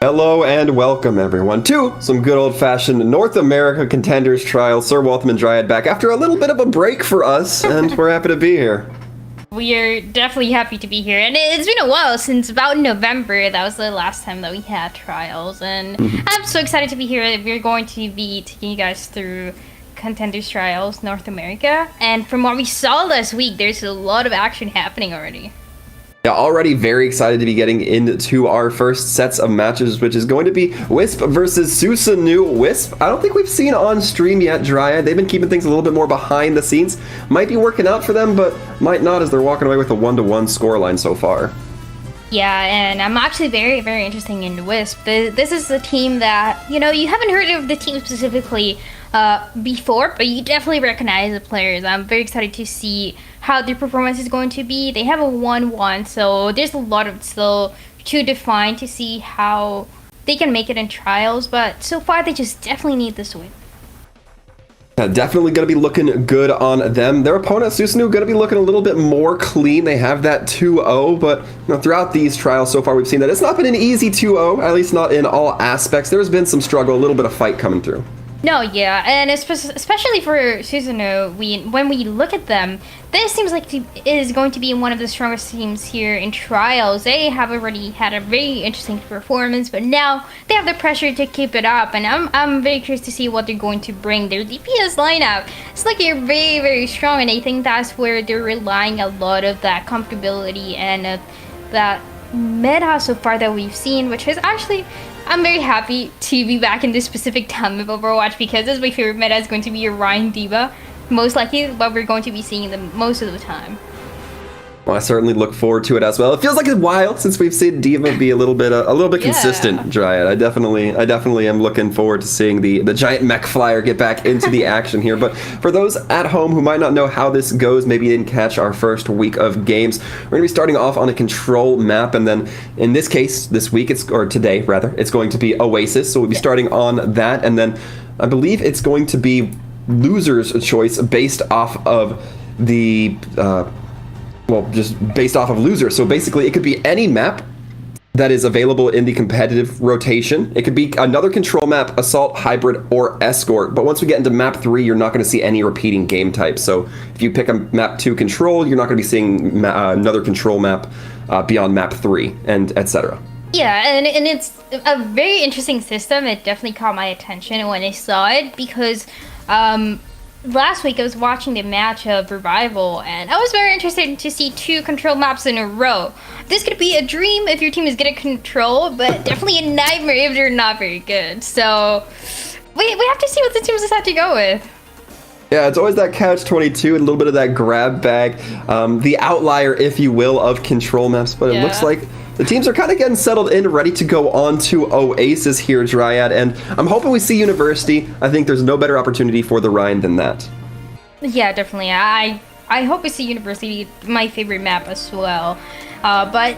Hello and welcome everyone to some good old-fashioned North America Contenders trials. Sir Waltham and Dryad back after a little bit of a break for us, and we're happy to be here. We are definitely happy to be here, and it's been a while since about November. That was the last time that we had trials, and I'm so excited to be here. We're going to be taking you guys through Contenders trials North America, and from what we saw last week, there's a lot of action happening already. Yeah, already very excited to be getting into our first sets of matches, which is going to be Wisp versus Susanoo. Wisp, I don't think we've seen on stream yet, Dryad. They've been keeping things a little bit more behind the scenes. Might be working out for them, but might not as they're walking away with a 1-1 scoreline so far. Yeah, and I'm actually very interested in Wisp. This is a team that, you haven't heard of the team specifically before, but you definitely recognize the players. I'm very excited to see how their performance is going to be. They have a 1-1, so there's a lot of still to define to see how they can make it in trials, but so far they just definitely need this win. Yeah, definitely going to be looking good on them. Their opponent, Susanoo, going to be looking a little bit more clean. They have that 2-0, but throughout these trials so far, we've seen that it's not been an easy 2-0, at least not in all aspects. There's been some struggle, a little bit of fight coming through. No, yeah, and especially for Susanoo, when we look at them, this seems like it is going to be one of the strongest teams here in trials. They have already had a very interesting performance, but now they have the pressure to keep it up, and I'm very curious to see what they're going to bring. Their DPS lineup, it's like they're very strong, and I think that's where they're relying a lot of that comfortability and that meta so far that we've seen, which is actually, I'm very happy to be back in this specific time of Overwatch because this is my favorite meta. Is going to be your Ryan D.Va, most likely what we're going to be seeing them most of the time. Well, I certainly look forward to it as well. It feels like a while since we've seen D.Va be a little bit consistent, Dryad. I definitely am looking forward to seeing the giant mech flyer get back into the action here. But for those at home who might not know how this goes, maybe you didn't catch our first week of games, we're going to be starting off on a control map, and then in this case, this week, today rather, it's going to be Oasis. So we'll be starting on that, and then I believe it's going to be loser's choice based off of the just based off of loser. So basically, it could be any map that is available in the competitive rotation. It could be another control map, assault, hybrid, or escort. But once we get into map 3, you're not going to see any repeating game types. So if you pick a map 2 control, you're not going to be seeing another control map beyond map 3, and etc. Yeah, and it's a very interesting system. It definitely caught my attention when I saw it because last week I was watching the match of Revival, and I was very interested to see 2 control maps in a row. This could be a dream if your team is good at control, but definitely a nightmare if they're not very good. So we have to see what the teams decide to go with. Yeah, it's always that catch-22 and a little bit of that grab bag, the outlier, if you will, of control maps. But it looks like the teams are kind of getting settled in, ready to go on to Oasis here, Dryad. And I'm hoping we see University. I think there's no better opportunity for the Rhine than that. Yeah, definitely. I hope we see University, my favorite map as well. But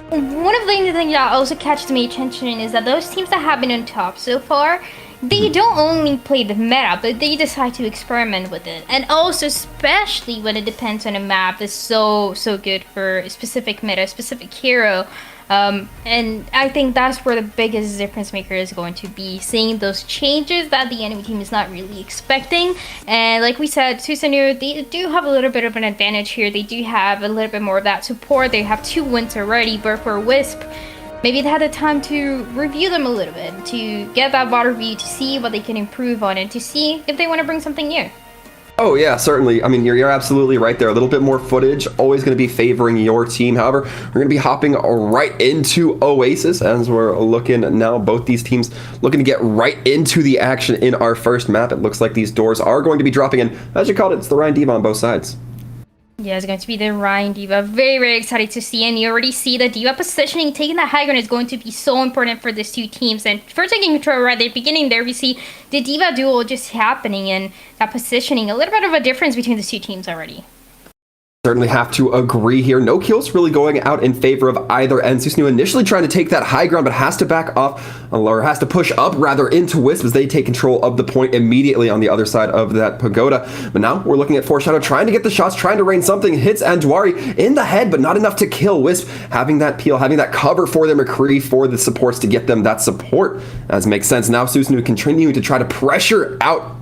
one of the things that also catches my attention is that those teams that have been on top so far, they don't only play the meta, but they decide to experiment with it. And also, especially when it depends on a map that's so good for a specific meta, a specific hero. And I think that's where the biggest difference maker is going to be, seeing those changes that the enemy team is not really expecting. And like we said, Susanoo, they do have a little bit of an advantage here. They do have a little bit more of that support. They have 2 wins already, but for Wisp, maybe they had the time to review them a little bit, to get that water view, to see what they can improve on, and to see if they want to bring something new. Oh yeah, certainly. I mean, you're absolutely right there. A little bit more footage, always going to be favoring your team. However, we're going to be hopping right into Oasis as we're looking now. Both these teams looking to get right into the action in our first map. It looks like these doors are going to be dropping in. As you called it, it's the Ryan D.Va on both sides. Yeah, it's going to be the Ryan D.Va. Very excited to see, and you already see the D.Va positioning. Taking the high ground is going to be so important for these 2 teams. And for taking control right at the beginning there, we see the D.Va duel just happening, and that positioning, a little bit of a difference between the 2 teams already. Certainly have to agree here. No kills really going out in favor of either end. Susanoo initially trying to take that high ground, but has to back off, or has to push up rather into Wisp as they take control of the point immediately on the other side of that pagoda. But now we're looking at Foreshadow trying to get the shots, trying to rain something. Hits Andwari in the head, but not enough to kill Wisp. Having that peel, having that cover for their McCree, for the supports to get them that support, as makes sense. Now Susanoo continuing to try to pressure out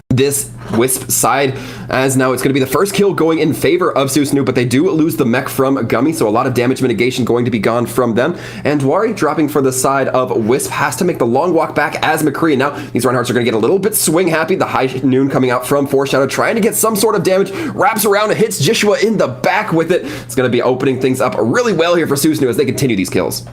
this Wisp side, as now it's going to be the first kill going in favor of Susanoo, but they do lose the mech from Gummy, so a lot of damage mitigation going to be gone from them. And Dwari dropping for the side of Wisp, has to make the long walk back as McCree, and now these Reinhardts are going to get a little bit swing happy. The high noon coming out from Foreshadow, trying to get some sort of damage, wraps around and hits Joshua in the back with it. It's going to be opening things up really well here for Susanoo as they continue these kills.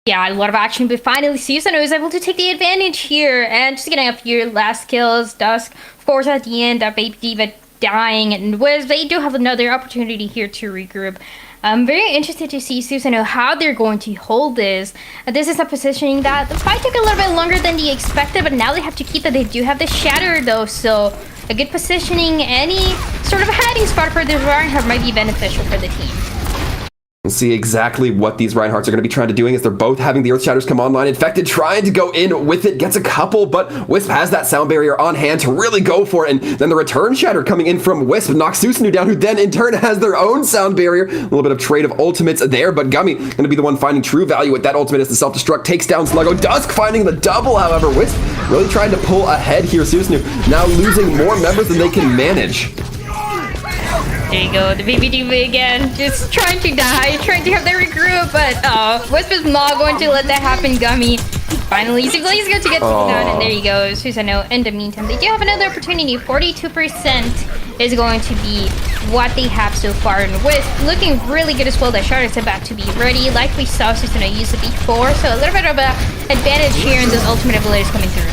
Yeah, a lot of action, but finally Susanoo is able to take the advantage here, and just getting a few last kills. Dusk, of course, at the end, that Baby Diva dying, and Wisp, they do have another opportunity here to regroup. I'm very interested to see Susanoo how they're going to hold this. This is a positioning that the fight took a little bit longer than they expected, but now they have to keep it. They do have the Shatter though, so a good positioning, any sort of hiding spot for this Reinhardt might be beneficial for the team. We'll see exactly what these Reinhardts are going to be trying to doing as they're both having the Earth Shatters come online. Infected trying to go in with it, gets a couple, but Wisp has that sound barrier on hand to really go for it. And then the return Shatter coming in from Wisp knocks Susanoo down, who then in turn has their own sound barrier. A little bit of trade of ultimates there, but Gummy going to be the one finding true value with that ultimate as the self-destruct takes down Sluggo. Dusk finding the double, however. Wisp really trying to pull ahead here. Susanoo now losing more members than they can manage. There you go, the Baby Diva again, just trying to die, trying to have their regroup, but Wisp is not going to let that happen. Gummy finally he's going to get taken down, and there you go, Susanoo. In the meantime, they do have another opportunity. 42% is going to be what they have so far, and Wisp looking really good as well. That shard is about to be ready, like we saw Susanoo use it before, so a little bit of an advantage here in those ultimate abilities coming through.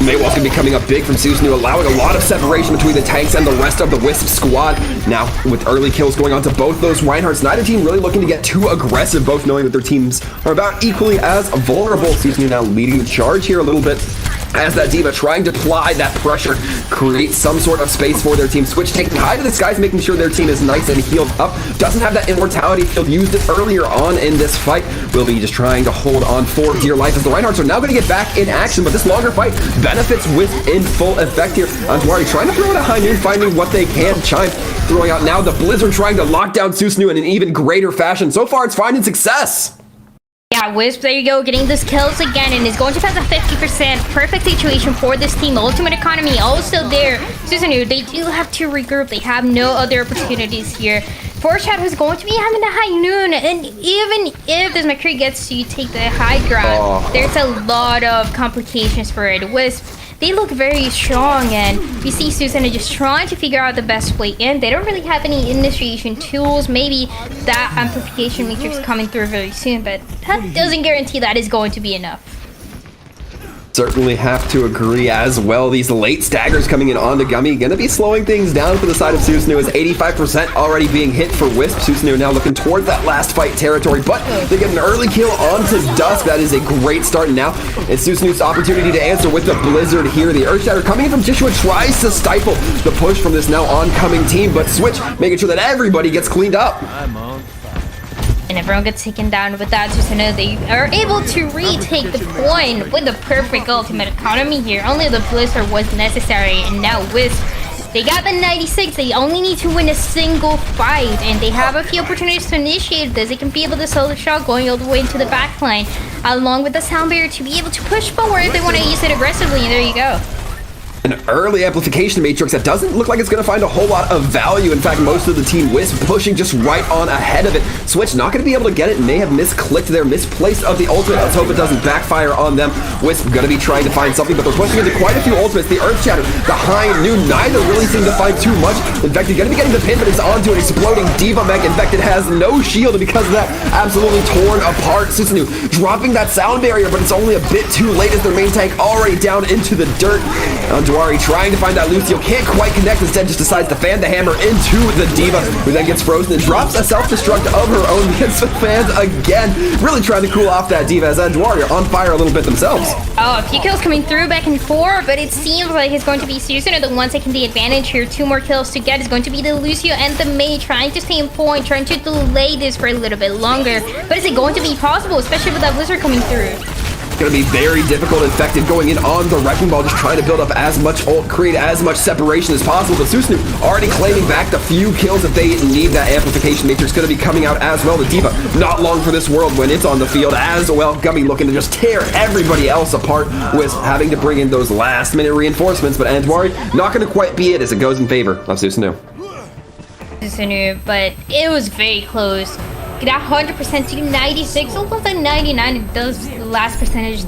Maywall's going to be coming up big from Susanoo, allowing a lot of separation between the tanks and the rest of the Wisp squad. Now, with early kills going on to both those Reinhardts, neither team really looking to get too aggressive, both knowing that their teams are about equally as vulnerable. Susanoo now leading the charge here a little bit, as that Diva trying to apply that pressure, create some sort of space for their team. Switch taking high to the skies, making sure their team is nice and healed up. Doesn't have that immortality field, used it earlier on in this fight. Will be just trying to hold on for dear life as the Reinhardts are now going to get back in action, but this longer fight benefits Wisp in full effect here. Andwari trying to throw it a high noon, finding what they can. Chime throwing out now the Blizzard, trying to lock down Susanoo in an even greater fashion. So far, it's finding success. Yeah, Wisp, there you go, getting those kills again, and is going to pass a 50%. Perfect situation for this team. Ultimate economy also there. Susanoo, they do have to regroup. They have no other opportunities here. Foreshadow is going to be having the high noon, and even if this McCree gets to take the high ground, there's a lot of complications for it. Wisp, they look very strong, and we see Susanoo just trying to figure out the best way in. They don't really have any initiation tools. Maybe that amplification matrix coming through very soon, but that doesn't guarantee that is going to be enough. Certainly have to agree as well. These late staggers coming in on the Gummy going to be slowing things down for the side of Susanoo, as 85% already being hit for Wisp. Susanoo now looking towards that last fight territory, but they get an early kill onto Dusk. That is a great start. Now it's Susanoo's opportunity to answer with the Blizzard here. The Earth Shatter coming in from Joshua tries to stifle the push from this now oncoming team, but Switch making sure that everybody gets cleaned up. And everyone gets taken down with that. Susanoo, they are able to retake the point with the perfect ultimate economy here. Only the Blizzard was necessary, and now Wisp, they got the 96. They only need to win a single fight, and they have a few opportunities to initiate this. They can be able to solo shot going all the way into the backline, along with the sound barrier to be able to push forward if they want to use it aggressively, and there you go. An early amplification matrix that doesn't look like it's going to find a whole lot of value. In fact, most of the team Wisp pushing just right on ahead of it. Switch not going to be able to get it. May have misclicked there, misplaced of the ultimate. Let's hope it doesn't backfire on them. Wisp going to be trying to find something, but they're pushing into quite a few ultimates. The Earth Shatter, the high noon, neither really seem to find too much. Infected going to be getting the pin, but it's onto an exploding Diva mech. Infected has no shield, and because of that, absolutely torn apart. Susanoo dropping that sound barrier, but it's only a bit too late as their main tank already down into the dirt. Antuari trying to find that Lucio, can't quite connect, instead just decides to fan the hammer into the Diva, who then gets frozen and drops a self-destruct of her own against the fans again. Really trying to cool off that Diva, as Antuari are on fire a little bit themselves. Oh, a few kills coming through back and forth, but it seems like it's going to be Susanoo the one taking the advantage here. 2 more kills to get is going to be the Lucio and the Mei trying to stay in point, trying to delay this for a little bit longer. But is it going to be possible, especially with that Blizzard coming through? Going to be very difficult. Infected going in on the Wrecking Ball, just trying to build up as much ult, create as much separation as possible. But Susanoo already claiming back the few kills that they need. That amplification matrix going to be coming out as well. The Diva not long for this world when it's on the field as well. Gummy looking to just tear everybody else apart, with having to bring in those last minute reinforcements. But Antuari not going to quite be it, as it goes in favor of Susanoo. But it was very close. That 100% to 96, almost like 99. Those last percentage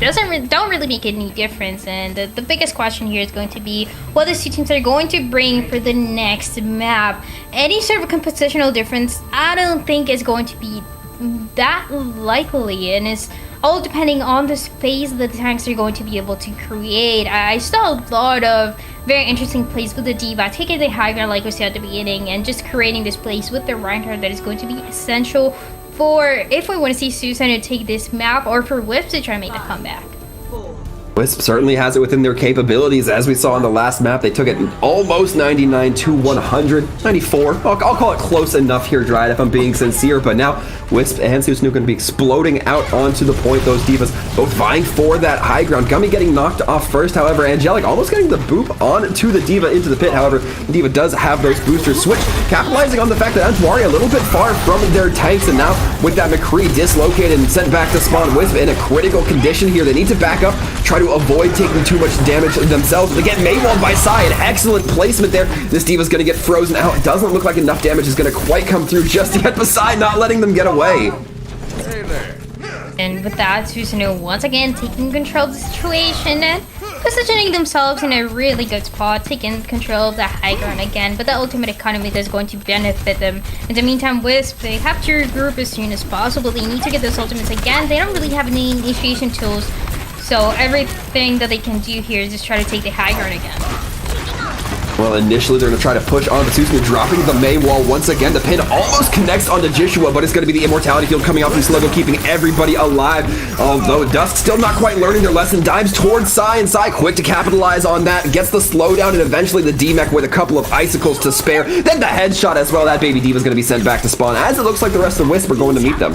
don't really make any difference. And the biggest question here is going to be what the two teams are going to bring for the next map. Any sort of compositional difference, I don't think is going to be that likely, and it's all depending on the space that the tanks are going to be able to create. I saw a lot of very interesting plays with the Diva, taking the high ground like we said at the beginning, and just creating this place with the Reinhardt that is going to be essential for if we want to see Susanoo take this map, or for Wisp to try and make a comeback. Wisp certainly has it within their capabilities. As we saw on the last map, they took it almost 99 to 100. 94. I'll call it close enough here, Dryad, if I'm being sincere. But now Wisp and Susanoo going to be exploding out onto the point. Those Divas both vying for that high ground. Gummy getting knocked off first, however. Angelic almost getting the boop onto the Diva into the pit. However, the Diva does have those boosters. Switch capitalizing on the fact that Antuari a little bit far from their tanks. And now with that McCree dislocated and sent back to spawn, Wisp in a critical condition here. They need to back up, try to avoid taking too much damage themselves. They get Maywalled by Sai. An excellent placement there. This Diva's going to get frozen out. It doesn't look like enough damage is going to quite come through just yet, but Sai not letting them get away. And with that, Susanoo once again taking control of the situation and positioning themselves in a really good spot, taking control of the high ground again. But the ultimate economy that's going to benefit them. In the meantime, Wisp, they have to regroup as soon as possible. They need to get those ultimates again. They don't really have any initiation tools, so everything that they can do here is just try to take the high ground again. Well, initially they're going to try to push onto Susanoo, dropping the Mei wall once again. The pin almost connects onto Jishua, but it's going to be the immortality field coming off from Sluggo, keeping everybody alive. Although Dusk still not quite learning their lesson, dives towards Sai, and Sai quick to capitalize on that, gets the slowdown, and eventually the D-Mech with a couple of icicles to spare. Then the headshot as well. That baby Diva's going to be sent back to spawn, as it looks like the rest of Wisp are going to meet them.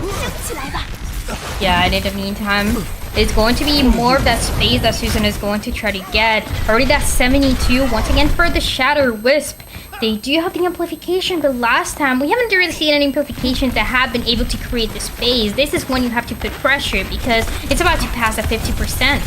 Yeah, and in the meantime, it's going to be more of that space that Susanoo is going to try to get. Already that 72, once again for the Shatter Wisp. They do have the amplification, but last time we haven't really seen any amplifications that have been able to create the space. This is when you have to put pressure because it's about to pass at 50%.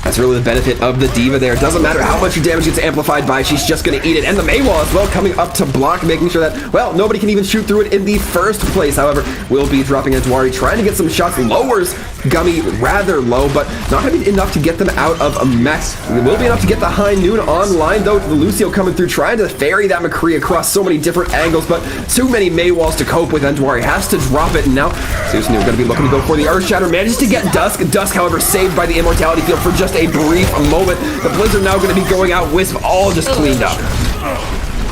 That's really the benefit of the Diva there. It doesn't matter how much your damage gets amplified by, she's just going to eat it. And the Mei wall as well coming up to block, making sure that, well, nobody can even shoot through it in the first place. However, will be dropping Antuari, trying to get some shots, lowers Gummy rather low, but not going to be enough to get them out of a mess. It will be enough to get the High Noon online, though. The Lucio coming through, trying to ferry that McCree across so many different angles, but too many Mei walls to cope with. Antuari has to drop it, and now Susanoo going to be looking to go for the Earth Shatter. Manages to get Dusk. Dusk, however, saved by the Immortality Field for just a brief moment. The Blizzard now going to be going out. Wisp all just cleaned up.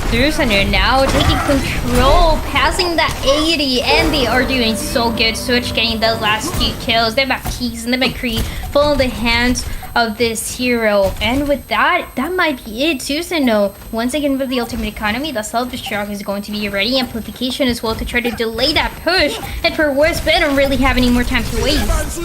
Susanoo now taking control, passing that 80, and they are doing so good. Switch getting the last few kills. They've got Keys and the McCree full in the hands of this hero. And with that, that might be it. Susanoo, once again with the ultimate economy, the self-destruct is going to be ready. Amplification as well to try to delay that push. And for Wisp, they don't really have any more time to waste.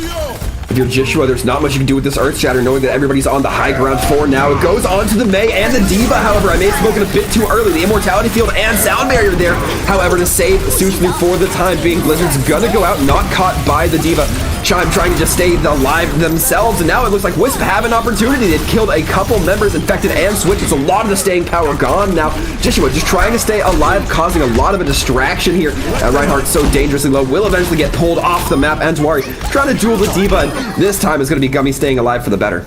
If you're Jishua, there's not much you can do with this Earth Shatter, knowing that everybody's on the high ground for now. It goes on to the Mei and the Diva. However, I may have spoken a bit too early. The Immortality Field and Sound Barrier there. However, to save Susanoo for the time being, Blizzard's gonna go out, not caught by the Diva. Chime trying to just stay alive themselves, and now it looks like Wisp have an opportunity. They've killed a couple members, Infected and Switch. It's a lot of the staying power gone. Now, Jishua just trying to stay alive, causing a lot of a distraction here. Reinhardt so dangerously low, will eventually get pulled off the map. Antuari trying to duel the Diva, and this time is going to be Gummy staying alive for the better.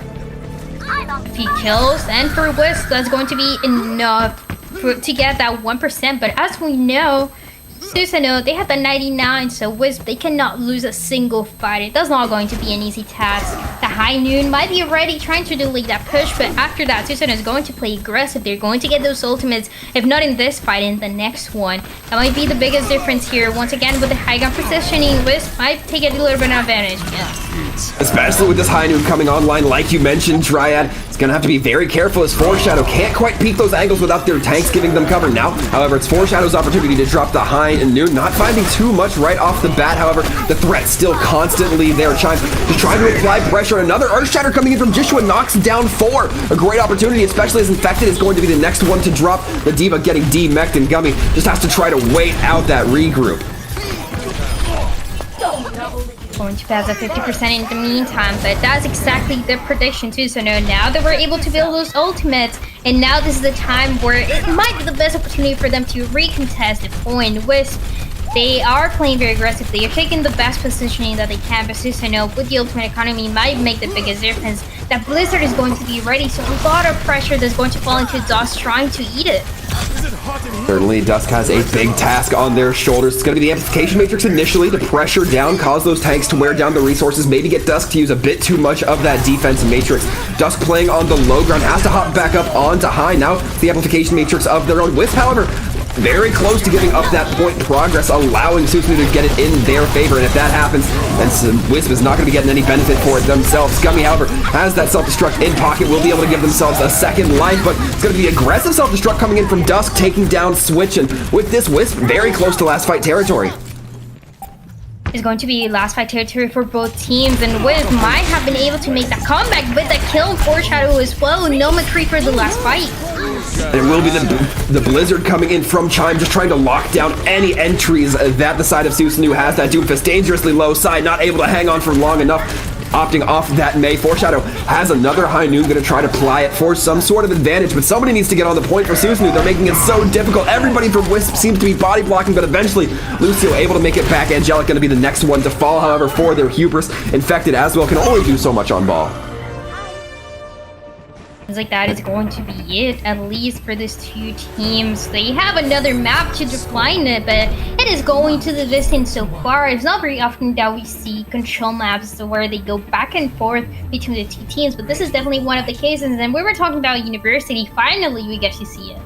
A few kills, and for Wisp, that's going to be enough to get that 1%. But as we know, Susanoo, they have the 99, so Wisp, they cannot lose a single fight. That's not going to be an easy task. The High Noon might be already trying to delay that push, but after that, Susanoo is going to play aggressive. They're going to get those ultimates, if not in this fight, in the next one. That might be the biggest difference here. Once again, with the high gun positioning, Wisp might take a little bit of advantage. Yeah. Especially with this High Noon coming online, like you mentioned, Dryad. It's going to have to be very careful as Foreshadow can't quite peek those angles without their tanks giving them cover. Now, however, it's Foreshadow's opportunity to drop the High Noon. Not finding too much right off the bat, however, the threat's still constantly there. Chime just trying to apply pressure. Another Earth Shatter coming in from Joshua knocks down 4. A great opportunity, especially as Infected is going to be the next one to drop. The D.Va getting D-mech'd, and Gummy just has to try to wait out that regroup. Going to pass at 50% in the meantime, but that's exactly the prediction too. So now that we're able to build those ultimates, and now this is the time where it might be the best opportunity for them to recontest the point. Wisp, they are playing very aggressive. They are taking the best positioning that they can, but Susanoo with the ultimate economy might make the biggest difference. That Blizzard is going to be ready, so a lot of pressure that's going to fall into Dusk trying to eat it. Certainly, Dusk has a big task on their shoulders. It's going to be the Amplification Matrix initially to pressure down, cause those tanks to wear down the resources, maybe get Dusk to use a bit too much of that defense matrix. Dusk playing on the low ground, has to hop back up onto high. Now, the Amplification Matrix of their own. Wisp, however, very close to giving up that point progress, allowing Susanoo to get it in their favor. And if that happens, then Wisp is not going to be getting any benefit for it themselves. Gummy, however, has that self-destruct in pocket, will be able to give themselves a second life, but it's going to be aggressive self-destruct coming in from Dusk, taking down Switch, and with this Wisp, very close to last fight territory. Is going to be last fight territory for both teams, and Wisp might have been able to make that comeback with that kill and Foreshadow as well. No McCree for the last fight. It will be the Blizzard coming in from Chime, just trying to lock down any entries that the side of Susanoo has. That Doomfist dangerously low side, not able to hang on for long enough, opting off that May. Foreshadow has another High Noon, going to try to ply it for some sort of advantage, but somebody needs to get on the point for Susanoo. They're making it so difficult. Everybody from Wisp seems to be body blocking, but eventually Lucio able to make it back. Angelic going to be the next one to fall, however, for their hubris. Infected as well can only do so much on ball. Seems like that is going to be it, at least for these two teams. They have another map to define it, but it is going to the distance so far. It's not very often that we see control maps where they go back and forth between the two teams, but this is definitely one of the cases. And we were talking about University. Finally, we get to see it.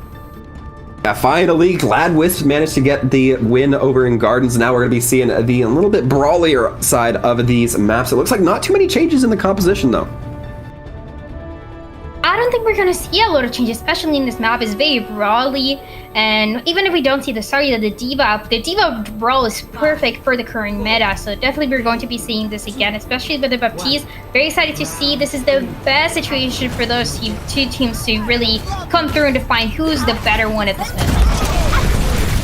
Yeah, finally, glad Wisp managed to get the win over in Gardens. Now we're going to be seeing the a little bit brawlier side of these maps. It looks like not too many changes in the composition, though. I don't think we're gonna see a lot of changes, especially in this map. It's very brawly, and even if we don't see the story of the D.Va brawl is perfect for the current meta, so definitely we're going to be seeing this again, especially with the Baptiste. Very excited to see. This is the best situation for those two teams to really come through and define who's the better one at this meta.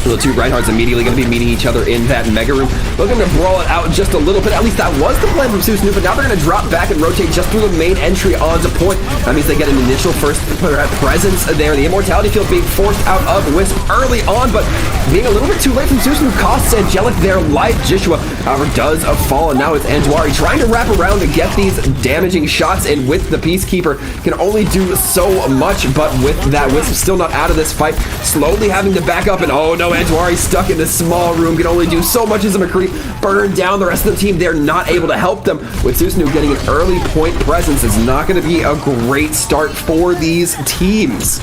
The two Reinhardts immediately going to be meeting each other in that Mega Room, looking to brawl it out just a little bit. At least that was the plan from Susanoo, but now they're going to drop back and rotate just through the main entry onto point. That means they get an initial first presence there. The Immortality Field being forced out of Wisp early on, but being a little bit too late from Susanoo costs Angelic their life. Joshua, however, does fall, and now it's Anjwari trying to wrap around to get these damaging shots in with the Peacekeeper. Can only do so much, but with that, Wisp still not out of this fight. Slowly having to back up, and oh no, Anjwari stuck in this small room, can only do so much as a McCree. Burn down the rest of the team. They're not able to help them. With Susanoo getting an early point presence, it's not going to be a great start for these teams.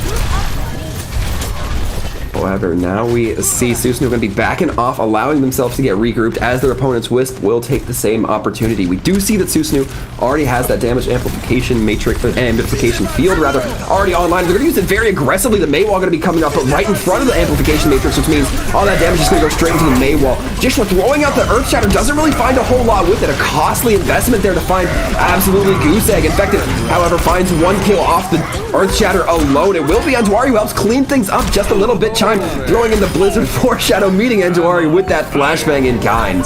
However, now we see Susanoo going to be backing off, allowing themselves to get regrouped as their opponent's Wisp will take the same opportunity. We do see that Susanoo already has that damage amplification matrix, amplification field rather, already online. They're going to use it very aggressively. The Maywall going to be coming up right in front of the amplification matrix, which means all that damage is going to go straight into the Maywall. Joshua throwing out the Earth Shatter, doesn't really find a whole lot with it. A costly investment there to find absolutely goose egg. Infected, however, finds one kill off the Earth Shatter alone. It will be Anjwari who helps clean things up just a little bit. Chime throwing in the Blizzard Foreshadow, meeting Anjwari with that flashbang in kind.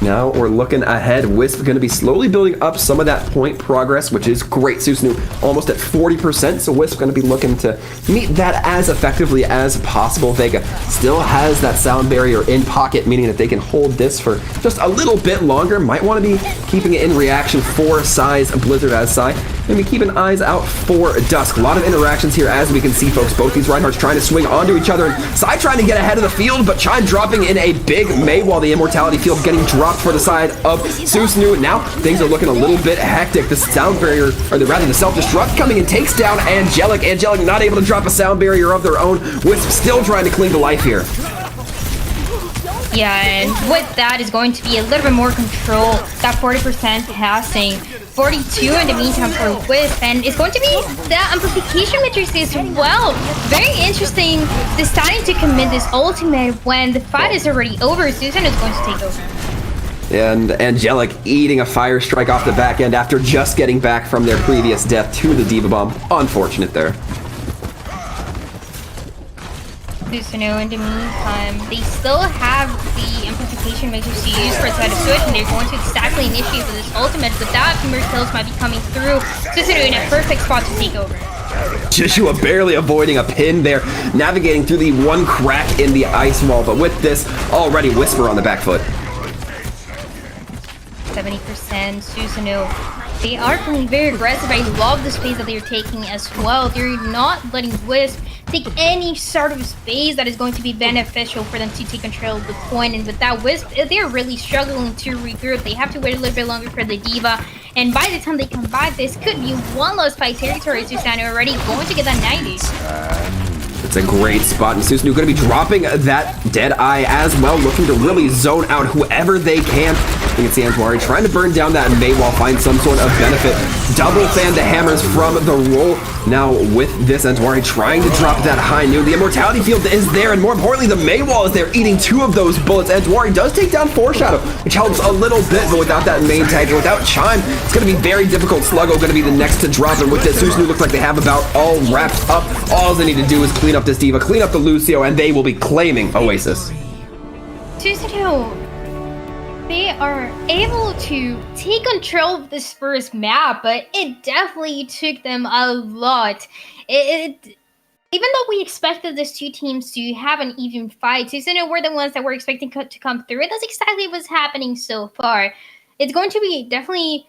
Now we're looking ahead. Wisp going to be slowly building up some of that point progress, which is great. Susanoo almost at 40%, so Wisp going to be looking to meet that as effectively as possible. Vega still has that sound barrier in pocket, meaning that they can hold this for just a little bit longer. Might want to be keeping it in reaction for Psy's Blizzard as Psy. Maybe keeping eyes out for Dusk. A lot of interactions here, as we can see, folks. Both these Reinhardts trying to swing onto each other. And Psy trying to get ahead of the field, but Chime dropping in a big May while the Immortality field getting dropped for the side of Susanoo. Now things are looking a little bit hectic. The sound barrier, or rather the self-destruct coming and takes down Angelic. Angelic not able to drop a sound barrier of their own. Wisp still trying to cling to life here. Yeah, and with that is going to be a little bit more control. That 40% passing, 42 in the meantime for Wisp, and it's going to be the amplification matrix as well. Very interesting, deciding to commit this ultimate when the fight is already over. Susan is going to take over. And Angelic eating a fire strike off the back end after just getting back from their previous death to the Diva Bomb. Unfortunate there. Susanoo, in the meantime, they still have the amplification matrix to use for a side of switch, and they're going to exactly initiate with this ultimate, but that more kills might be coming through. Susanoo in a perfect spot to take over. Joshua barely avoiding a pin there, navigating through the one crack in the ice wall, but with this, already Whisper on the back foot. 70% Susanoo. They are playing very aggressive. I love the space that they're taking as well. They're not letting Wisp take any sort of space that is going to be beneficial for them to take control of the point. And with that, Wisp, they're really struggling to regroup. They have to wait a little bit longer for the Diva. And by the time they come back, this could be one lost fight territory. Susanoo already going to get that 90. It's a great spot, and Susanoo going to be dropping that Dead Eye as well, looking to really zone out whoever they can. You can see Antoine trying to burn down that May wall, find some sort of benefit. Double fan the hammers from the roll. Now with this, Antoine trying to drop that high noon. The Immortality field is there, and more importantly, the May wall is there, eating 2 of those bullets. Antoine does take down Foreshadow, which helps a little bit, but without that main tag, and without Chime, it's going to be very difficult. Sluggo going to be the next to drop, and with this, Susanoo looks like they have about all wrapped up. All they need to do is clean up this Diva, clean up the Lucio, and they will be claiming Oasis. Susanoo, they are able to take control of this first map, but it definitely took them a lot. Even though we expected these two teams to have an even fight, Susanoo were the ones that were expecting to come through. That's exactly what's happening so far. It's going to be definitely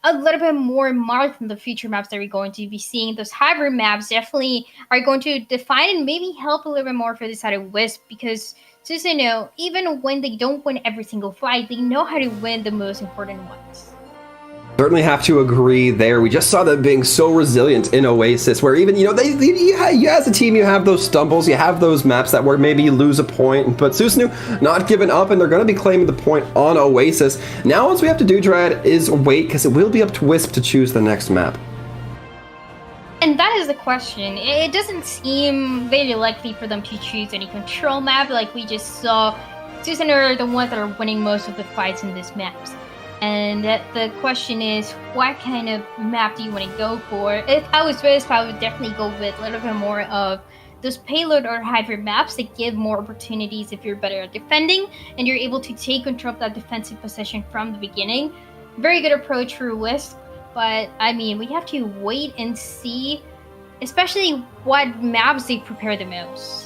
a little bit more marked in the future maps that we're going to be seeing. Those hybrid maps definitely are going to define and maybe help a little bit more for this side of Wisp, because Susanoo, even when they don't win every single fight, they know how to win the most important ones. Certainly have to agree there. We just saw them being so resilient in Oasis, where even, you as a team, you have those stumbles, you have those maps that where maybe you lose a point, but Susanoo not giving up, and they're going to be claiming the point on Oasis. Now, what we have to do, Dryad, is wait, because it will be up to Wisp to choose the next map. And that is the question. It doesn't seem very likely for them to choose any control map like we just saw. Susanoo are the ones that are winning most of the fights in these maps. And the question is, what kind of map do you want to go for? If I was Wisp, I would definitely go with a little bit more of those payload or hybrid maps that give more opportunities if you're better at defending and you're able to take control of that defensive position from the beginning. Very good approach for Wisp. But, I mean, we have to wait and see, especially what maps they prepare the most.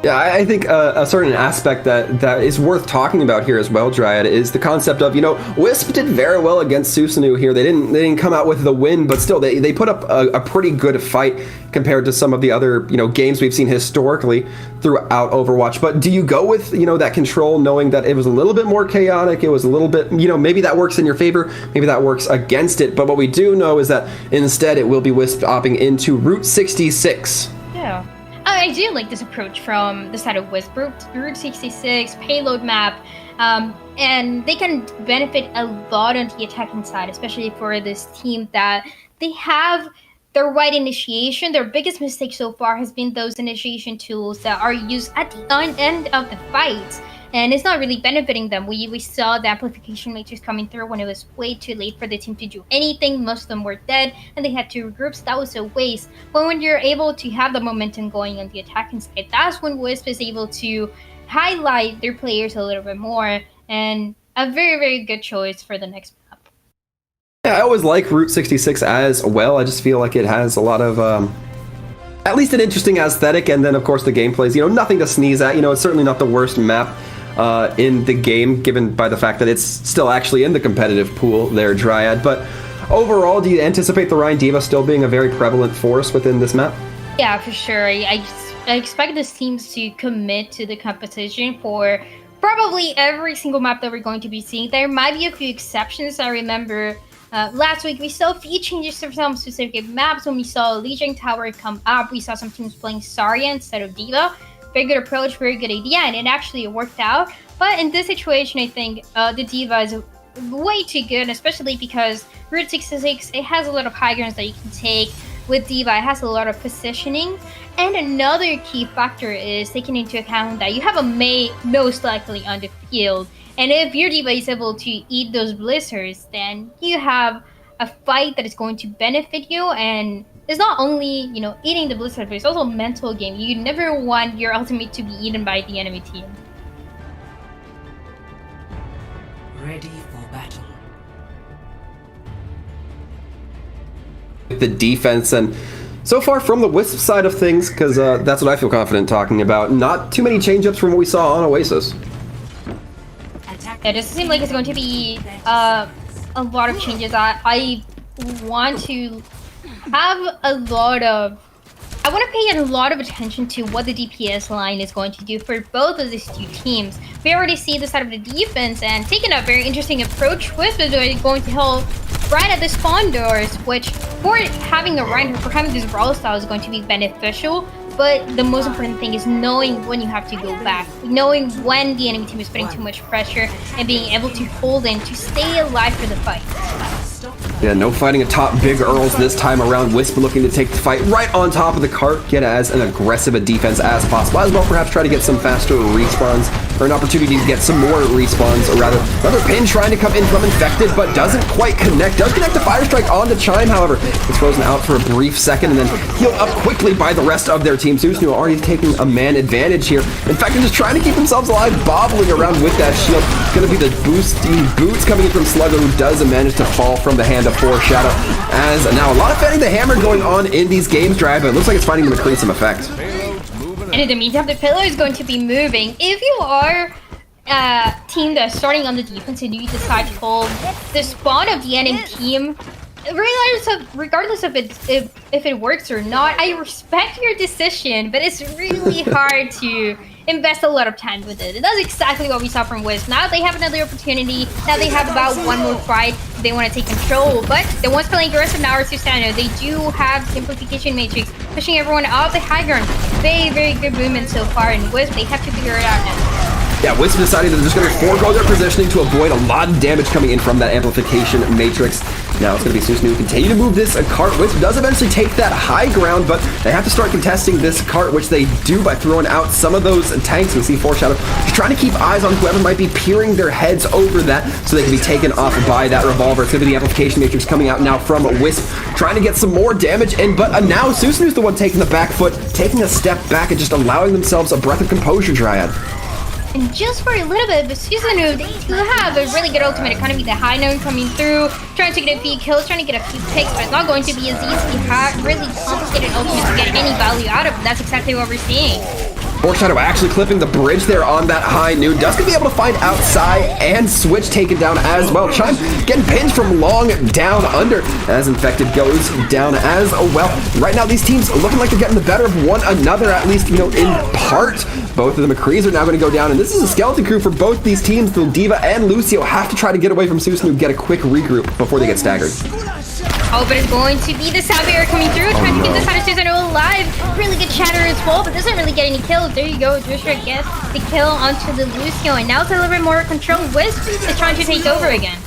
Yeah, I think a certain aspect that is worth talking about here as well, Dryad, is the concept of, Wisp did very well against Susanoo here. They didn't come out with the win, but still, they put up a pretty good fight compared to some of the other, games we've seen historically throughout Overwatch. But do you go with, that control, knowing that it was a little bit more chaotic, it was a little bit, maybe that works in your favor, maybe that works against it, but what we do know is that instead it will be Wisp opting into Route 66. Yeah. I do like this approach from the side of Wisp. Route 66, payload map, and they can benefit a lot on the attacking side, especially for this team that they have the right initiation. Their biggest mistake so far has been those initiation tools that are used at the end of the fight, and it's not really benefiting them. We saw the amplification matrix coming through when it was way too late for the team to do anything. Most of them were dead, and they had to regroup, so that was a waste. But when you're able to have the momentum going on the attacking side, that's when Wisp is able to highlight their players a little bit more. And a very, very good choice for the next map. Yeah, I always like Route 66 as well. I just feel like it has a lot of, at least an interesting aesthetic, and then of course the gameplay is, nothing to sneeze at. It's certainly not the worst map in the game, given by the fact that it's still actually in the competitive pool there, Dryad. But overall, do you anticipate the Rein Diva still being a very prevalent force within this map? Yeah, for sure. I expect this teams to commit to the competition for probably every single map that we're going to be seeing. There might be a few exceptions. I remember last week we saw a few changes to some specific maps. When we saw Legion Tower come up, we saw some teams playing Zarya instead of Diva. Very good approach, very good idea, and it actually worked out. But in this situation, I think the Diva is way too good, especially because Route 66, it has a lot of high grounds that you can take. With Diva, it has a lot of positioning. And another key factor is taking into account that you have a Mei most likely on the field. And if your Diva is able to eat those blizzards, then you have a fight that is going to benefit you. And it's not only, eating the blizzard, but it's also a mental game. You never want your ultimate to be eaten by the enemy team. Ready for battle. The defense, and so far from the Wisp side of things, because that's what I feel confident talking about, not too many change-ups from what we saw on Oasis. It doesn't seem like it's going to be a lot of changes. I want to have I want to pay a lot of attention to what the DPS line is going to do for both of these two teams. We already see the side of the defense, and taking a very interesting approach. Wisp is going to help right at the spawn doors, which for having a Rein, for having this brawl style is going to be beneficial. But the most important thing is knowing when you have to go back, knowing when the enemy team is putting too much pressure, and being able to hold in to stay alive for the fight. Yeah, no fighting atop Big Earls this time around. Wisp looking to take the fight right on top of the cart, get as an aggressive a defense as possible, as well perhaps try to get some faster respawns, or an opportunity to get some more respawns, or rather, another pin trying to come in from Infected, but doesn't quite connect. Does connect the Fire Strike on the Chime, however. It's frozen out for a brief second, and then healed up quickly by the rest of their team. Susanoo already taking a man advantage here. Infected just trying to keep themselves alive, bobbling around with that shield. Gonna be the boosting boots coming in from Slugger, who does manage to fall from the hand of Foreshadow. As now a lot of fanning the hammer going on in these games, Drive, but it looks like it's finding the McCree some effect. And in the meantime, the pillar is going to be moving. If you are a team that's starting on the defense and you decide to hold the spawn of the enemy team, regardless of if it works or not, I respect your decision, but it's really hard to invest a lot of time with it. That's exactly what we saw from Wisp. Now they have another opportunity. Now they have about one more fight. They want to take control, but the ones playing aggressive now are Susanoo. They do have Simplification Matrix, pushing everyone off the high ground. Very, very good movement so far in Wisp. They have to figure it out now. Yeah, Wisp deciding that they're just going to forego their positioning to avoid a lot of damage coming in from that Amplification Matrix. Now it's going to be Susanoo continue to move this cart. Wisp does eventually take that high ground, but they have to start contesting this cart, which they do by throwing out some of those tanks. We see Foreshadow just trying to keep eyes on whoever might be peering their heads over that so they can be taken off by that revolver. It's going to be the Amplification Matrix coming out now from Wisp, trying to get some more damage in, but now Susanoo's the one taking the back foot, taking a step back and just allowing themselves a breath of composure, Dryad. And just for a little bit, but Susanoo, they do have a really good ultimate. It kind of be the high note coming through, trying to get a few kills, trying to get a few picks, but it's not going to be as easy. Really complicated ultimate to get any value out of it. That's exactly what we're seeing. Foreshadow actually clipping the bridge there on that high noon. Dusk gonna be able to find outside and Switch taken down as well. Chime getting pinned from long down under as Infected goes down as well. Right now these teams looking like they're getting the better of one another, at least, in part. Both of the McCrees are now going to go down, and this is a skeleton crew for both these teams. The Diva and Lucio have to try to get away from Susanoo, get a quick regroup before they get staggered. Oh, but it's going to be the sound barrier coming through, trying to keep this side of Susanoo alive. Really good chatter as well, but doesn't really get any kills. There you go, Drishra gets the kill onto the Lucio, and now it's a little bit more control. Wisp is trying to take over again.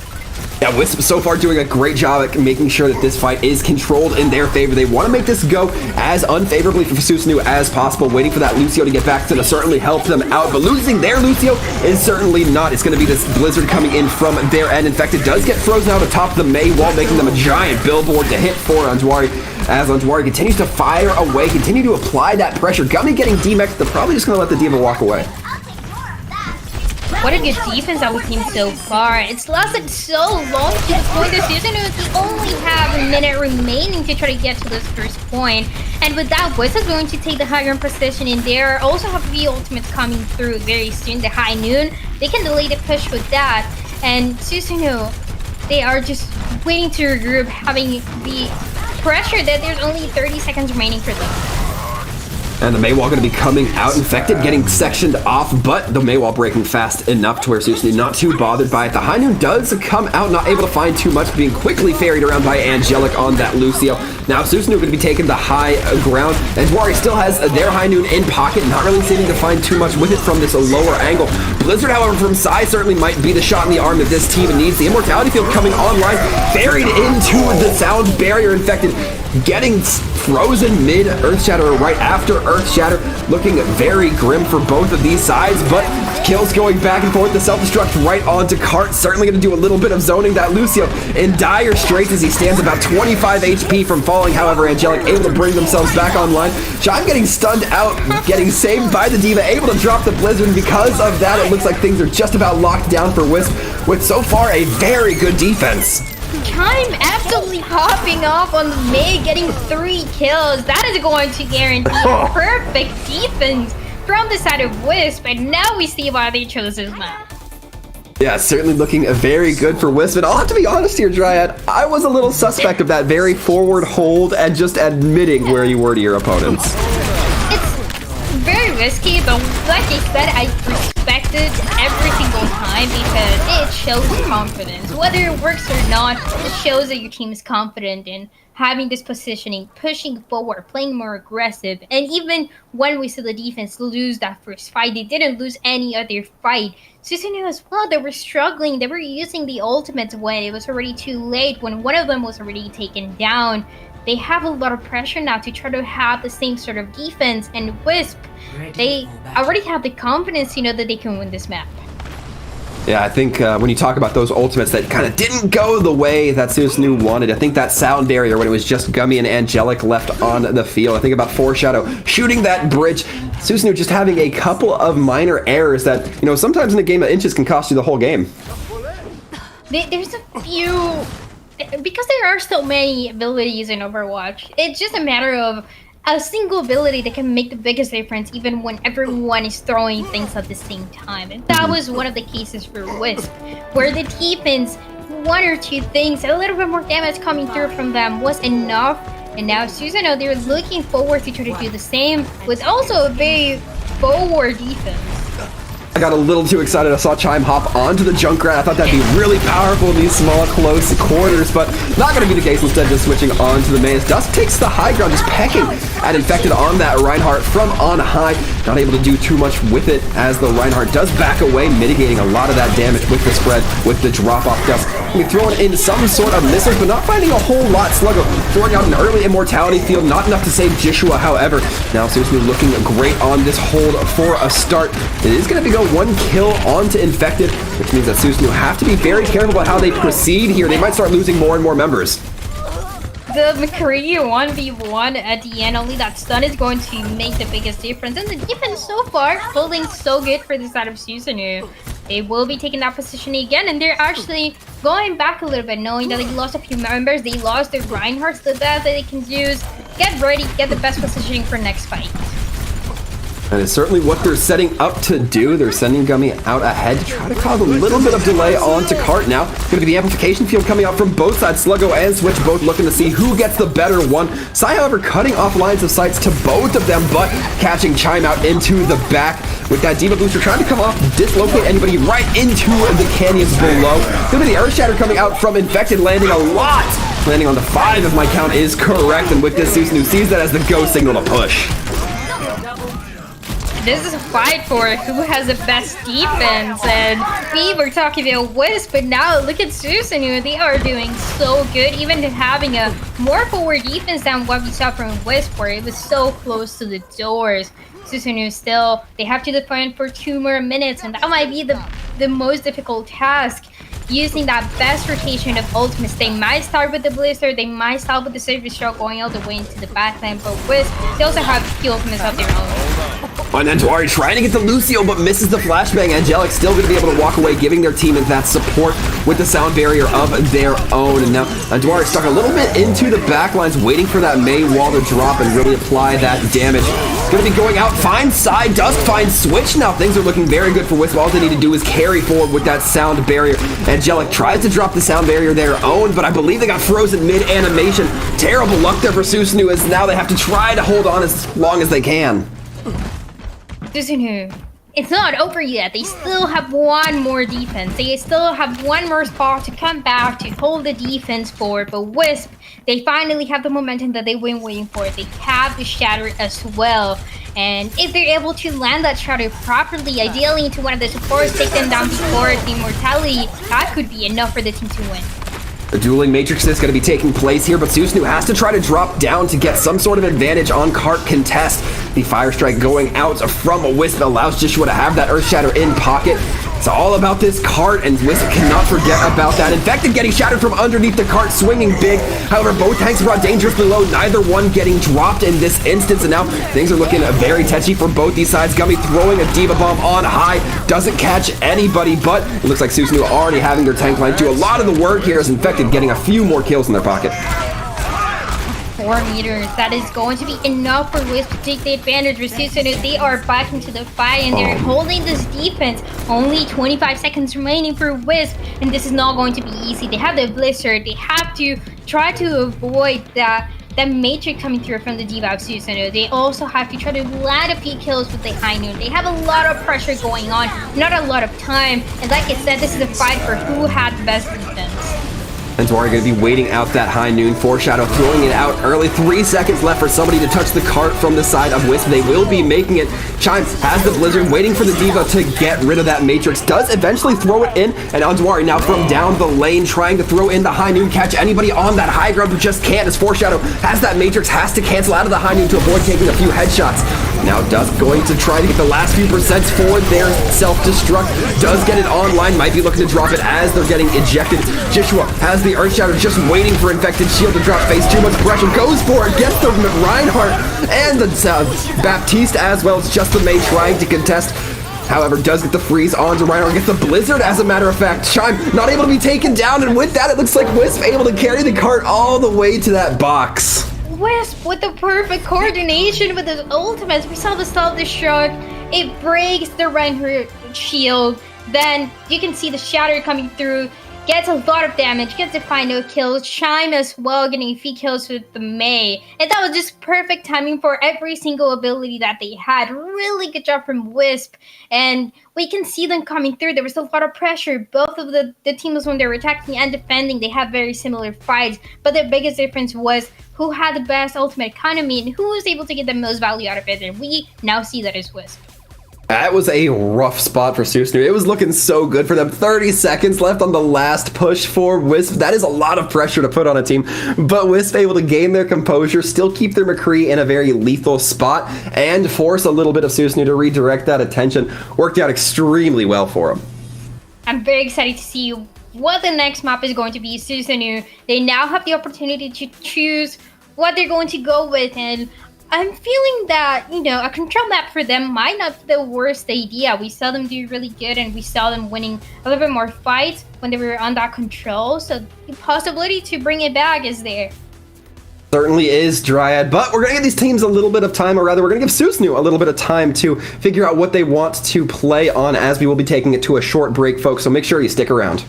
Yeah, Wisp so far doing a great job at making sure that this fight is controlled in their favor. They want to make this go as unfavorably for Susanoo as possible, waiting for that Lucio to get back to certainly help them out. But losing their Lucio is certainly not. It's going to be this Blizzard coming in from their end. Infected does get frozen out atop of the Mei wall, making them a giant billboard to hit for Anjwari. As Anjwari continues to fire away, continue to apply that pressure. Gummy getting demexed. They're probably just going to let the Diva walk away. What a good defense that we've seen so far. It's lasted so long to the point that Susanoo only have a minute remaining to try to get to this first point. And with that, Wisp is going to take the high ground position in there. Also have the ultimates coming through very soon, the high noon. They can delay the push with that. And Susanoo, they are just waiting to regroup, having the pressure that there's only 30 seconds remaining for them. And the Maywall going to be coming out infected, getting sectioned off, but the Maywall breaking fast enough to where Susanoo not too bothered by it. The High Noon does come out, not able to find too much, being quickly ferried around by Angelic on that Lucio. Now Susanoo going to be taking the high ground, and Dwari still has their High Noon in pocket, not really seeming to find too much with it from this lower angle. Blizzard, however, from Psy certainly might be the shot in the arm that this team needs. The Immortality Field coming online, buried into the sound barrier infected, getting frozen mid Earth Shatter right after Earth Shatter, looking very grim for both of these sides, but kills going back and forth. The self-destruct right onto Cart, certainly going to do a little bit of zoning that Lucio in dire straits as he stands about 25 HP from falling. However, Angelic able to bring themselves back online. Chime getting stunned out, getting saved by the Diva, able to drop the Blizzard, and because of that, it looks like things are just about locked down for Wisp, with so far a very good defense. Chime absolutely popping off on the mid, getting 3 kills. That is going to guarantee perfect defense from the side of Wisp, and now we see why they chose this map. Yeah, certainly looking very good for Wisp, and I'll have to be honest here, Dryad, I was a little suspect of that very forward hold and just admitting where you were to your opponents. It's very risky, but like I said, I respect it every single time because it shows confidence. Whether it works or not, it shows that your team is confident in having this positioning, pushing forward, playing more aggressive. And even when we saw the defense lose that first fight, they didn't lose any other fight. Susanoo as well, they were struggling. They were using the ultimates when it was already too late, when one of them was already taken down. They have a lot of pressure now to try to have the same sort of defense, and Wisp, they already have the confidence, you know, that they can win this map. Yeah, I think when you talk about those ultimates that kind of didn't go the way that Susanoo wanted, I think that sound barrier when it was just Gummy and Angelic left on the field, I think about Foreshadow shooting that bridge, Susanoo just having a couple of minor errors that, you know, sometimes in a game of inches can cost you the whole game. There's a few... Because there are so many abilities in Overwatch, it's just a matter of a single ability that can make the biggest difference even when everyone is throwing things at the same time. And that was one of the cases for Wisp, where the defense, one or two things, a little bit more damage coming through from them was enough. And now Susanoo, they're looking forward to try to do the same with also a very forward defense. I got a little too excited. I saw Chime hop onto the Junkrat. I thought that'd be really powerful in these small, close quarters, but not going to be the case. Instead, just switching on to the main. Dusk takes the high ground, just pecking at Infected on that Reinhardt from on high. Not able to do too much with it as the Reinhardt does back away, mitigating a lot of that damage with the spread, with the drop-off Dusk. Throwing in some sort of missiles, but not finding a whole lot. Sluggo throwing out an early Immortality Field, not enough to save Joshua, however. Now Susanoo looking great on this hold for a start. It is going to go 1 kill onto Infected, which means that Susanoo have to be very careful about how they proceed here. They might start losing more and more members. The McCree 1v1 at the end, only that stun is going to make the biggest difference. And the defense so far holding so good for the side of Susanoo. They will be taking that position again, and they're actually going back a little bit, knowing that they lost a few members. They lost their Reinhardts, the best that they can use. Get ready, get the best positioning for next fight. And it's certainly what they're setting up to do. They're sending Gummy out ahead to try to cause a little bit of delay onto Cart now. Going to be the amplification field coming out from both sides. Sluggo and Switch both looking to see who gets the better one. Psy, however, cutting off lines of sights to both of them, but catching Chime out into the back. With that Diva Booster trying to come off, dislocate anybody right into the canyons below. Going to be the Earth Shatter coming out from Infected, landing a lot. Landing on the 5 if my count is correct. And with this, Susanoo sees that as the go signal to push. This is a fight for who has the best defense, and we were talking about Wisp, but now look at Susanoo. They are doing so good, even having a more forward defense than what we saw from Wisp, where it was so close to the doors. Susanoo still, they have to defend for 2 more minutes, and that might be the most difficult task. Using that best rotation of ultimates. They might start with the Blizzard, they might start with the Surface Shot going all the way into the backline, but Wisp, they also have few ultimates of their own. And then Dwari trying to get the Lucio, but misses the flashbang. Angelic still going to be able to walk away, giving their team that support with the sound barrier of their own. And now Dwari stuck a little bit into the backlines, waiting for that Mei wall to drop and really apply that damage. Going to be going out, finds side, does find switch. Now things are looking very good for Wisp. All they need to do is carry forward with that sound barrier. Angelic tries to drop the sound barrier their own, but I believe they got frozen mid-animation. Terrible luck there for Susanoo, as now they have to try to hold on as long as they can. Susanoo, it's not over yet. They still have one more defense. They still have one more spot to come back to hold the defense forward. But Wisp, they finally have the momentum that they've been waiting for. They have the Shatter as well. And if they're able to land that Shatter properly, ideally into one of the supports, take them down before the Immortality, that could be enough for the team to win. The dueling matrix is going to be taking place here, but Susanoo has to try to drop down to get some sort of advantage on cart contest. The Fire Strike going out from Wisp allows Joshua to have that Earth Shatter in pocket. It's all about this cart, and Wisp cannot forget about that. Infected getting shattered from underneath the cart, swinging big. However, both tanks brought dangerously low, neither one getting dropped in this instance, and now things are looking very touchy for both these sides. Gummy throwing a Diva Bomb on high, doesn't catch anybody, but it looks like Susanoo already having their tank line do a lot of the work here, as Infected getting a few more kills in their pocket. 4 meters. That is going to be enough for Wisp to take the advantage. With Susanoo, they are back into the fight and they're holding this defense. Only 25 seconds remaining for Wisp, and this is not going to be easy. They have the Blizzard. They have to try to avoid that Matrix coming through from the D.Va of Susanoo. They also have to try to land a few kills with the High Noon. They have a lot of pressure going on, not a lot of time. And like I said, this is a fight for who had the best defense. And Dwari going to be waiting out that High Noon. Foreshadow throwing it out early. 3 seconds left for somebody to touch the cart from the side of Wisp. They will be making it. Chime has the Blizzard, waiting for the D.Va to get rid of that Matrix. Does eventually throw it in. And Dwari now from down the lane, trying to throw in the High Noon, catch anybody on that high ground, but just can't, as Foreshadow has that Matrix, has to cancel out of the High Noon to avoid taking a few headshots. Now Dusk going to try to get the last few percents for their self-destruct. Does get it online, might be looking to drop it as they're getting ejected. Joshua has the Earth Shatter, just waiting for Infected Shield to drop. Face too much pressure, goes for it, gets the Reinhardt and the Baptiste, as well as just the Mei trying to contest. However, does get the freeze onto Reinhardt, gets the Blizzard, as a matter of fact. Chime not able to be taken down, and with that, it looks like Wisp able to carry the cart all the way to that box. Wisp with the perfect coordination with his ultimates. We saw the self-destruct. It breaks the Reinhardt shield. Then you can see the Shatter coming through. Gets a lot of damage, gets the final kills. Chime as well, getting a few kills with the Mei. And that was just perfect timing for every single ability that they had. Really good job from Wisp. And we can see them coming through. There was a lot of pressure. Both of the teams, when they were attacking and defending, they had very similar fights. But the biggest difference was who had the best ultimate economy and who was able to get the most value out of it. And we now see that as Wisp. That was a rough spot for Susanoo. It was looking so good for them. 30 seconds left on the last push for Wisp. That is a lot of pressure to put on a team. But Wisp able to gain their composure, still keep their McCree in a very lethal spot, and force a little bit of Susanoo to redirect that attention. Worked out extremely well for them. I'm very excited to see what the next map is going to be. Susanoo, they now have the opportunity to choose what they're going to go with, and I'm feeling that, a control map for them might not be the worst idea. We saw them do really good, and we saw them winning a little bit more fights when they were on that control. So the possibility to bring it back is there. Certainly is, Dryad, but we're going to give these teams a little bit of time, or rather, we're going to give Susanoo a little bit of time to figure out what they want to play on, as we will be taking it to a short break, folks, so make sure you stick around.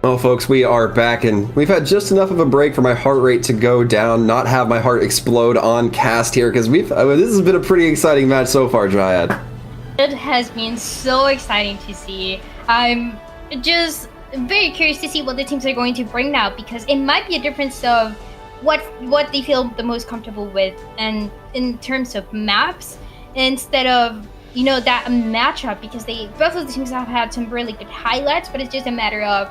Well, folks, we are back, and we've had just enough of a break for my heart rate to go down, not have my heart explode on cast here, because this has been a pretty exciting match so far, Dryad. It has been so exciting to see. I'm just very curious to see what the teams are going to bring now, because it might be a difference of what they feel the most comfortable with, and in terms of maps, instead of that matchup, because both of the teams have had some really good highlights, but it's just a matter of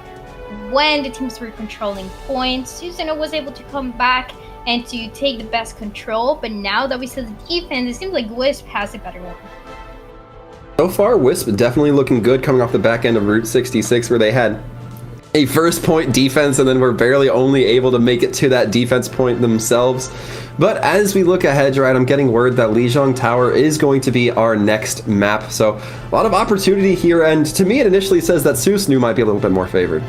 when the teams were controlling points. Susanoo was able to come back and to take the best control, but now that we see the defense, it seems like Wisp has a better one. So far, Wisp definitely looking good coming off the back end of Route 66, where they had a first point defense and then were barely only able to make it to that defense point themselves. But as we look ahead, right, I'm getting word that Lijiang Tower is going to be our next map. So a lot of opportunity here, and to me it initially says that Susanoo might be a little bit more favored.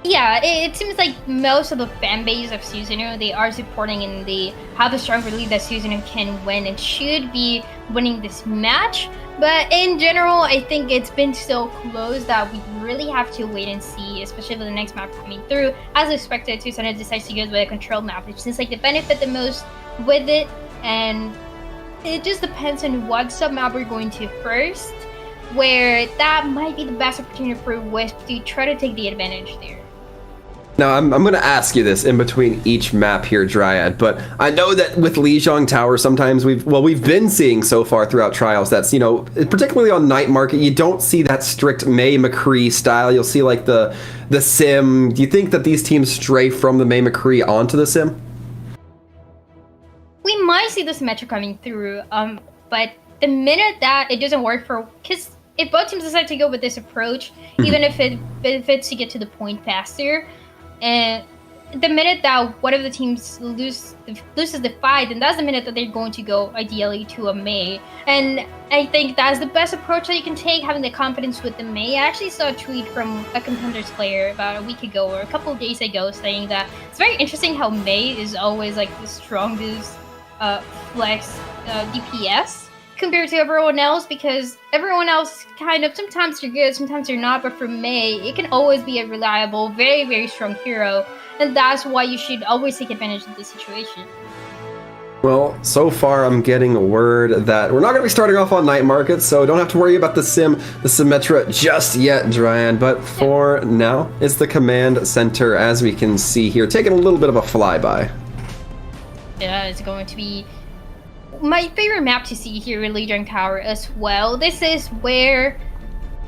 Yeah, it seems like most of the fan base of Susanoo, they are supporting and they have a strong belief that Susanoo can win and should be winning this match. But in general, I think it's been so close that we really have to wait and see, especially with the next map coming through. As expected, Susanoo decides to go with a control map, which seems like they benefit the most with it, and it just depends on what sub-map we're going to first, where that might be the best opportunity for Wisp to try to take the advantage there. Now, I'm going to ask you this in between each map here, Dryad, but I know that with Lijiang Tower, sometimes we've been seeing so far throughout trials that's, particularly on Night Market, you don't see that strict May McCree style. You'll see like the sim. Do you think that these teams stray from the May McCree onto the sim? We might see this metric coming through, but the minute that it doesn't work because if both teams decide to go with this approach, even if it benefits to get to the point faster, and the minute that one of the teams loses the fight, then that's the minute that they're going to go ideally to a May. And I think that's the best approach that you can take, having the confidence with the May. I actually saw a tweet from a Contenders player about a week ago or a couple of days ago saying that it's very interesting how May is always like the strongest flex DPS compared to everyone else, because everyone else kind of, sometimes they're good, sometimes they're not, but for May, it can always be a reliable, very, very strong hero, and that's why you should always take advantage of the situation. Well, so far I'm getting word that we're not going to be starting off on Night Market, so don't have to worry about the Symmetra just yet, Dryan, but for now, it's the command center, as we can see here, taking a little bit of a flyby. Yeah, it's going to be my favorite map to see here in Lijiang Tower as well. This is where,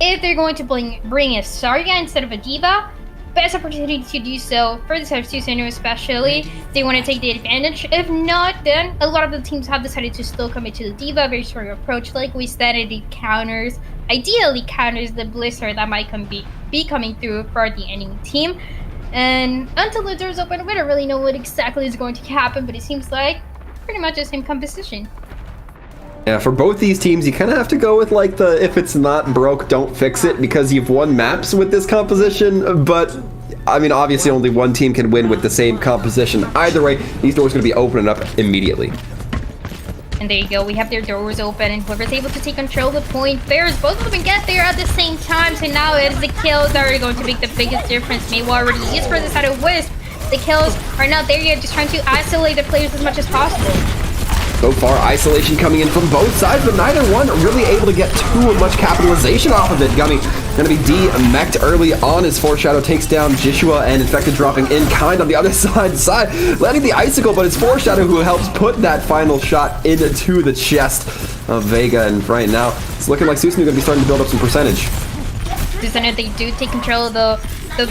if they're going to bring a Zarya instead of a D.Va, best opportunity to do so for the side of Susanoo especially. They want to take the advantage. If not, then a lot of the teams have decided to still commit to the D.Va, very strong approach. Like we said, it ideally counters the Blizzard that might be coming through for the enemy team. And until the doors open, we don't really know what exactly is going to happen, but it seems like pretty much the same composition. Yeah, for both these teams, you kind of have to go with like the if it's not broke, don't fix it, because you've won maps with this composition, but I mean, obviously only one team can win with the same composition. Either way, these doors are going to be opening up immediately. And there you go, we have their doors open, and whoever's able to take control of the point bears. Both of them get there at the same time, so now it is the kills that are going to make the biggest difference. Maybe already used for the side of Wisp. The kills are not there yet, just trying to isolate the players as much as possible. So far, isolation coming in from both sides, but neither one really able to get too much capitalization off of it. Gonna be D-mech'd early on as Foreshadow takes down Jishua, and Infected dropping in kind on the other side, landing the Icicle, but it's Foreshadow who helps put that final shot into the chest of Vega, and right now, it's looking like Susanoo gonna be starting to build up some percentage. Susanoo, they do take control of the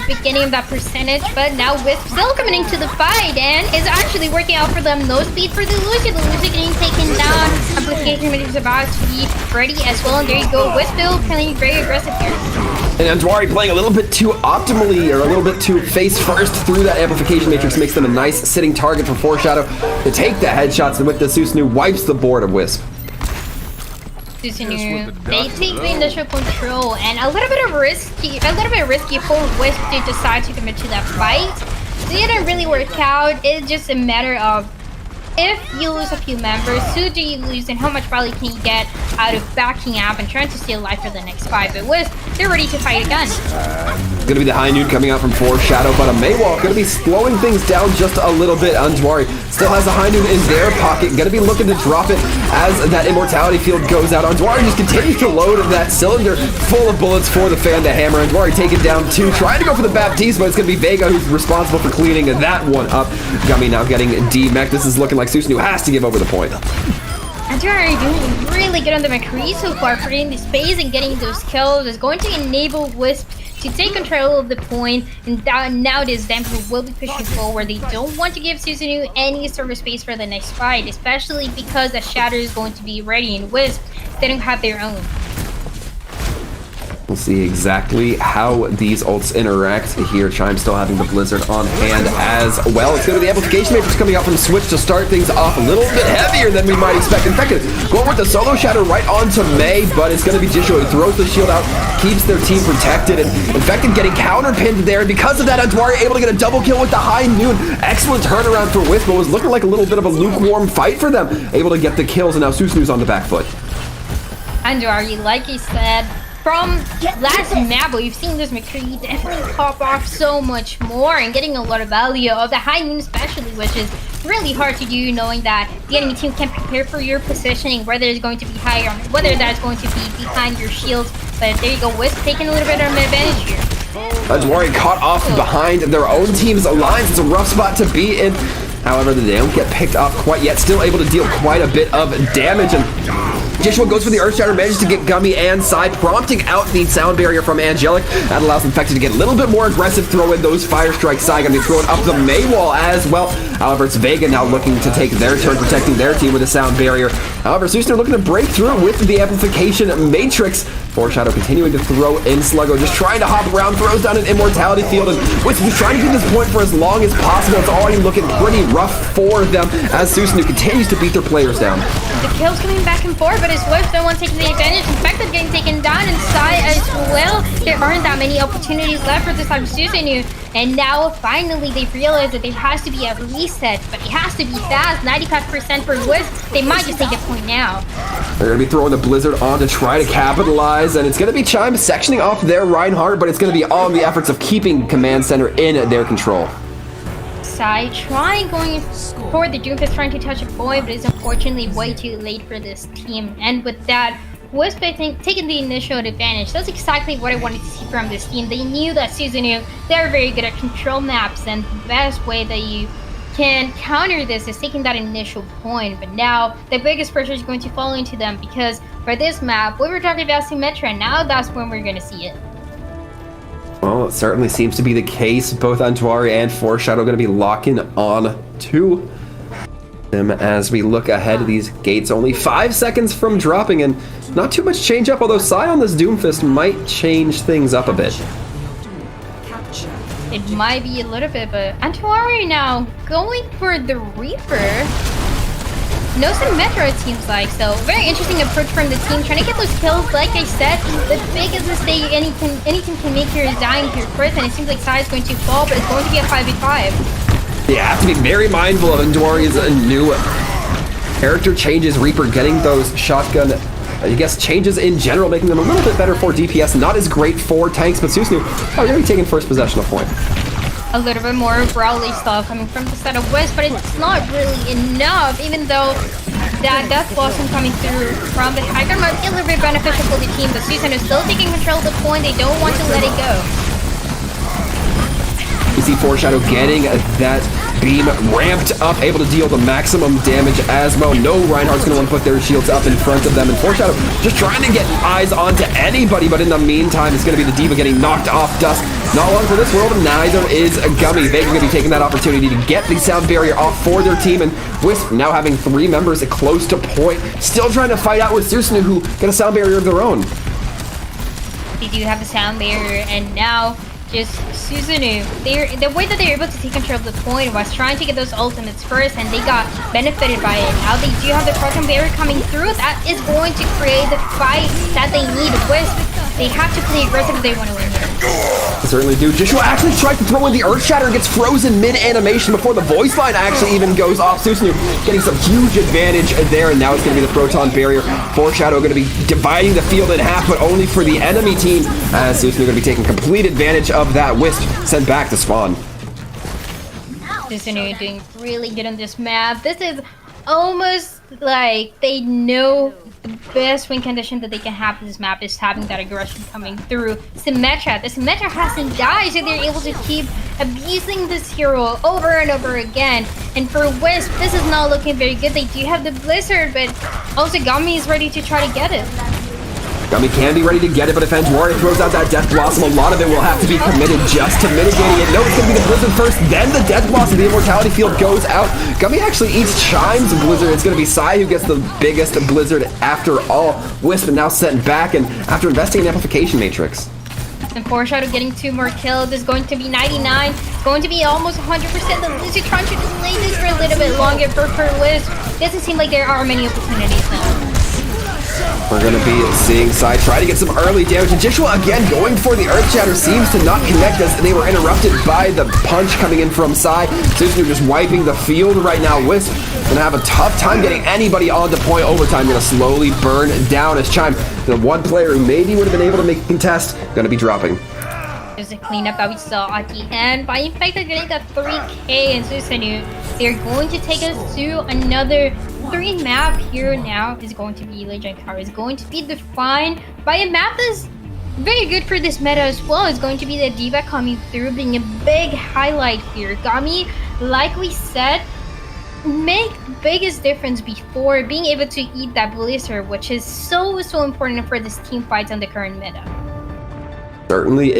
beginning of that percentage, but now Wisp still coming into the fight, and is actually working out for them. No speed for the Lucio getting taken down. Amplification is about to be ready as well, and there you go, Wisp still playing very aggressive here. And Andwari playing a little bit too optimally, or a little bit too face first through that amplification matrix, makes them a nice sitting target for Foreshadow to take the headshots, and with the Susanoo wipes the board of Wisp. Susanoo, they take the initial control, and a little bit risky for Wisp to decide to commit to that fight. It didn't really work out. It's just a matter of if you lose a few members, who do you lose and how much value can you get out of backing up and trying to steal life for the next fight? But Wisp, they're ready to fight again. Gonna be the high noon coming out from Foreshadow, but a Maywall gonna be slowing things down just a little bit. Anjwari still has a high noon in their pocket, gonna be looking to drop it as that immortality field goes out. Anjwari just continues to load that cylinder full of bullets for the fan to hammer. Anjwari taken down 2, trying to go for the Baptiste, but it's gonna be Vega who's responsible for cleaning that one up. Gummy now getting D-Mech. This is looking like Susanoo has to give over the point. Anjwari doing really good on the McCree so far, creating the space and getting those kills. Is going to enable Wisp to take control of the point, and now this Damper will be pushing forward. They don't want to give Susanoo any sort of space for the next fight, especially because the Shatter is going to be ready, and Wisp, they don't have their own. We'll see exactly how these ults interact here. Chime still having the Blizzard on hand as well. It's going to be the Amplification Matrix coming out from Switch to start things off a little bit heavier than we might expect. In fact, going with the Solo Shatter right onto May, but it's going to be Jisho who throws the shield out, keeps their team protected, and Infected getting counterpinned there. And because of that, Anjwari able to get a double kill with the high noon. Excellent turnaround for Wisp, but was looking like a little bit of a lukewarm fight for them. Able to get the kills, and now Susanoo's on the back foot. Anjwari, like you said, from last map, we've seen this McCree definitely pop off so much more and getting a lot of value of the high noon especially, which is really hard to do, knowing that the enemy team can prepare for your positioning, whether it's going to be higher, whether that's going to be behind your shields. But there you go, Wisp taking a little bit of an advantage here. Anjwari caught off behind their own team's lines. It's a rough spot to be in. However, they don't get picked off quite yet. Still able to deal quite a bit of damage. And Jishua goes for the Earth Shatter, manages to get Gummy and Sai, prompting out the sound barrier from Angelic. That allows Infected to get a little bit more aggressive, throw in those Fire Strikes. Sai gonna be throwing up the Maywall as well. However, it's Vega now looking to take their turn, protecting their team with a sound barrier. However, Susanoo looking to break through with the Amplification Matrix. Foreshadow continuing to throw in Sluggo, just trying to hop around, throws down an Immortality Field, and Wisp is trying to keep this point for as long as possible. It's already looking pretty rough for them as Susanoo continues to beat their players down. The kills coming back and forth, but it's Wisp no one taking the advantage. Infected getting taken down, and Sai as well. There aren't that many opportunities left for this time Susanoo. And now finally they realize that there has to be a reset, but it has to be fast. 95% for Wisp. They might just take the point now. They're going to be throwing the Blizzard on to try to capitalize, and it's going to be Chime sectioning off their Reinhardt, but it's going to be all in the efforts of keeping Command Center in their control. Sai going for the Doomfist, trying to touch a point, but it's unfortunately way too late for this team. And with that, Wisp taking the initial advantage. That's exactly what I wanted to see from this team. They knew that Susanoo, they're very good at control maps, and the best way that you can counter this is taking that initial point. But now the biggest pressure is going to fall into them, because for this map, we were talking about Symmetra, and now that's when we're going to see it. Well, it certainly seems to be the case. Both Anjwari and Foreshadow going to be locking on to them as we look ahead of these gates. Only 5 seconds from dropping, and not too much change up, although Sai on this Doomfist might change things up a bit. It might be a little bit, but Anjwari now going for the Reaper. No Symmetra, it seems like, so very interesting approach from the team, trying to get those kills. Like I said, the biggest mistake any team can make here is dying here first, and it seems like Sai is going to fall, but it's going to be a 5v5. You have to be very mindful of Anjwari's new character changes. Reaper getting those shotgun, I guess, changes in general, making them a little bit better for DPS, not as great for tanks, but Susanoo, going to be taking first possession of point. A little bit more Brawly stuff coming from the side of Wisp, but it's not really enough, even though that Death Blossom coming through from the high ground might be a little bit beneficial for the team, but Susanoo is still taking control of the point. They don't want to let it go. You see Foreshadow getting that beam ramped up, able to deal the maximum damage as well. No Reinhardt's going to want to put their shields up in front of them, and Foreshadow just trying to get eyes onto anybody, but in the meantime, it's going to be the D.Va getting knocked off dust. Not long for this world, neither is Gummy. They're going to be taking that opportunity to get the sound barrier off for their team, and Wisp now having 3 members close to point, still trying to fight out with Susanoo, who get a sound barrier of their own. They do have a sound barrier, and now just Susanoo, the way that they're able to take control of the point was trying to get those ultimates first, and they got benefited by it. Now they do have the Proton barrier coming through. That is going to create the fight that they need. Wisp They have to play aggressive if they want to win here. Certainly do. Joshua actually tried to throw in the Earth Shatter and gets frozen mid-animation before the voice line actually even goes off. Susanoo getting some huge advantage there, and now it's going to be the Proton Barrier. Foreshadow going to be dividing the field in half, but only for the enemy team, as Susanoo going to be taking complete advantage of that. Wisp sent back to spawn. Susanoo doing really good on this map. This is almost like they know the best win condition that they can have in this map is having that aggression coming through. Symmetra. The Symmetra hasn't died, so they're able to keep abusing this hero over and over again. And for Wisp, this is not looking very good. They do have the Blizzard, but also Gummy is ready to try to get it. Gummy can be ready to get it, but if Warrior throws out that Death Blossom, a lot of it will have to be committed just to mitigating it. No, it's going to be the Blizzard first, then the Death Blossom. The Immortality Field goes out. Gummy actually eats Chimes Blizzard. It's going to be Sai who gets the biggest Blizzard after all. Wisp now sent back, and after investing in Amplification Matrix. And Foreshadow getting 2 more kills. This is going to be 99. Going to be almost 100%. The Blizzard trying to delay this for a little bit longer for Wisp. Doesn't seem like there are many opportunities now. We're going to be seeing Sai try to get some early damage. And Joshua again going for the Earth Shatter seems to not connect as they were interrupted by the punch coming in from Sai. Susanoo just wiping the field right now. Wisp going to have a tough time getting anybody onto point. Overtime going to slowly burn down as Chime, the one player who maybe would have been able to make a contest, going to be dropping. There's a cleanup that we saw at the end. By in fact, they're getting that 3K in Susanoo. They're going to take us to another 3 map here now. Is going to be Legend Car. Is going to be defined by a map that's very good for this meta as well. It's going to be the D.Va coming through, being a big highlight here. Gummy, like we said, make the biggest difference before being able to eat that Blizzard, which is so important for this team fights on the current meta. Certainly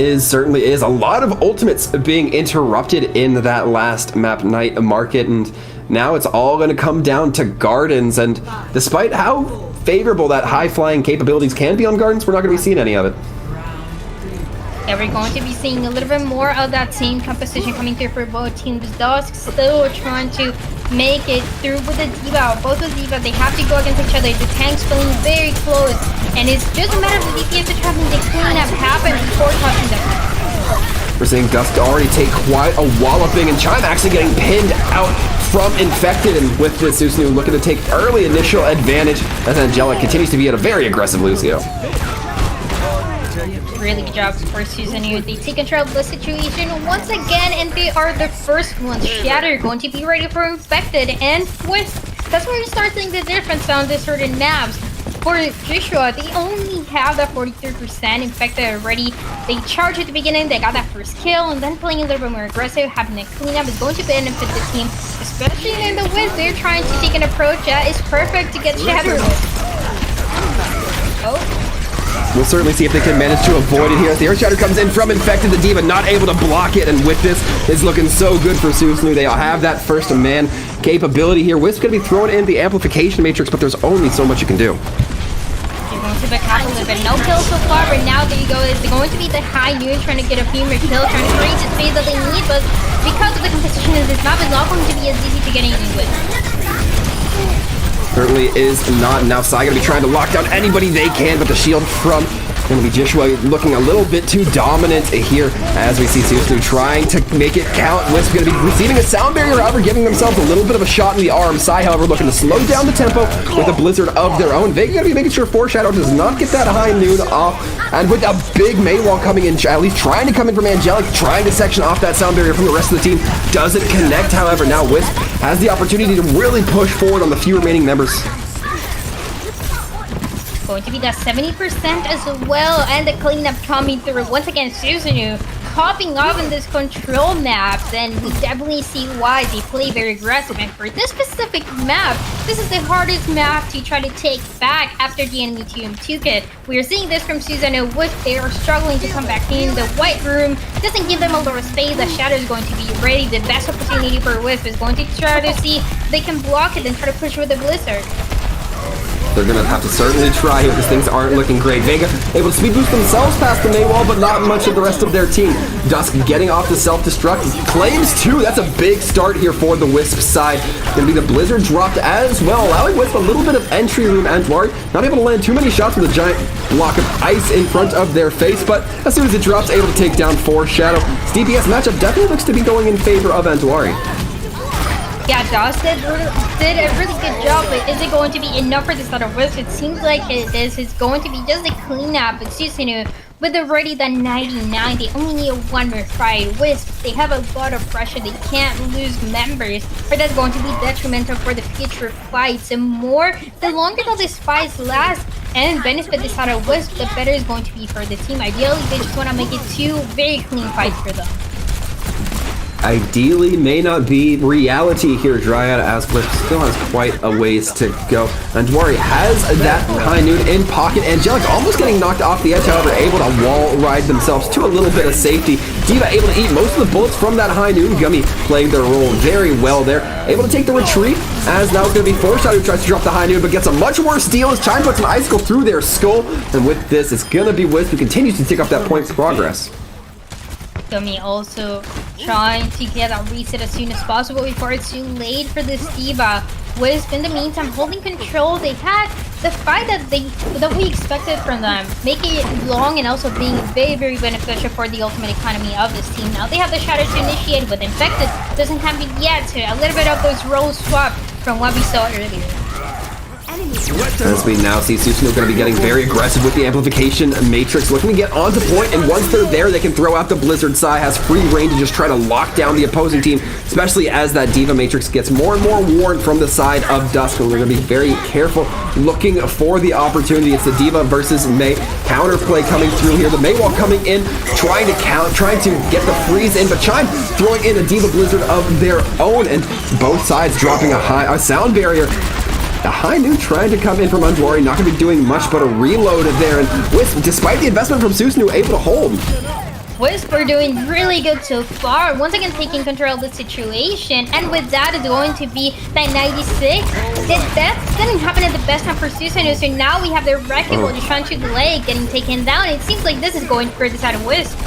is. A lot of ultimates being interrupted in that last map night market, and now it's all going to come down to Gardens. And despite how favorable that high-flying capabilities can be on Gardens, we're not going to be seeing any of it. Yeah, we're going to be seeing a little bit more of that same composition coming through for both teams. Dusk still trying to make it through with the D.Va. Both of the D.Va, they have to go against each other. The tank's feeling very close, and it's just a matter of the DPS to try to clean up happen before touching them. We're seeing Dusk already take quite a walloping, and Chime actually getting pinned out from Infected, and with this, Susanoo looking to take early initial advantage as Angelic continues to be at a very aggressive Lucio. Really good job for Susanoo. They take control of the situation once again, and they are the first ones. Shatter going to be ready for Infected, and Wisp. That's where you start seeing the difference on the certain maps. For Joshua, they only have that 43% Infected already. They charge at the beginning, they got that first kill, and then playing a little bit more aggressive, having a cleanup is going to benefit the team, especially in the Wisp. They're trying to take an approach that is perfect to get Shatter with. Oh. We'll certainly see if they can manage to avoid it here. As the Earth Shatter comes in from Infected, the D.Va not able to block it, and with this, it's looking so good for Susanoo. They have that first man capability here. Wisp going to be throwing in the Amplification Matrix, but there's only so much you can do. They're going to back up a little bit. No kills so far, but now there you go. It's going to be the high noon trying to get a few more kills, trying to create the space that they need, but because of the competition in this map, it's not going to be as easy to get anything with. Certainly is not. Now Sai going to be trying to lock down anybody they can, but the shield from going to be Joshua looking a little bit too dominant here as we see Susanoo trying to make it count. Wisp going to be receiving a sound barrier, however, giving themselves a little bit of a shot in the arm. Sai, however, looking to slow down the tempo with a Blizzard of their own. They're going to be making sure Foreshadow does not get that high noon off, and with a big main wall coming in, at least trying to come in from Angelic, trying to section off that sound barrier from the rest of the team. Doesn't connect, however. Now Wisp has the opportunity to really push forward on the few remaining members. Going to be that 70% as well, and the cleanup coming through. Once again, Susanoo popping off in this control map, then we definitely see why they play very aggressive. And for this specific map, this is the hardest map to try to take back after the enemy team took it. We are seeing this from Susanoo. They are struggling to come back in. The white room doesn't give them a lot of space. The Shadow is going to be ready. The best opportunity for Wisp is going to try to see if they can block it and try to push with the Blizzard. They're gonna have to certainly try here because things aren't looking great. Vega able to speed boost themselves past the Mei wall, but not much of the rest of their team. Dusk getting off the self-destruct. Claims 2. That's a big start here for the Wisp side. Gonna be the Blizzard dropped as well, allowing Wisp a little bit of entry room. Antoine not able to land too many shots with a giant block of ice in front of their face, but as soon as it drops, able to take down Foreshadow. This DPS matchup definitely looks to be going in favor of Antuari. Yeah, Josh did a really good job, but is it going to be enough for this side of Wisp? It seems like this is going to be just a cleanup with Susanoo. With already the 99, they only need one more fight. Wisp, they have a lot of pressure. They can't lose members, but that's going to be detrimental for the future fights. And the longer that these fights last and benefit this side of Wisp, the better it's going to be for the team. Ideally, they just want to make it 2 very clean fights for them. Ideally may not be reality here, Dryad, as Wisp still has quite a ways to go. Antuari has that high noon in pocket. Angelic almost getting knocked off the edge, however, able to wall ride themselves to a little bit of safety. D.Va able to eat most of the bullets from that high noon. Gummy playing their role very well there. Able to take the retreat, as now it's going to be Foreshadow who tries to drop the high noon, but gets a much worse deal as Chime puts an icicle through their skull. And with this, it's going to be Wisp who continues to take up that point progress. Gummy also trying to get a reset as soon as possible before it's too late for this D.Va. Wisp, in the meantime, holding control. They had the fight that we expected from them, making it long and also being very, very beneficial for the ultimate economy of this team. Now they have the Shatter to initiate with Infected. Doesn't have it yet, so a little bit of those roles swap from what we saw earlier. As we now see Susanoo going to be getting very aggressive with the amplification matrix, looking to get onto point, and once they're there, they can throw out the Blizzard. Sai has free reign to just try to lock down the opposing team, especially as that D.Va matrix gets more and more worn from the side of Dusk. And we're going to be very careful looking for the opportunity. It's the D.Va versus Mei. Counterplay coming through here. The Mei wall coming in, trying to get the freeze in, but Chime throwing in a D.Va Blizzard of their own, and both sides dropping a sound barrier. The high noon trying to come in from Antuari, not going to be doing much but a reload there, and Wisp, despite the investment from Susanoo, able to hold. Wisp are doing really good so far, once again taking control of the situation, and with that is going to be that 96. That's going to happen at the best time for Susanoo, so now we have the Wrecking Ball just trying to delay getting taken down. It seems like this is going for the side of Wisp.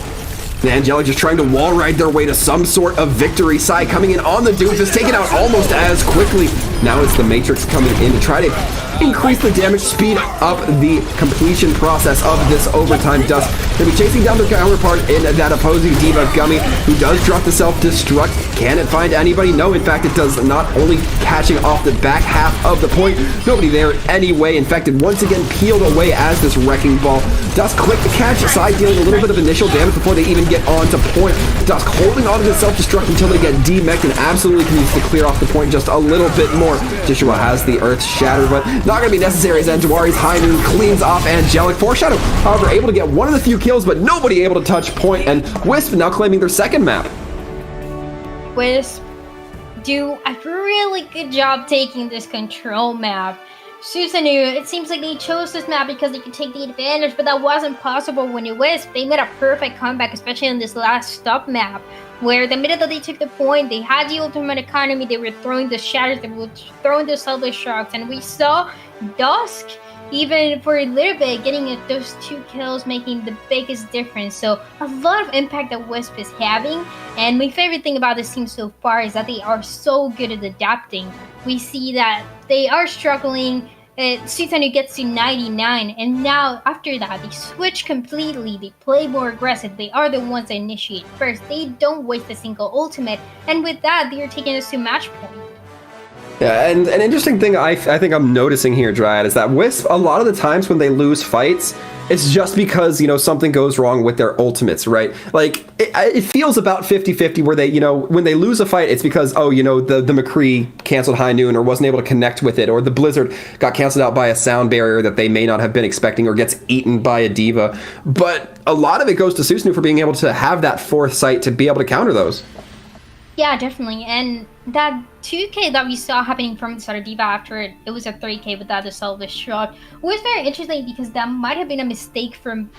Angelic just trying to wall ride their way to some sort of victory. Sai coming in on the Doomfist, taken out almost as quickly. Now it's the Matrix coming in to try to increase the damage, speed up the completion process of this overtime. Dusk going to be chasing down their counterpart in that opposing D.Va, Gummy, who does drop the self-destruct. Can it find anybody? No, in fact, it does not. Only catching off the back half of the point. Nobody there anyway. Infected once again peeled away as this Wrecking Ball. Dusk quick to catch, Sai dealing a little bit of initial damage before they even get onto point. Dusk holding on to the self-destruct until they get demeched and absolutely continues to clear off the point just a little bit more. Joshua has the Earth Shatter, but not going to be necessary as Antuari's high noon cleans off Angelic. Foreshadow, however, able to get one of the few kills, but nobody able to touch point, and Wisp now claiming their second map. Wisp do a really good job taking this control map. Susanoo, it seems like they chose this map because they could take the advantage, but that wasn't possible when it Wisp. They made a perfect comeback, especially on this last stop map, where the minute that they took the point, they had the ultimate economy, they were throwing the shatters, they were throwing the self-destructs, and we saw Dusk, even for a little bit, getting those 2 kills, making the biggest difference. So a lot of impact that Wisp is having, and my favorite thing about this team so far is that they are so good at adapting. We see that they are struggling. Susanoo gets to 99, and now after that they switch completely. They play more aggressive. They are the ones that initiate first. They don't waste a single ultimate, and with that they are taking us to match point. Yeah, and an interesting thing I think I'm noticing here, Dryad, is that Wisp, a lot of the times when they lose fights, it's just because, you know, something goes wrong with their ultimates, right? Like, it feels about 50-50 where they, you know, when they lose a fight, it's because, oh, you know, the McCree canceled High Noon or wasn't able to connect with it, or the Blizzard got canceled out by a sound barrier that they may not have been expecting, or gets eaten by a D.Va. But a lot of it goes to Susanoo for being able to have that foresight to be able to counter those. Yeah, definitely. And that 2K that we saw happening from the start of D.Va after it was a 3K without the self-destruct was very interesting, because that might have been a mistake from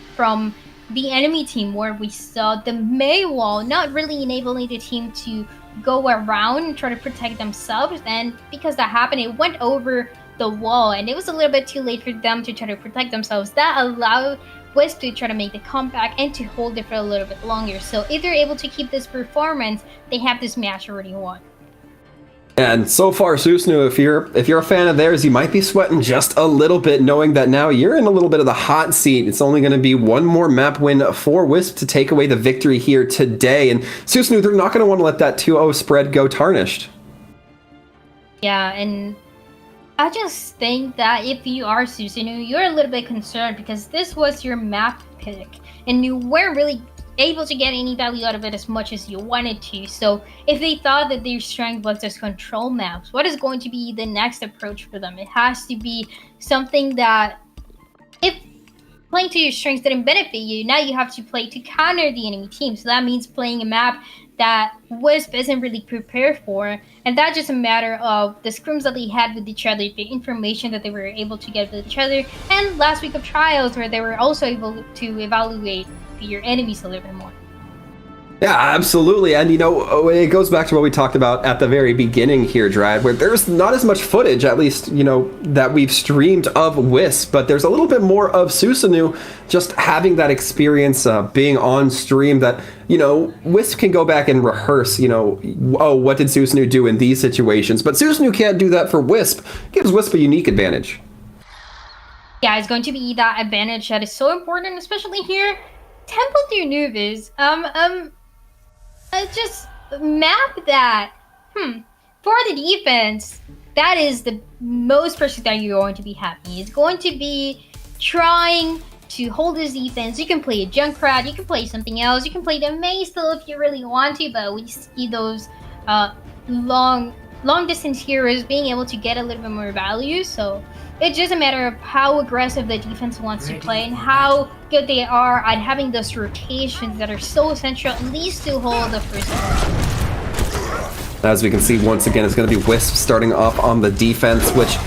the enemy team, where we saw the Mei wall not really enabling the team to go around and try to protect themselves. And because that happened, it went over the wall, and it was a little bit too late for them to try to protect themselves. That allowed Wisp to try to make the comeback and to hold it for a little bit longer. So if they're able to keep this performance, they have this match already won. And so far, Susanoo, if you're a fan of theirs, you might be sweating just a little bit, knowing that now you're in a little bit of the hot seat. It's only going to be one more map win for Wisp to take away the victory here today. And Susanoo, they're not going to want to let that 2-0 spread go tarnished. Yeah, and I just think that if you are Susanoo, you're a little bit concerned because this was your map pick, and you weren't really able to get any value out of it as much as you wanted to. So if they thought that their strength was just control maps, what is going to be the next approach for them? It has to be something that, if playing to your strengths didn't benefit you, now you have to play to counter the enemy team. So that means playing a map that Wisp isn't really prepared for, and that's just a matter of the scrims that they had with each other, the information that they were able to get with each other, and last week of trials where they were also able to evaluate your enemies a little bit more. Yeah, absolutely. And, you know, it goes back to what we talked about at the very beginning here, Dryad, where there's not as much footage, at least, you know, that we've streamed of Wisp, but there's a little bit more of Susanoo just having that experience being on stream that, you know, Wisp can go back and rehearse, you know, oh, what did Susanoo do in these situations? But Susanoo can't do that for Wisp. It gives Wisp a unique advantage. Yeah, it's going to be that advantage that is so important, especially here. Temple to Nubis, just map that, for the defense, that is the most pressure that you're going to be having. It's going to be trying to hold this defense. You can play a Junkrat, you can play something else, you can play the Maze still if you really want to, but we see those long distance heroes being able to get a little bit more value, so it's just a matter of how aggressive the defense wants to play and how good they are at having those rotations that are so essential, at least to hold the first one. As we can see, once again, it's going to be Wisp starting off on the defense, which,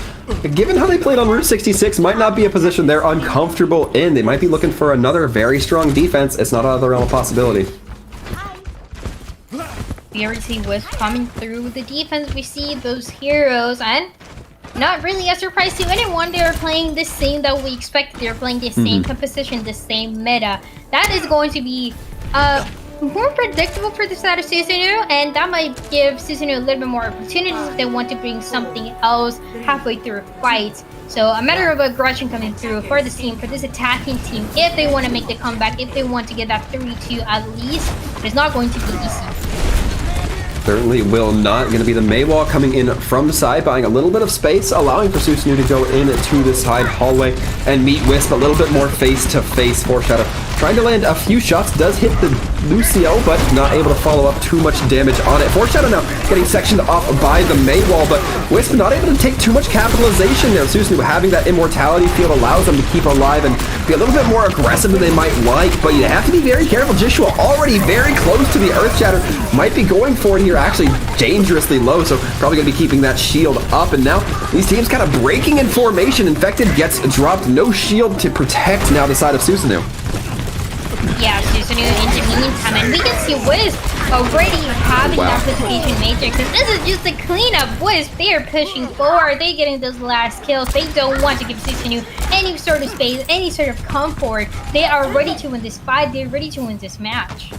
given how they played on Route 66, might not be a position they're uncomfortable in. They might be looking for another very strong defense. It's not out of the realm of possibility. We already see Wisp coming through with the defense. We see those heroes, and not really a surprise to anyone. They're playing the same that we expected. They're playing the same composition, the same meta. That is going to be more predictable for the side of Susanoo, and that might give Susanoo a little bit more opportunities if they want to bring something else halfway through a fight. So a matter of aggression coming through for this team, for this attacking team, if they want to make the comeback, if they want to get that 3-2 at least. It's not going to be easy. Certainly will not. Going to be the Maywall coming in from the side, buying a little bit of space, allowing for Susanoo to go into the side hallway and meet Wisp a little bit more face-to-face. Foreshadow trying to land a few shots, does hit the Lucio, but not able to follow up too much damage on it. Foreshadow now getting sectioned off by the Maywall, but Wisp not able to take too much capitalization there. Susanoo having that immortality field allows them to keep alive and be a little bit more aggressive than they might like, but you have to be very careful. Joshua already very close to the Earth Shatter, might be going for it here, actually dangerously low, so probably going to be keeping that shield up. And now these teams kind of breaking in formation. Infected gets dropped, no shield to protect now the side of Susanoo. Yeah, Susanoo in the meantime, and we can see Wisp already having that participation matrix, and this is just a cleanup. Wisp, they are pushing forward, they're getting those last kills. They don't want to give Susanoo any sort of space, any sort of comfort. They are ready to win this fight, they're ready to win this match.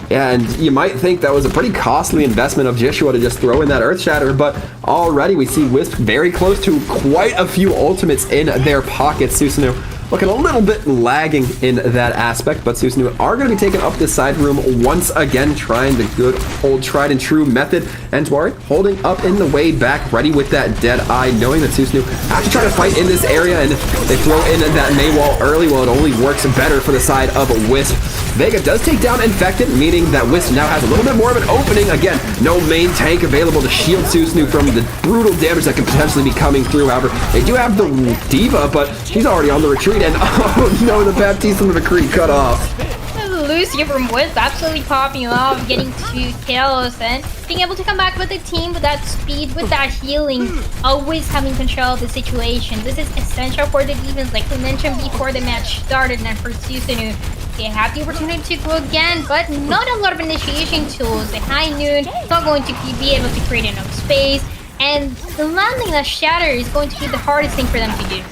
Yeah, and you might think that was a pretty costly investment of Joshua to just throw in that Earth Shatter, but already we see Wisp very close to quite a few ultimates in their pockets. Susanoo looking a little bit lagging in that aspect, but Susanoo are going to be taking up this side room once again, trying the good old tried and true method. And Tuari holding up in the way back, ready with that dead eye, knowing that Susanoo have to try to fight in this area, and they throw in that Maywall early. Well, it only works better for the side of Wisp. Vega does take down Infected, meaning that Wisp now has a little bit more of an opening. Again, no main tank available to shield Susanoo from the brutal damage that could potentially be coming through. However, they do have the Diva, but she's already on the retreat, and oh no, the Baptiste of the Creek cut off. Lucio from Wisp absolutely popping off, getting 2 kills, and being able to come back with the team with that speed, with that healing, always having control of the situation. This is essential for the defense, like we mentioned before the match started, and for Susanoo, they have the opportunity to go again, but not a lot of initiation tools. The High Noon not going to be able to create enough space. and landing that shatter is going to be the hardest thing for them to do.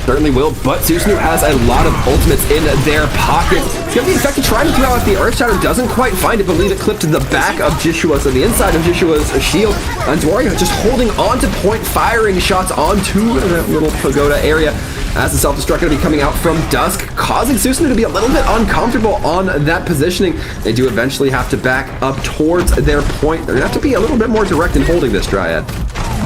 Certainly will, but Susanoo has a lot of ultimates in their pockets. It's going to be effective trying to throw out the Earth Shatter, doesn't quite find it, but leave it clipped to the back of Jishua, so the inside of Jishua's shield. And Dwaria just holding on to point, firing shots onto that little pagoda area as the self-destruct going to be coming out from Dusk, causing Susanoo to be a little bit uncomfortable on that positioning. They do eventually have to back up towards their point. They're going to have to be a little bit more direct in holding this Dryad.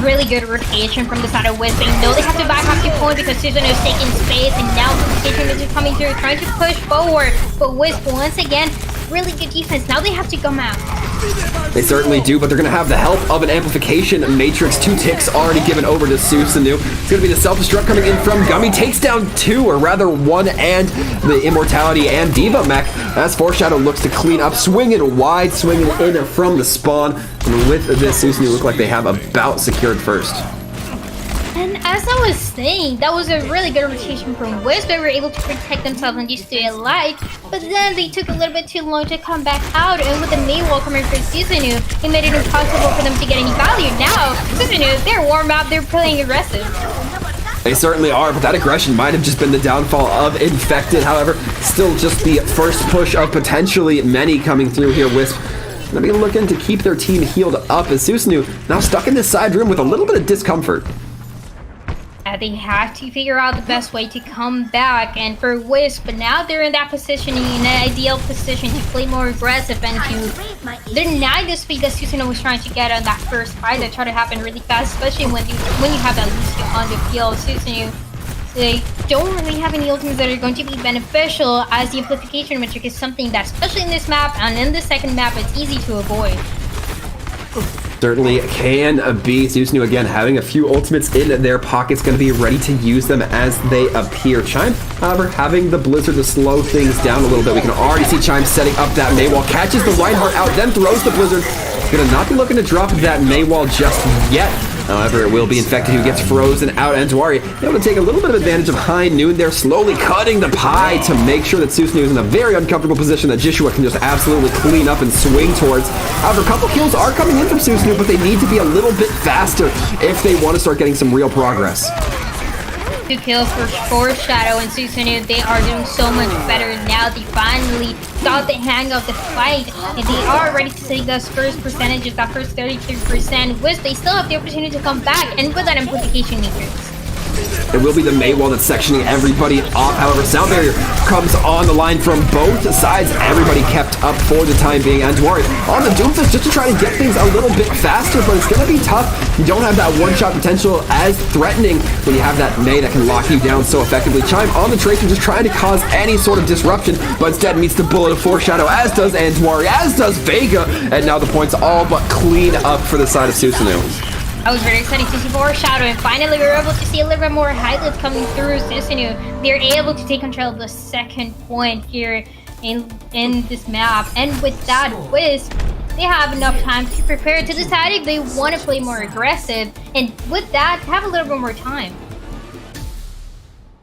Really good rotation from the side of Wisp. They know they have to back off to point because Susanoo is taking space, and now rotation is coming through, trying to push forward. But Wisp, once again, really good defense. Now they have to come out. They certainly do, but they're going to have the help of an amplification matrix. 2 ticks already given over to Susanoo. It's going to be the self-destruct coming in from Gummy. Takes down 2, or rather 1, and the Immortality and Diva mech as Foreshadow looks to clean up, swinging wide, swinging in from the spawn. And with this, Susanoo look like they have about secured first. And as I was saying, that was a really good rotation from Wisp. They were able to protect themselves and just stay alive, but then they took a little bit too long to come back out, and with the main wall coming for Susanoo, it made it impossible for them to get any value. Now, Susanoo, they're warm up, they're playing aggressive. They certainly are, but that aggression might have just been the downfall of Infected. However, still just the first push of potentially many coming through here. Wisp gonna be looking to keep their team healed up as Susanoo now stuck in this side room with a little bit of discomfort. They have to figure out the best way to come back, and for Wisp, but now they're in that position, in an ideal position to play more aggressive and to deny the speed that Susanoo was trying to get on that first fight that tried to happen really fast, especially when you have that Lucio on the field. Susanoo, they don't really have any ultimates that are going to be beneficial, as the amplification metric is something that, especially in this map and in the second map, it's easy to avoid. Certainly can be. Susanoo again having a few ultimates in their pockets, going to be ready to use them as they appear. Chime, however, having the Blizzard to slow things down a little bit. We can already see Chime setting up that Maywall, catches the Reinhardt out, then throws the Blizzard. Going to not be looking to drop that Maywall just yet. However, it will be Infected who gets frozen out, and Dwari able to take a little bit of advantage of High Noon there, slowly cutting the pie to make sure that Susanoo is in a very uncomfortable position that Jishua can just absolutely clean up and swing towards. However, a couple kills are coming in from Susanoo, but they need to be a little bit faster if they want to start getting some real progress. 2 kills for Foreshadow and Susanoo. They are doing so much better now. They finally got the hang of the fight, and they are ready to take those first percentages, that first 33%. Wisp, they still have the opportunity to come back, and with that amplification matrix. It will be the Maywall that's sectioning everybody off. However, Sound Barrier comes on the line from both sides. Everybody kept up for the time being. And Dwari on the Doomfist just to try to get things a little bit faster, but it's going to be tough. You don't have that one-shot potential as threatening when you have that May that can lock you down so effectively. Chime on the Tracer just trying to cause any sort of disruption, but instead meets the bullet of Foreshadow, as does Andwari, as does Vega. And now the points all but clean up for the side of Susanoo. I was very excited to see Foreshadow, and finally we were able to see a little bit more highlights coming through Susanoo. They're able to take control of the second point here in this map, and with that Wisp, they have enough time to prepare to decide if they want to play more aggressive, and with that, have a little bit more time.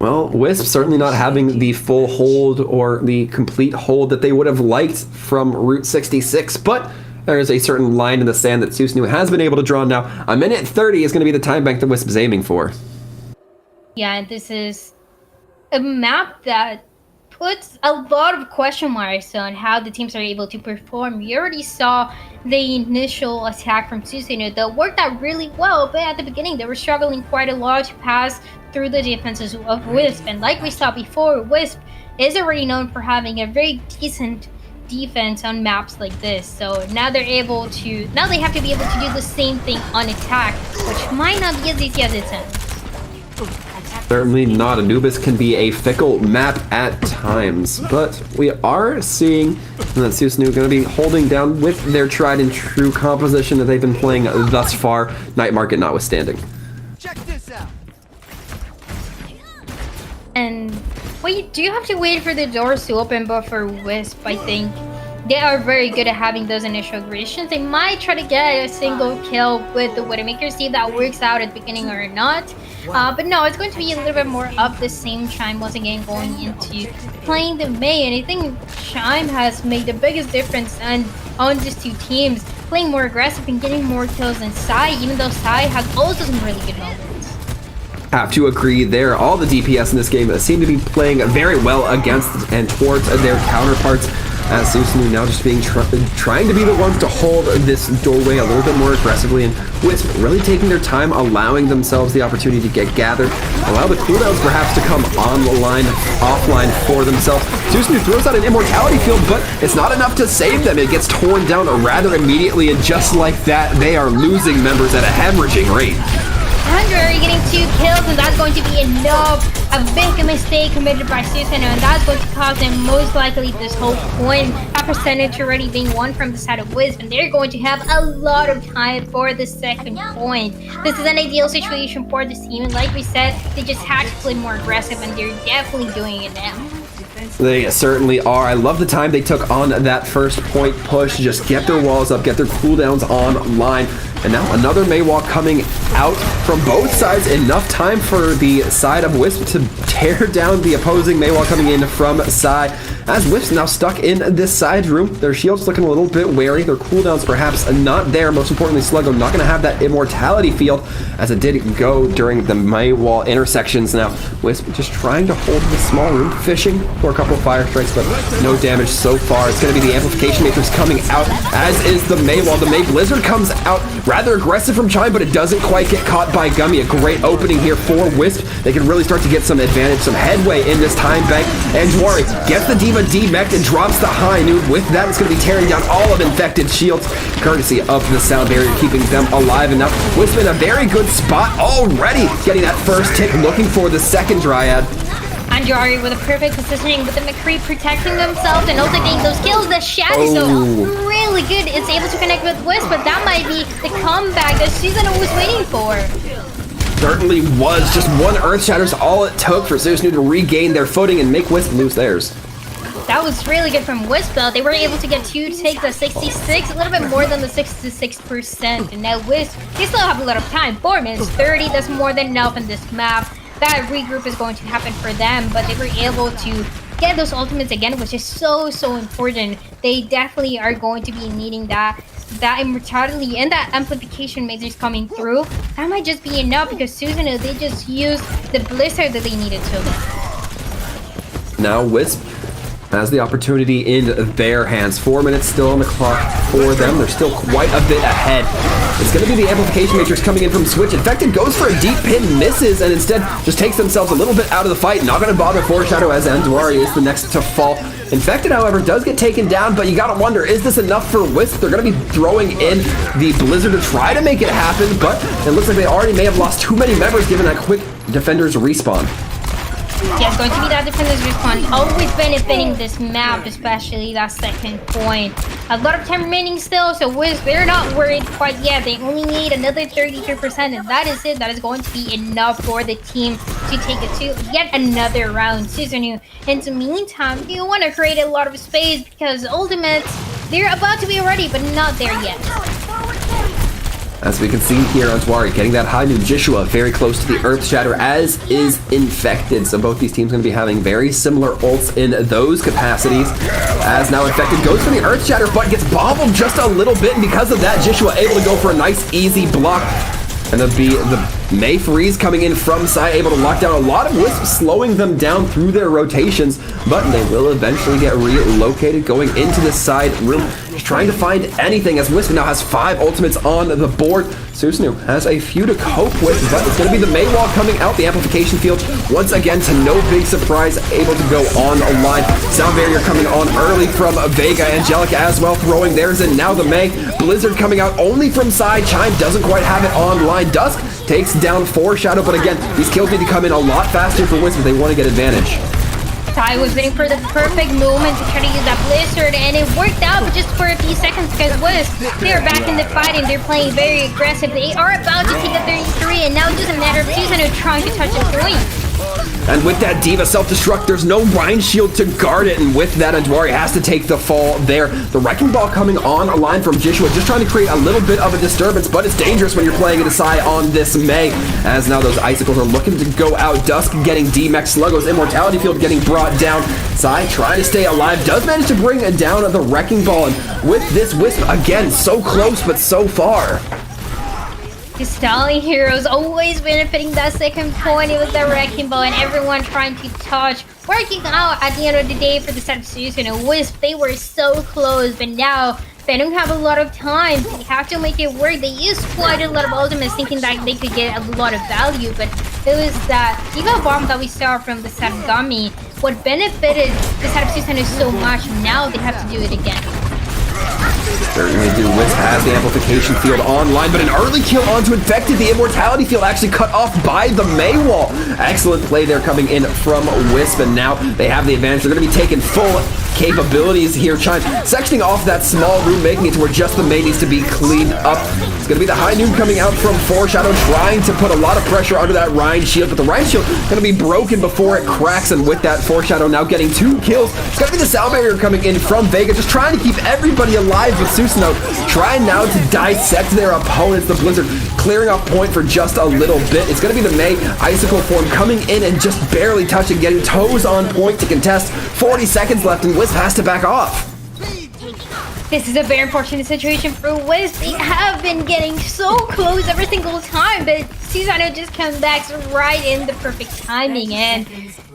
Well, Wisp certainly not having the full hold or the complete hold that they would have liked from Route 66, but there is a certain line in the sand that Susanoo has been able to draw now. A minute 30 is going to be the time bank that Wisp is aiming for. Yeah, and this is a map that puts a lot of question marks on how the teams are able to perform. You already saw the initial attack from Susanoo that worked out really well, but at the beginning they were struggling quite a lot to pass through the defenses of Wisp. And like we saw before, Wisp is already known for having a very decent defense on maps like this, so now they have to be able to do the same thing on attack, which might not be as easy as it sounds. Certainly not. Anubis can be a fickle map at times, but we are seeing that Susanoo going to be holding down with their tried and true composition that they've been playing thus far, Night Market notwithstanding. Check this out. And we do have to wait for the doors to open, but for Wisp, I think they are very good at having those initial aggressions. They might try to get a single kill with the Widowmaker, see if that works out at the beginning or not. But no, it's going to be a little bit more of the same. Chime once again going into playing the May, and I think Chime has made the biggest difference on these two teams. playing more aggressive and getting more kills than Sai, even though Sai has also some really good moments. Have to agree there. All the DPS in this game seem to be playing very well against and towards their counterparts, as Susanoo now just being trying to be the ones to hold this doorway a little bit more aggressively, and Wisp really taking their time, allowing themselves the opportunity to get gathered, allow the cooldowns perhaps to come offline for themselves. Susanoo throws out an immortality field, but it's not enough to save them. It gets torn down rather immediately, and just like that, they are losing members at a hemorrhaging rate. Andrew getting 2 kills, and that's going to be enough. A big mistake committed by Susanoo, and that's going to cause them most likely this whole point. That percentage already being won from the side of Wisp, and they're going to have a lot of time for the second point. This is an ideal situation for this team, and like we said, they just had to play more aggressive, and they're definitely doing it now. They certainly are. I love the time they took on that first point push, just get their walls up, get their cooldowns online. And now another Maywalk coming out from both sides. Enough time for the side of Wisp to tear down the opposing Maywalk coming in from Sai. As Wisp's now stuck in this side room, their shields looking a little bit wary, their cooldowns perhaps not there. Most importantly, Sluggo not going to have that immortality field, as it did go during the Maywall intersections. Now Wisp just trying to hold the small room, fishing for a couple fire strikes, but no damage so far. It's going to be the amplification matrix coming out, as is the Maywall. The May Blizzard comes out rather aggressive from Chime, but it doesn't quite get caught by Gummy. A great opening here for Wisp. They can really start to get some advantage, some headway in this time bank. And Jwari gets the D.Va demeched and drops the high noon. With that, it's going to be tearing down all of infected shields, courtesy of the sound barrier, keeping them alive. And now Wisp in a very good spot already, getting that first tick, looking for the second Dryad. Anjari with a perfect positioning, with the McCree protecting themselves and also getting those kills. The Shaggy so really good. It's able to connect with Wisp, but that might be the comeback that Susanoo was waiting for. Certainly was. Just one Earth Shatter's all it took for Susanoo to regain their footing and make Wisp lose theirs. That was really good from Wisp though. They were able to get 2 takes at 66, a little bit more than the 66%. And now Wisp, they still have a lot of time. 4 minutes 30, that's more than enough in this map. That regroup is going to happen for them, but they were able to get those ultimates again, which is so important. They definitely are going to be needing that immortality and that amplification matrix coming through. That might just be enough, because Susanoo, they just used the blizzard that they needed to. Now Wisp has the opportunity in their hands. 4 minutes still on the clock for them. They're still quite a bit ahead. It's going to be the amplification matrix coming in from Switch. Infected goes for a deep pin, misses, and instead just takes themselves a little bit out of the fight. Not going to bother Foreshadow, as Andwari is the next to fall. Infected, however, does get taken down, but you got to wonder, is this enough for Wisp? They're going to be throwing in the Blizzard to try to make it happen, but it looks like they already may have lost too many members given that quick Defender's respawn. Yeah, it's going to be that Defender's respawn. Always benefiting this map, especially that second point. A lot of time remaining still, so Wisp, they're not worried quite yet. They only need another 32%, and that is it. That is going to be enough for the team to take it to yet another round. Susanoo, in the meantime, you want to create a lot of space, because ultimates, they're about to be ready, but not there yet. As we can see here, Antwari getting that high new Jishua very close to the Earth Shatter, as is Infected. So both these teams going to be having very similar ults in those capacities. As now Infected goes for the Earth Shatter, but gets bobbled just a little bit, and because of that, Jishua able to go for a nice easy block. And there'll be the May Freeze coming in from Sai, able to lock down a lot of Wisp, slowing them down through their rotations, but they will eventually get relocated going into the side room, just trying to find anything, as Wisp now has 5 ultimates on the board. Susanoo has a few to cope with, but it's going to be the Maywall coming out, the amplification field, once again, to no big surprise, able to go on a line. Sound barrier coming on early from Vega, Angelica as well, throwing theirs in. Now the May, Blizzard coming out only from side. Chime doesn't quite have it online. Dusk takes down Foreshadow, but again, these kills need to come in a lot faster for Wisp if they want to get advantage. Sai was waiting for the perfect moment to try to use that Blizzard, and it worked out just for a few seconds, because Wisp, they're back in the fight and they're playing very aggressive. They are about to take a 33, and now it's just a matter of Susanoo trying to touch a 3. And with that D.Va self-destruct, there's no Rhine shield to guard it, and with that, Andwari has to take the fall there. The Wrecking Ball coming on a line from Jishua, just trying to create a little bit of a disturbance, but it's dangerous when you're playing a Desai on this Mei, as now those icicles are looking to go out. Dusk getting D-Mech, Sluggo's Immortality Field getting brought down. Sai trying to stay alive, does manage to bring down the Wrecking Ball, and with this Wisp, again, so close, but so far. The Stallion Heroes always benefiting that second point. It was the Wrecking Ball and everyone trying to touch. Working out at the end of the day for the set of Susanoo. Wisp, they were so close, but now they don't have a lot of time. They have to make it work. They used quite a lot of ultimates thinking that they could get a lot of value, but it was that D.Va bomb that we saw from the set of Gummy. What benefited the set of Susanoo so much, now they have to do it again. Certainly do. Wisp has the amplification field online, but an early kill onto Infected. The immortality field actually cut off by the Mei wall. Excellent play there coming in from Wisp, and now they have the advantage. They're going to be taking full capabilities here. Chime sectioning off that small room, making it to where just the Mei needs to be cleaned up. It's going to be the High Noon coming out from Foreshadow, trying to put a lot of pressure under that Rhine shield, but the Rhine shield going to be broken before it cracks, and with that Foreshadow now getting 2 kills. It's going to be the Sound Barrier coming in from Vega, just trying to keep everybody alive, but Susanoo trying now to dissect their opponents. The Blizzard clearing off point for just a little bit. It's going to be the Mei Icicle form coming in and just barely touching, getting toes on point to contest. 40 seconds left, and Wisp has to back off. This is a very unfortunate situation for Wisp. They have been getting so close every single time, but Susanoo just comes back right in the perfect timing, and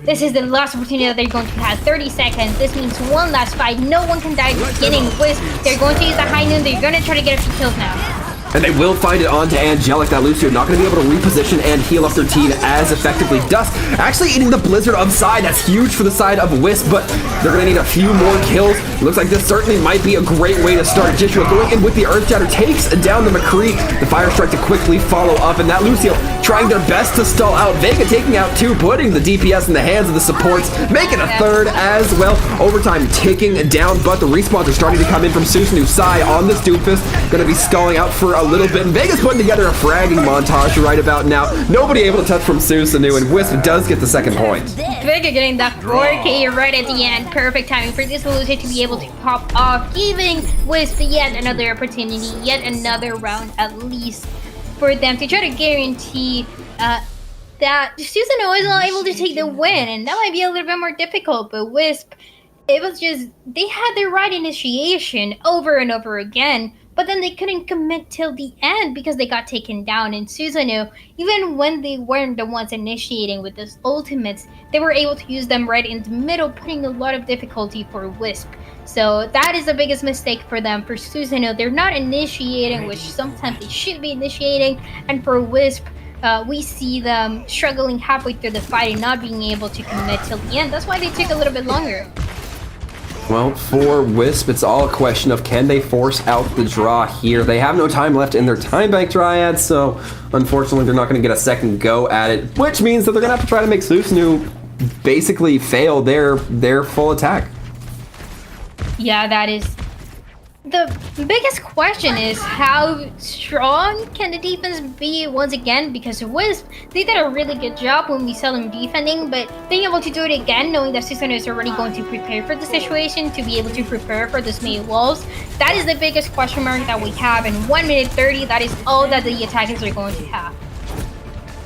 this is the last opportunity that they're going to have. 30 seconds. This means one last fight. No one can die at the beginning. Wisp, they're going to use the High Noon. They're going to try to get a few kills now. And they will find it onto Angelic. That Lucio not going to be able to reposition and heal up their team as effectively. Dusk actually eating the Blizzard of side. That's huge for the side of Wisp, but they're going to need a few more kills. Looks like this certainly might be a great way to start. Jishua going in with the Earth Shatter, takes down the McCree. The Fire Strike to quickly follow up, and that Lucio trying their best to stall out. Vega taking out 2, putting the DPS in the hands of the supports, making a 3rd as well. Overtime ticking down, but the respawns are starting to come in from Susanoo. Sai on this Doofus, going to be stalling out for a little bit, and Vega's putting together a fragging montage right about now. Nobody able to touch from Susanoo, and Wisp does get the second point. Vega getting that 4K right at the end. Perfect timing for this Lucio to be able to pop off, giving Wisp yet another opportunity, yet another round at least, for them to try to guarantee that Susanoo is not able to take the win, and that might be a little bit more difficult, but Wisp, it was just, they had their right initiation over and over again, but then they couldn't commit till the end because they got taken down. And Susanoo, even when they weren't the ones initiating with those ultimates, they were able to use them right in the middle, putting a lot of difficulty for Wisp. So that is the biggest mistake for them. For Susanoo, they're not initiating, which sometimes they should be initiating, and for Wisp, we see them struggling halfway through the fight and not being able to commit till the end. That's why they took a little bit longer. Well, for Wisp, it's all a question of can they force out the draw here. They have no time left in their time bank Dryad, so unfortunately they're not going to get a second go at it, which means that they're going to have to try to make Susanoo basically fail their full attack. Yeah, that is... The biggest question is how strong can the defense be once again, because Wisp, they did a really good job when we saw them defending, but being able to do it again, knowing that Susanoo is already going to prepare for the situation, to be able to prepare for the Mei walls, that is the biggest question mark that we have. In 1 minute 30, that is all that the attackers are going to have.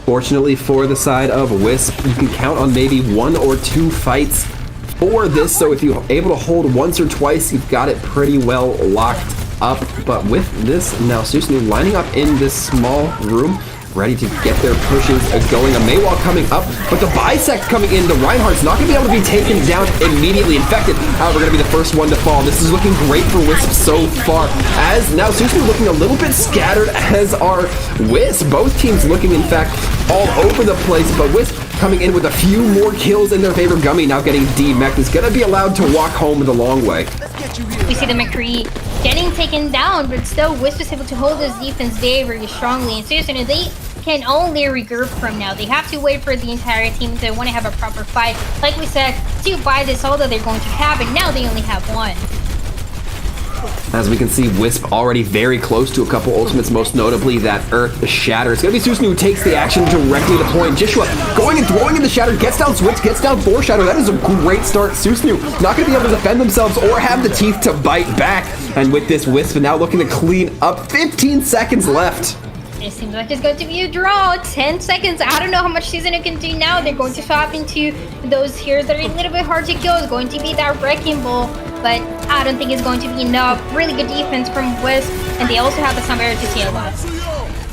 Fortunately for the side of Wisp, you can count on maybe 1 or 2 fights for this, so if you're able to hold once or twice, you've got it pretty well locked up. But with this, now Susanoo lining up in this small room, ready to get their pushes going. A Mei wall coming up, but the Bisect coming in. The Reinhardt's not going to be able to be taken down immediately. Infected, however, going to be the first one to fall. This is looking great for Wisp so far, as now Susanoo looking a little bit scattered, as are Wisp. Both teams looking, in fact, all over the place, but Wisp coming in with a few more kills in their favor. Gummy now getting D-Mech is going to be allowed to walk home the long way. We see the McCree getting taken down, but still Wisp is able to hold this defense very strongly. And Susanoo, they can only regroup from now. They have to wait for the entire team to want to have a proper fight. Like we said, to buy this all that they're going to have, and now they only have 1. As we can see, Wisp already very close to a couple ultimates, most notably that Earth Shatter. It's going to be Susanoo who takes the action directly to the point. Joshua going and throwing in the Shatter, gets down Switch, gets down 4 Shadow. That is a great start. Susanoo not going to be able to defend themselves or have the teeth to bite back. And with this, Wisp now looking to clean up. 15 seconds left. It seems like it's going to be a draw. 10 seconds. I don't know how much Susanoo can do now. They're going to swap into those heroes that are a little bit hard to kill. It's going to be that Wrecking Ball, but I don't think it's going to be enough. Really good defense from Wisp, and they also have the Sun Barrier to see a lot.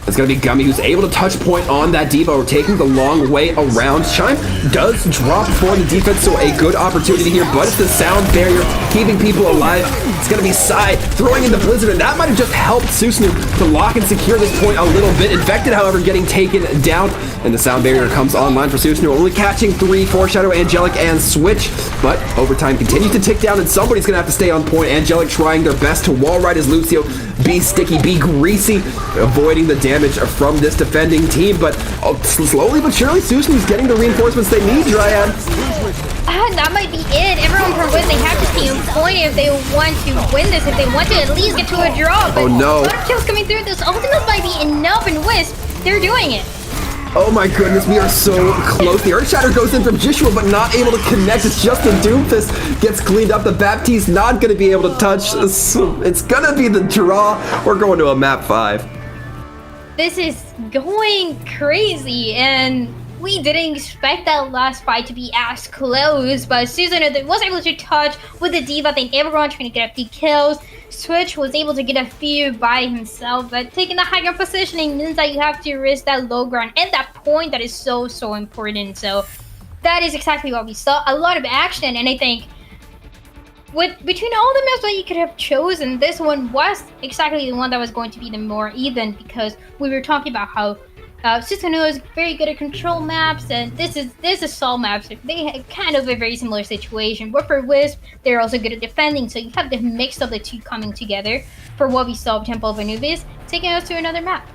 It's going to be Gummy who's able to touch point on that Devo, taking the long way around. Chime does drop for the defense, so a good opportunity here, but it's the sound barrier keeping people alive. It's going to be Psy throwing in the Blizzard, and that might have just helped Susanoo to lock and secure this point a little bit. Infected, however, getting taken down, and the sound barrier comes online for Susanoo, only catching 3 Foreshadow, Angelic, and Switch, but overtime continues to tick down, and somebody's going to have to stay on point. Angelic trying their best to wall ride his Lucio, be sticky, be greasy, avoiding the damage from this defending team, but slowly but surely Susanoo's getting the reinforcements they need, Dryad. That might be it. Everyone from Wisp, they have to stay on point if they want to win this, if they want to at least get to a draw. But oh no. A lot of kills coming through. Those ultimates might be enough in Wisp. They're doing it. Oh my goodness, we are so close. The Earth Shatter goes in from Joshua, but not able to connect. It's just the Doomfist gets cleaned up. The Baptiste not going to be able to touch. It's going to be the draw. We're going to a map 5. This is going crazy, and we didn't expect that last fight to be as close, but Susanoo was able to touch with the D.Va. I think everyone trying to get a few kills. Switch was able to get a few by himself, but taking the high ground positioning means that you have to risk that low ground and that point that is so important. So that is exactly what we saw. A lot of action, and I think between all the maps that you could have chosen, this one was exactly the one that was going to be the more even, because we were talking about how Susanoo is very good at control maps, and this is Sol maps. They had kind of a very similar situation. But for Wisp, they're also good at defending, so you have the mix of the two coming together for what we saw of Temple of Anubis, taking us to another map.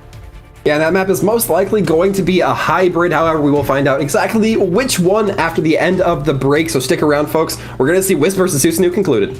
Yeah, that map is most likely going to be a hybrid. However, we will find out exactly which one after the end of the break, so stick around, folks. We're going to see Wisp versus Susanoo concluded.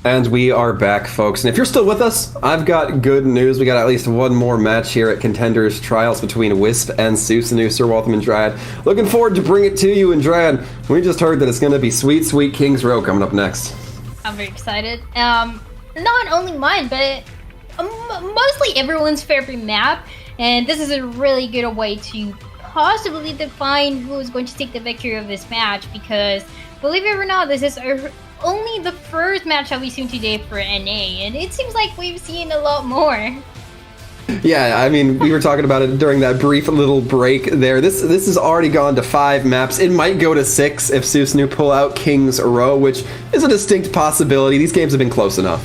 And we are back, folks. And if you're still with us, I've got good news. We got at least one more match here at Contenders Trials between Wisp and Susanoo, Sir Waltham and Dryad. Looking forward to bring it to you. And Dryad, we just heard that it's going to be sweet, sweet King's Row coming up next. I'm very excited. Not only mine, but mostly everyone's favorite map. And this is a really good way to possibly define who is going to take the victory of this match, because believe it or not, this is only the first match that we've seen today for NA, and it seems like we've seen a lot more. Yeah, I mean, we were talking about it during that brief little break there. This has already gone to 5 maps. It might go to 6 if Susanoo pull out King's Row, which is a distinct possibility. These games have been close enough.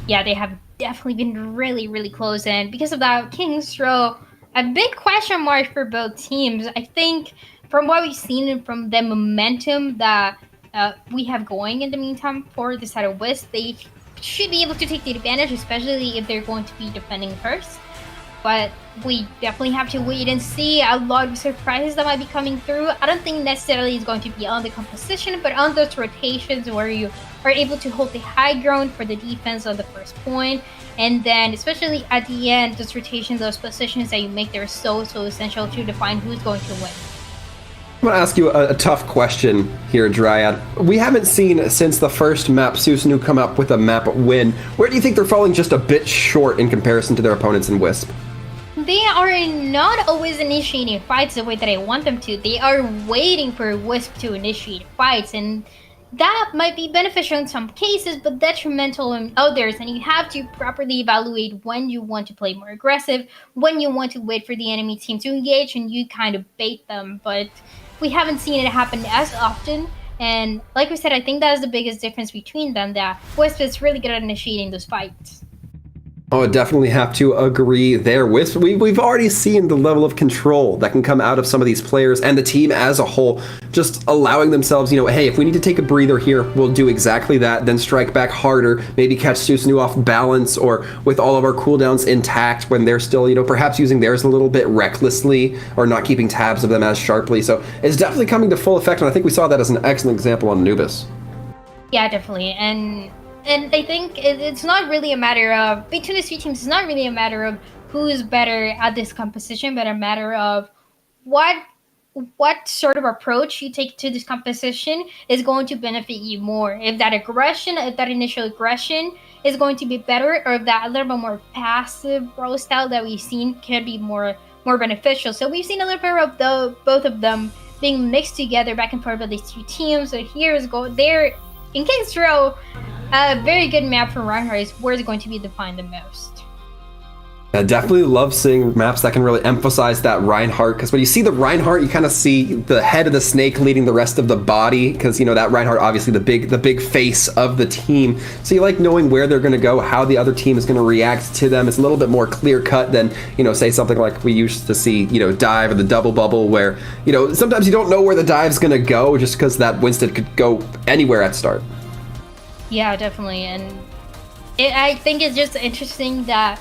Yeah, they have definitely been really, really close, and because of that, King's Row, a big question mark for both teams. I think from what we've seen and from the momentum that we have going in the meantime for the side of Wisp, they should be able to take the advantage, especially if they're going to be defending first. But we definitely have to wait and see. A lot of surprises that might be coming through. I don't think necessarily it's going to be on the composition, but on those rotations where you are able to hold the high ground for the defense on the first point. And then, especially at the end, those rotations, those positions that you make, they're so essential to define who's going to win. I'm going to ask you a tough question here, Dryad. We haven't seen since the first map Susanoo come up with a map win. Where do you think they're falling just a bit short in comparison to their opponents in Wisp? They are not always initiating fights the way that I want them to. They are waiting for Wisp to initiate fights, and that might be beneficial in some cases, but detrimental in others. And you have to properly evaluate when you want to play more aggressive, when you want to wait for the enemy team to engage, and you kind of bait them. But we haven't seen it happen as often. And like we said, I think that's the biggest difference between them, that Wisp is really good at initiating those fights. Oh, I definitely have to agree there. Wisp, we've already seen the level of control that can come out of some of these players and the team as a whole, just allowing themselves, hey, if we need to take a breather here, we'll do exactly that, then strike back harder, maybe catch Susanoo off balance or with all of our cooldowns intact when they're still, perhaps using theirs a little bit recklessly or not keeping tabs of them as sharply. So it's definitely coming to full effect, and I think we saw that as an excellent example on Anubis. Yeah, definitely. And I think it's not really a matter of, between the two teams, it's not really a matter of who's better at this composition, but a matter of what sort of approach you take to this composition is going to benefit you more. If that initial aggression is going to be better, or if that a little bit more passive role style that we've seen can be more beneficial. So we've seen a little bit of both of them being mixed together back and forth by these two teams. So there in King's Row, a very good map for Reinhardt is where it's going to be defined the most. I definitely love seeing maps that can really emphasize that Reinhardt, because when you see the Reinhardt, you kind of see the head of the snake leading the rest of the body, because that Reinhardt, obviously the big face of the team. So you like knowing where they're going to go, how the other team is going to react to them. It's a little bit more clear cut than say something like we used to see dive or the double bubble, where sometimes you don't know where the dive's going to go just because that Winston could go anywhere at start. Yeah, definitely, and I think it's just interesting that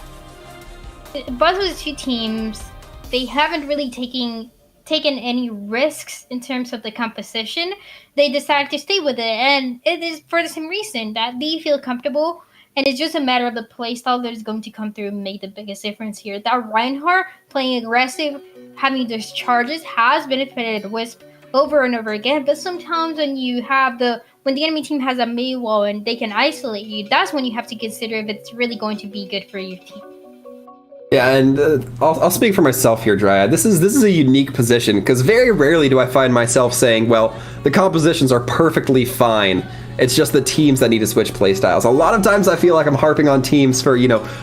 both of the two teams, they haven't really taken any risks in terms of the composition. They decided to stay with it, and it is for the same reason that they feel comfortable, and it's just a matter of the playstyle that is going to come through and make the biggest difference here. That Reinhardt playing aggressive, having those charges, has benefited Wisp over and over again, but sometimes when the enemy team has a melee wall and they can isolate you, that's when you have to consider if it's really going to be good for your team. Yeah, and I'll speak for myself here, Dryad. This is a unique position, because very rarely do I find myself saying, well, the compositions are perfectly fine. It's just the teams that need to switch playstyles. A lot of times I feel like I'm harping on teams for,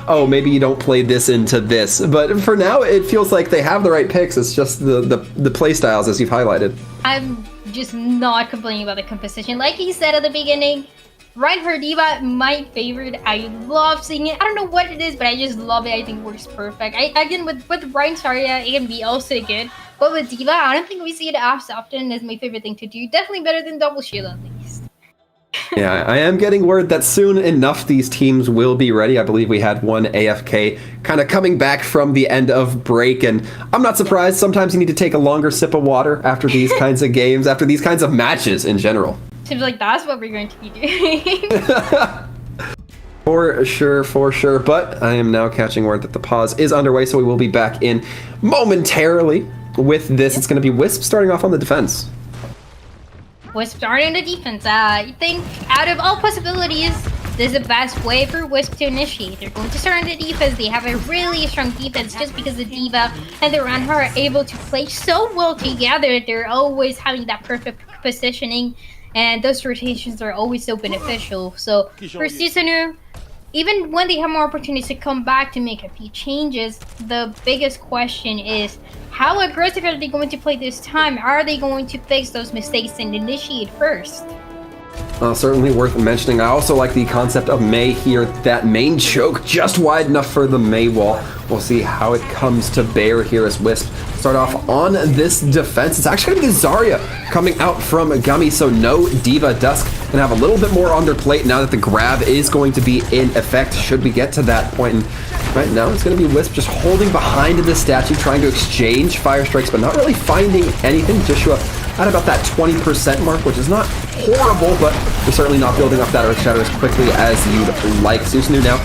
oh, maybe you don't play this into this. But for now, it feels like they have the right picks. It's just the playstyles, as you've highlighted. I'm just not complaining about the composition. Like he said at the beginning, Reinhardt D.Va, my favorite. I love seeing it. I don't know what it is, but I just love it. I think it works perfect. Again, with Brian Saria, it can be also good. But with D.Va, I don't think we see it as often as my favorite thing to do. Definitely better than Double Shield, at least. Yeah, I am getting word that soon enough these teams will be ready. I believe we had one AFK kind of coming back from the end of break, and I'm not surprised. Sometimes you need to take a longer sip of water after these kinds of games, after these kinds of matches in general. Seems like that's what we're going to be doing. For sure. But I am now catching word that the pause is underway, so we will be back in momentarily with this. It's going to be Wisp starting off on the defense. Wisp starting the defense. I think out of all possibilities, This is the best way for Wisp to initiate. They're going to start on the defense. They have a really strong defense just because the D.Va and the Ranha are able to play so well together. They're always having that perfect positioning, and those rotations are always so beneficial. So for Susanoo, even when they have more opportunities to come back to make a few changes, the biggest question is how aggressive are they going to play this time? Are they going to fix those mistakes and initiate first? Certainly worth mentioning. I also like the concept of Mei here. That main choke just wide enough for the Mei wall. We'll see how it comes to bear here as Wisp start off on this defense. It's actually going to be Zarya coming out from Gummy, so no D.Va. Dusk going to have a little bit more on their plate now that the grab is going to be in effect, should we get to that point. And right now it's going to be Wisp just holding behind the statue, trying to exchange fire strikes, but not really finding anything. Joshua at about that 20% mark, which is not horrible, but we're certainly not building up that Earth Shatter as quickly as you'd like. Susanoo now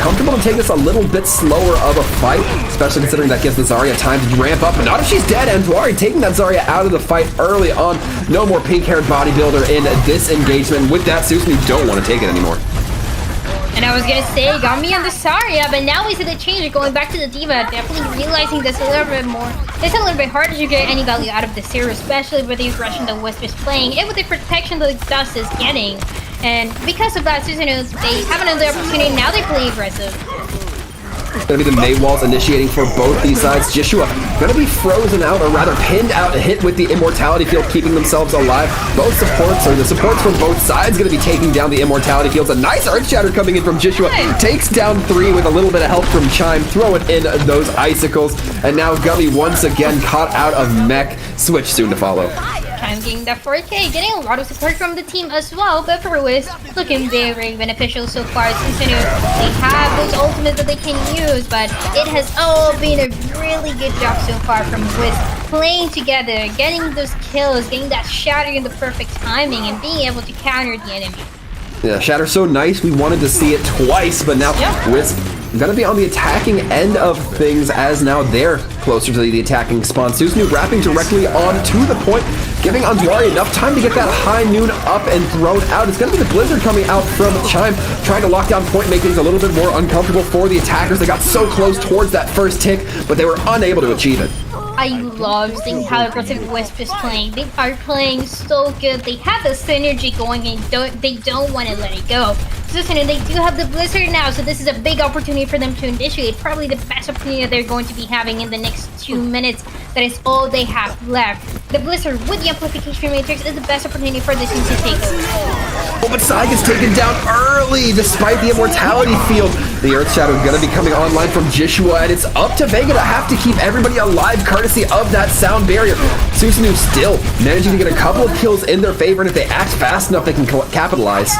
comfortable to take this a little bit slower of a fight, especially considering that gives the Zarya time to ramp up, but not if she's dead. And Dwari taking that Zarya out of the fight early on. No more pink-haired bodybuilder in this engagement. With that, Susanoo don't want to take it anymore. And I was gonna say, got me on the Zarya, but now we see the change going back to the D.Va, definitely realizing this a little bit more. It's a little bit harder to get any value out of this hero, especially with the aggression that Wisp is playing, and with the protection that Dust is getting. And because of that, Susanoo, they have another opportunity, now they play aggressive. It's going to be the Mei walls initiating for both these sides. Joshua going to be frozen out, or rather pinned out, hit with the immortality field, keeping themselves alive. Both supports, or the supports from both sides, going to be taking down the immortality fields. A nice Earth Shatter coming in from Joshua. Takes down 3 with a little bit of help from Chime. Throw it in those icicles. And now Gummy once again caught out of mech. Switch soon to follow. Chime getting that 4K, getting a lot of support from the team as well, but for Wisp, looking very beneficial so far. Susanoo, they have those ultimates that they can use, but it has all been a really good job so far from Wisp, playing together, getting those kills, getting that shatter in the perfect timing, and being able to counter the enemy. Yeah, Shatter's so nice, we wanted to see it twice, but now Wisp gonna be on the attacking end of things, as now they're closer to the attacking spawn. Susanoo wrapping directly on to the point, giving Andwari enough time to get that high noon up and thrown out. It's gonna be the Blizzard coming out from Chime, trying to lock down point, make things a little bit more uncomfortable for the attackers. They got so close towards that first tick, but they were unable to achieve it. I love seeing how aggressive Wisp is playing. They are playing so good. They have the synergy going and they don't want to let it go. Susanoo, they do have the Blizzard now, so this is a big opportunity for them to initiate. Probably the best opportunity that they're going to be having in the next 2 minutes. That is all they have left. The Blizzard with the Amplification Matrix is the best opportunity for this team to take over. Oh, but Sai gets taken down early despite the immortality field. The Earth Shadow gonna be coming online from Joshua, and it's up to Vega to have to keep everybody alive courtesy of that sound barrier. Susanoo still managing to get a couple of kills in their favor, and if they act fast enough, they can capitalize.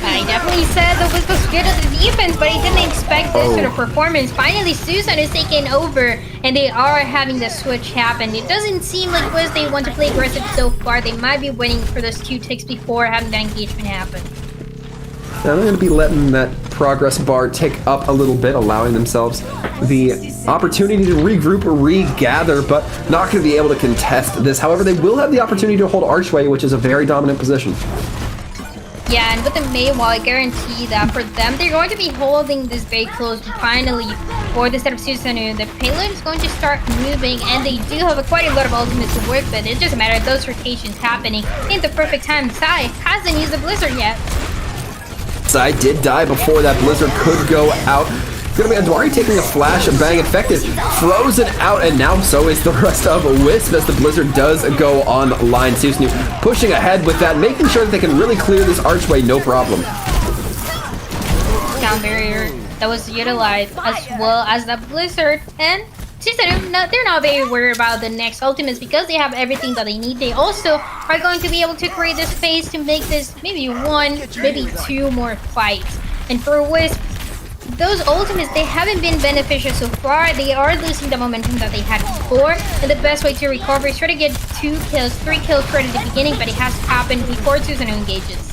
I definitely said that Wisp was good at the defense, but I didn't expect this sort of performance. Finally, Susanoo is taking over, and they are having the switch happen. It doesn't seem like Wisp they want to play aggressive so far. They might be waiting for those 2 ticks before having that engagement happen. Now they're going to be letting that progress bar tick up a little bit, allowing themselves the opportunity to regroup or regather, but not going to be able to contest this. However, they will have the opportunity to hold Archway, which is a very dominant position. Yeah, and with the Mei wall, I guarantee that for them, they're going to be holding this very close. Finally, for the set of Susanoo, the payload is going to start moving, and they do have quite a lot of ultimates to work with. It's just a matter of those rotations happening in the perfect time. Sai hasn't used the Blizzard yet. Sai did die before that Blizzard could go out. Gonna be Andwari taking a flash and bang infected, frozen out, and now so is the rest of Wisp as the Blizzard does go online. Susanoo pushing ahead with that, making sure that they can really clear this archway no problem. Sound barrier that was utilized as well as the Blizzard, and Susanoo, they're not very worried about the next ultimates because they have everything that they need. They also are going to be able to create the space to make this maybe 1, maybe 2 more fights. And for Wisp, those ultimates, they haven't been beneficial so far. They are losing the momentum that they had before, and the best way to recover is try to get 2 kills, 3 kills right at the beginning, but it has to happen before Susanoo engages.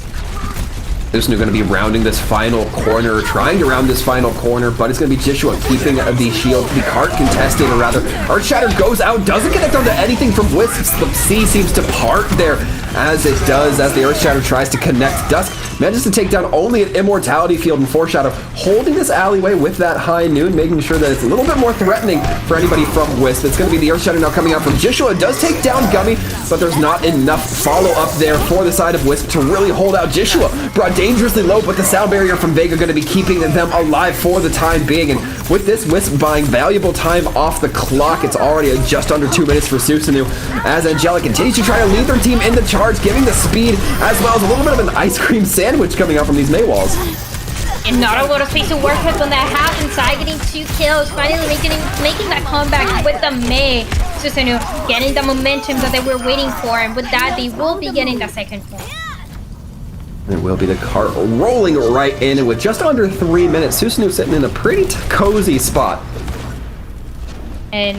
Susanoo going to be rounding this final corner, trying to round this final corner, but it's going to be Joshua keeping the shield, the cart contested, or rather, Earth Shatter goes out, doesn't connect onto anything from Wisp. The sea seems to part there, as it does, as the Earth Shatter tries to connect. Dusk Manages to take down only an immortality field and Foreshadow, holding this alleyway with that high noon, making sure that it's a little bit more threatening for anybody from Wisp. It's going to be the Earth Shatter now coming out from Joshua. Does take down Gummy, but there's not enough follow-up there for the side of Wisp to really hold out. Joshua brought dangerously low, but the sound barrier from Vega going to be keeping them alive for the time being. And with this, Wisp buying valuable time off the clock. It's already at just under 2 minutes for Susanoo, as Angelic continues to try to lead their team in the charge, giving the speed as well as a little bit of an ice cream sandwich coming out from these Mei walls. And not a lot of space to work with when that happens. Sai getting 2 kills, finally making that comeback with the Mei. Susanoo getting the momentum that they were waiting for, and with that, they will be getting the second point. It will be the cart rolling right in, and with just under 3 minutes, Susanoo sitting in a pretty cozy spot. And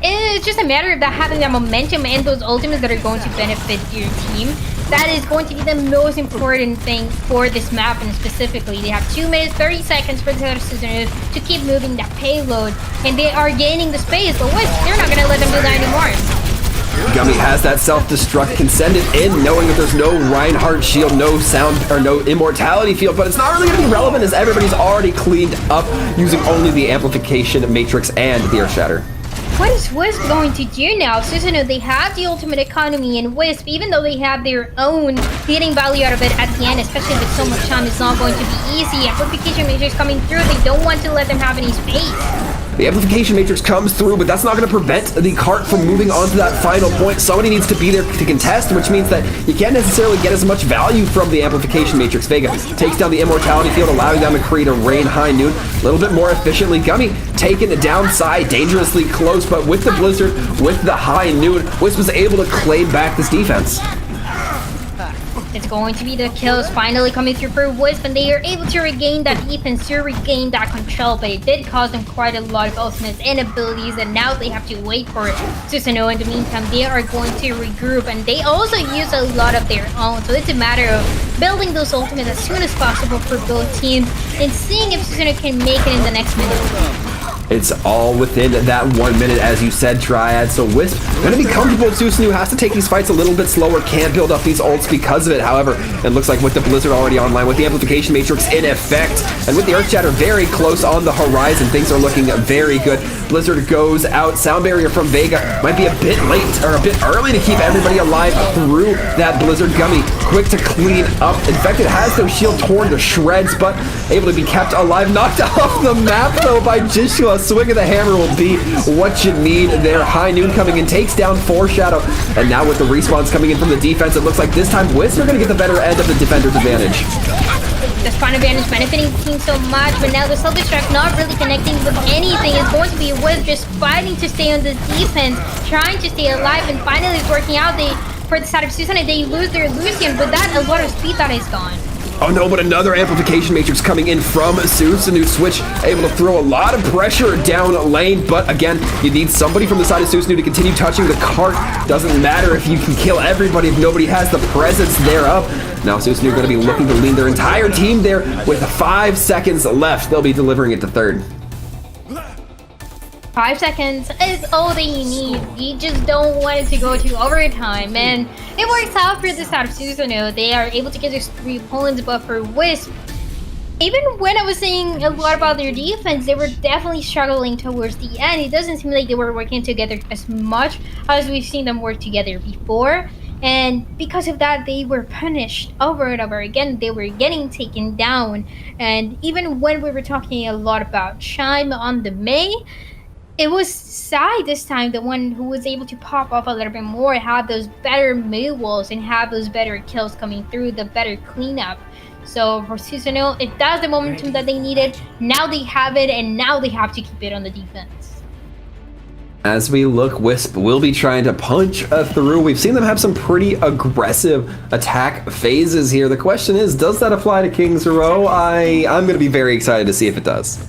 it's just a matter of that having that momentum and those ultimates that are going to benefit your team. That is going to be the most important thing for this map, and specifically, they have 2 minutes, 30 seconds for the Susanoo to keep moving that payload, and they are gaining the space, but Wisp, they're not going to let them do that anymore. Gummy has that self-destruct, can send it in, knowing that there's no Reinhardt shield, no sound, or no immortality field, but it's not really going to be relevant as everybody's already cleaned up using only the amplification matrix and the Earth Shatter. What is Wisp going to do now? Susanoo, they have the ultimate economy, and Wisp, even though they have their own, getting value out of it at the end, especially with so much time, it's not going to be easy. Amplification matrix coming through, they don't want to let them have any space. The amplification matrix comes through, but that's not going to prevent the cart from moving on to that final point. Somebody needs to be there to contest, which means that you can't necessarily get as much value from the amplification matrix. Vega takes down the immortality field, allowing them to create a rain high noon a little bit more efficiently. Gummy taking the downside, dangerously close, but with the blizzard, with the high noon, Wisp was able to claim back this defense. It's going to be the kills finally coming through for Wisp, and they are able to regain that defense, to regain that control, but it did cost them quite a lot of ultimates and abilities, and now they have to wait for Susanoo. In the meantime, they are going to regroup, and they also use a lot of their own, so it's a matter of building those ultimates as soon as possible for both teams, and seeing if Susanoo can make it in the next minute. It's all within that 1 minute, as you said, Triad. So Wisp going to be comfortable. Susanoo has to take these fights a little bit slower, can't build up these ults because of it. However, it looks like with the Blizzard already online, with the amplification matrix in effect, and with the Earth Shatter very close on the horizon, things are looking very good. Blizzard goes out. Sound barrier from Vega might be a bit late, or a bit early to keep everybody alive through that Blizzard. Gummy quick to clean up. Infected has their shield torn to shreds, but able to be kept alive. Knocked off the map, though, by Joshua. Swing of the hammer will be what you need there. High noon coming in, takes down Foreshadow, and now with the respawns coming in from the defense, it looks like this time Wisp are going to get the better end of the defender's advantage. The spawn advantage benefiting the team so much, but now the self-destruct not really connecting with anything. It's going to be Wisp just fighting to stay on this defense, trying to stay alive, and finally it's working out. For the side of Susanoo, they lose their Lucian, but that a lot of speed that is gone. Oh no, but another amplification matrix coming in from Susanoo. Switch able to throw a lot of pressure down lane, but again, you need somebody from the side of Susanoo to continue touching the cart. Doesn't matter if you can kill everybody if nobody has the presence thereof. Now Susanoo going to be looking to lead their entire team there with 5 seconds left. They'll be delivering it to third. 5 seconds is all that you need. You just don't want it to go to overtime, and it works out for the side of Susanoo. They are able to get their 3 points, but for Wisp, even when I was saying a lot about their defense, they were definitely struggling towards the end. It doesn't seem like they were working together as much as we've seen them work together before. And because of that, they were punished over and over again. They were getting taken down. And even when we were talking a lot about Shime on the Mei, it was Sai this time, the one who was able to pop off a little bit more, have those better Mei walls, and have those better kills coming through, the better cleanup. So for Susanoo, if that's the momentum that they needed, now they have it, and now they have to keep it on the defense. As we look, Wisp will be trying to punch through. We've seen them have some pretty aggressive attack phases here. The question is, does that apply to Kings Row? I'm going to be very excited to see if it does.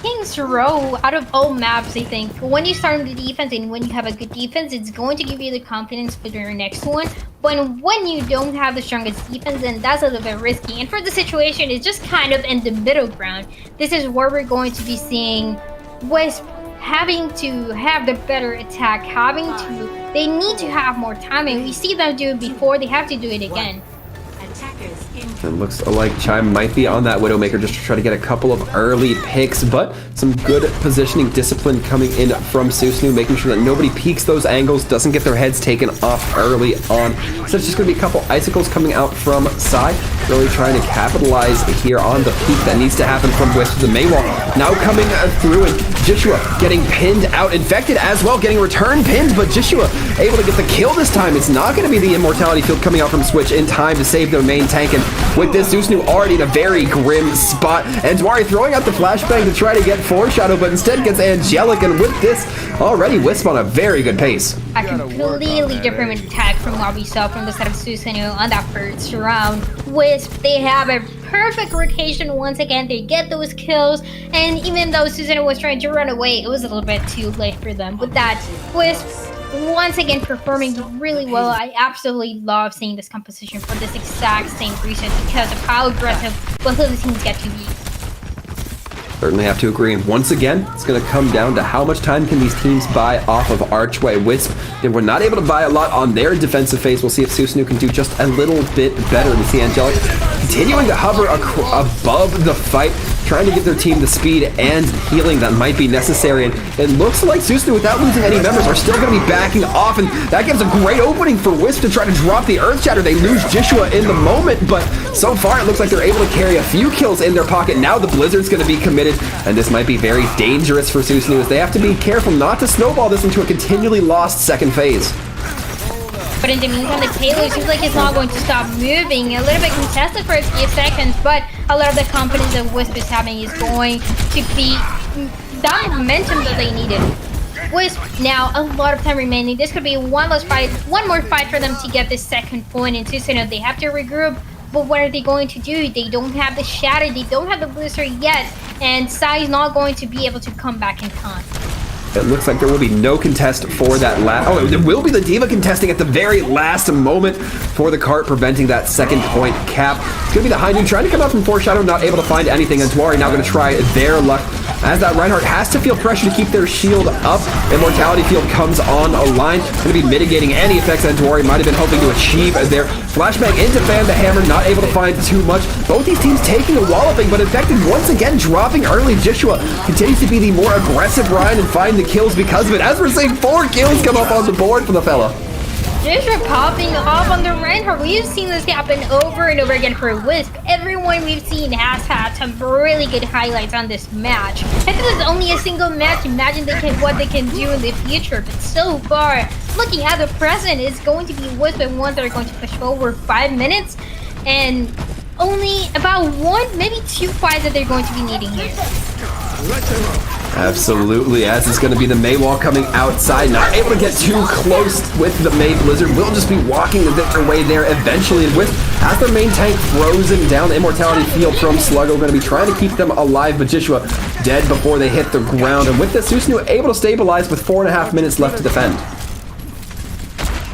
Kings Row, out of all maps, I think, when you start on the defense and when you have a good defense, it's going to give you the confidence for your next one. But when you don't have the strongest defense, then that's a little bit risky. And for the situation, it's just kind of in the middle ground. This is where we're going to be seeing Wisp having to have the better attack, They need to have more time, and we see them do it before. They have to do it again. It looks like Chime might be on that Widowmaker just to try to get a couple of early picks, but some good positioning discipline coming in from Susanoo, making sure that nobody peeks those angles, doesn't get their heads taken off early on. So it's just going to be a couple icicles coming out from side, really trying to capitalize here on the peak that needs to happen from Wisp. The Maywall now coming through, and Joshua getting pinned out, infected as well, getting return pinned, but Joshua able to get the kill this time. It's not going to be the immortality field coming out from Switch in time to save their main tank, and with this, Susanoo already in a very grim spot, and Dwari throwing out the flashbang to try to get Foreshadow, but instead gets Angelic, and with this, already Wisp on a very good pace. A completely different attack from what we saw from the side of Susanoo on that first round. Wisp, they have a perfect rotation once again. They get those kills, and even though Susanoo was trying to run away, it was a little bit too late for them. With that, Wisp once again performing really well. I absolutely love seeing this composition for this exact same reason, because of how aggressive both of the teams get to be. Certainly have to agree. Once again, it's going to come down to how much time can these teams buy off of Archway. Wisp, they were not able to buy a lot on their defensive phase. We'll see if Susanoo can do just a little bit better. We see Angelic continuing to hover above the fight, trying to give their team the speed and healing that might be necessary. And it looks like Susanoo, without losing any members, are still going to be backing off, and that gives a great opening for Wisp to try to drop the Earth Shatter. They lose Joshua in the moment, but so far it looks like they're able to carry a few kills in their pocket. Now the Blizzard's going to be committed, and this might be very dangerous for Susanoo, as they have to be careful not to snowball this into a continually lost second phase. But in the meantime, the payload seems like it's not going to stop moving. A little bit contested for a few seconds, but a lot of the confidence that Wisp is having is going to be that momentum that they needed. Wisp now a lot of time remaining. This could be one more fight for them to get this second point in Susanoo. They have to regroup, but what are they going to do? They don't have the Shatter, they don't have the Blizzard yet, and Sai is not going to be able to come back in time. It looks like there will be no contest for that last. Oh, there will be the D.Va contesting at the very last moment for the cart, preventing that second point cap. It's going to be the High Noon trying to come out from Foreshadow, not able to find anything, and Dwari now going to try their luck, as that Reinhardt has to feel pressure to keep their shield up. Immortality field comes on a line, going to be mitigating any effects that Dwari might have been hoping to achieve there. Flashbang into Fan the Hammer, not able to find too much. Both these teams taking a walloping, but Infected once again dropping early. Joshua continues to be the more aggressive Ryan and find the kills because of it. As we're seeing 4 kills come up on the board for the fella. Joshua popping off on the Reinhardt. We've seen this happen over and over again for Wisp. Everyone we've seen has had some really good highlights on this match. If it was only a single match, imagine what they can do in the future. But so far, looking at the present, it's going to be Wisp and ones that are going to push over 5 minutes, and only about 1, maybe 2 fights that they're going to be needing here. Absolutely, as it's going to be the Maywall coming outside, not able to get too close with the May Blizzard. Will just be walking their way there eventually, and with as their main tank frozen down, the Immortality field from Sluggo going to be trying to keep them alive, but Joshua dead before they hit the ground. And with this, Susanoo able to stabilize with 4.5 minutes left to defend.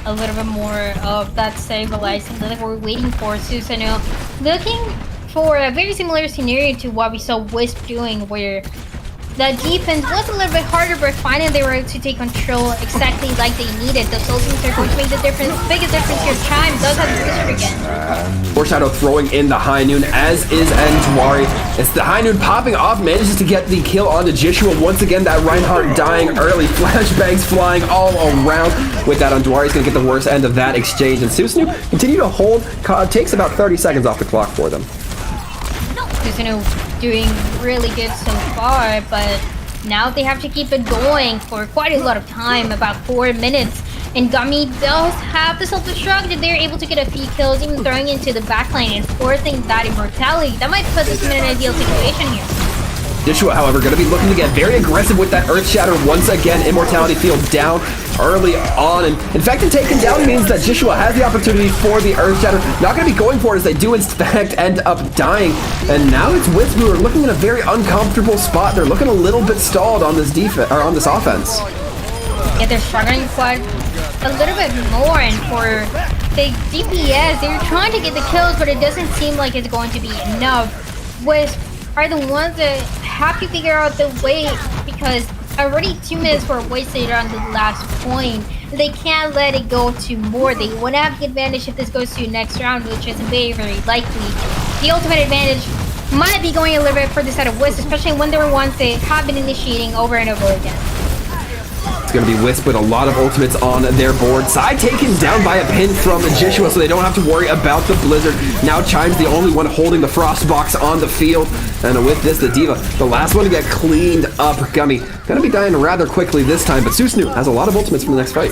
A little bit more of that stabilizing that we're waiting for. Susanoo looking for a very similar scenario to what we saw Wisp doing, where the defense was a little bit harder, but finally they were able to take control exactly like they needed. Those ultimates are going to make the difference. Biggest difference here. Chime does have the Blizzard again. Foreshadow throwing in the High Noon, as is Dwari. It's the High Noon popping off, manages to get the kill onto Joshua. Once again, that Reinhardt dying early. Flashbangs flying all around. With that, Dwari's going to get the worst end of that exchange. And Susanoo continue to hold. Takes about 30 seconds off the clock for them. Susanoo doing really good so far, but now they have to keep it going for quite a lot of time, about 4 minutes. And Gummy does have the self-destruct, and they're able to get a few kills, even throwing into the backline and forcing that immortality. That might put us in an ideal situation here. Joshua, however, going to be looking to get very aggressive with that Earth Shatter once again. Immortality field down early on, and Infected taken down means that Joshua has the opportunity for the Earth Shatter. Not going to be going for it, as they do in fact end up dying. And now it's Wisp who are looking in a very uncomfortable spot. They're looking a little bit stalled on this defense, or on this offense. Yeah, they're struggling quite a little bit more, and for the DPS, they're trying to get the kills, but it doesn't seem like it's going to be enough. Wisp are the ones that have to figure out the way, because already 2 minutes for wasted on the last point. They can't let it go to more. They want to have the advantage if this goes to next round, which is very, very likely. The ultimate advantage might be going a little bit for the side of Wisp, especially when they're ones that have been initiating over and over again. It's going to be Wisp with a lot of ultimates on their board. Sai taken down by a pin from Jishua, so they don't have to worry about the Blizzard. Now Chime's the only one holding the Frost box on the field. And with this, the D.Va, the last one to get cleaned up. Gummy going to be dying rather quickly this time, but Susanoo has a lot of ultimates for the next fight.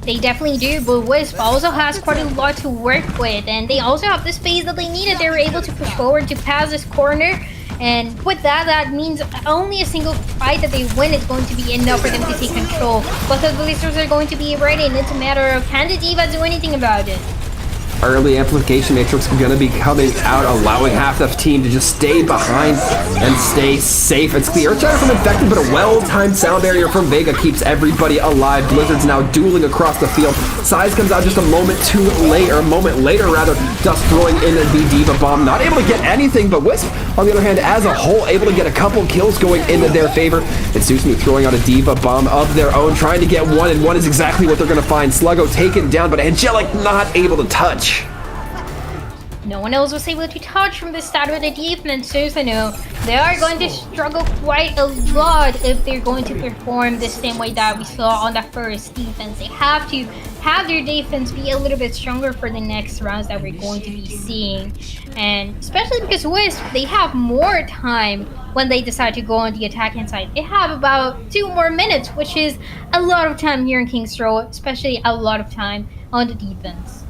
They definitely do, but Wisp also has quite a lot to work with, and they also have the space that they needed. They were able to push forward to pass this corner, and with that, that means only a single fight that they win is going to be enough for them to take control. Both of the Blizzards are going to be ready, and it's a matter of can the D.Va do anything about it? Early amplification matrix going to be coming out, allowing half the team to just stay behind and stay safe. It's the Earthshatter from Infected, but a well-timed sound barrier from Vega keeps everybody alive. Blizzard's now dueling across the field. Size comes out just a moment later, just throwing in the D.Va bomb. Not able to get anything, but Wisp, on the other hand, as a whole, able to get a couple kills going into their favor. And Susanoo throwing out a D.Va bomb of their own, trying to get one, and one is exactly what they're going to find. Sluggo taken down, but Angelic not able to touch. No one else was able to touch from the start of the defense, Susanoo. They are going to struggle quite a lot if they're going to perform the same way that we saw on the first defense. They have to have their defense be a little bit stronger for the next rounds that we're going to be seeing. And especially because Wisp, they have more time when they decide to go on the attacking side. They have about 2 more minutes, which is a lot of time here in King's Row, especially a lot of time on the defense.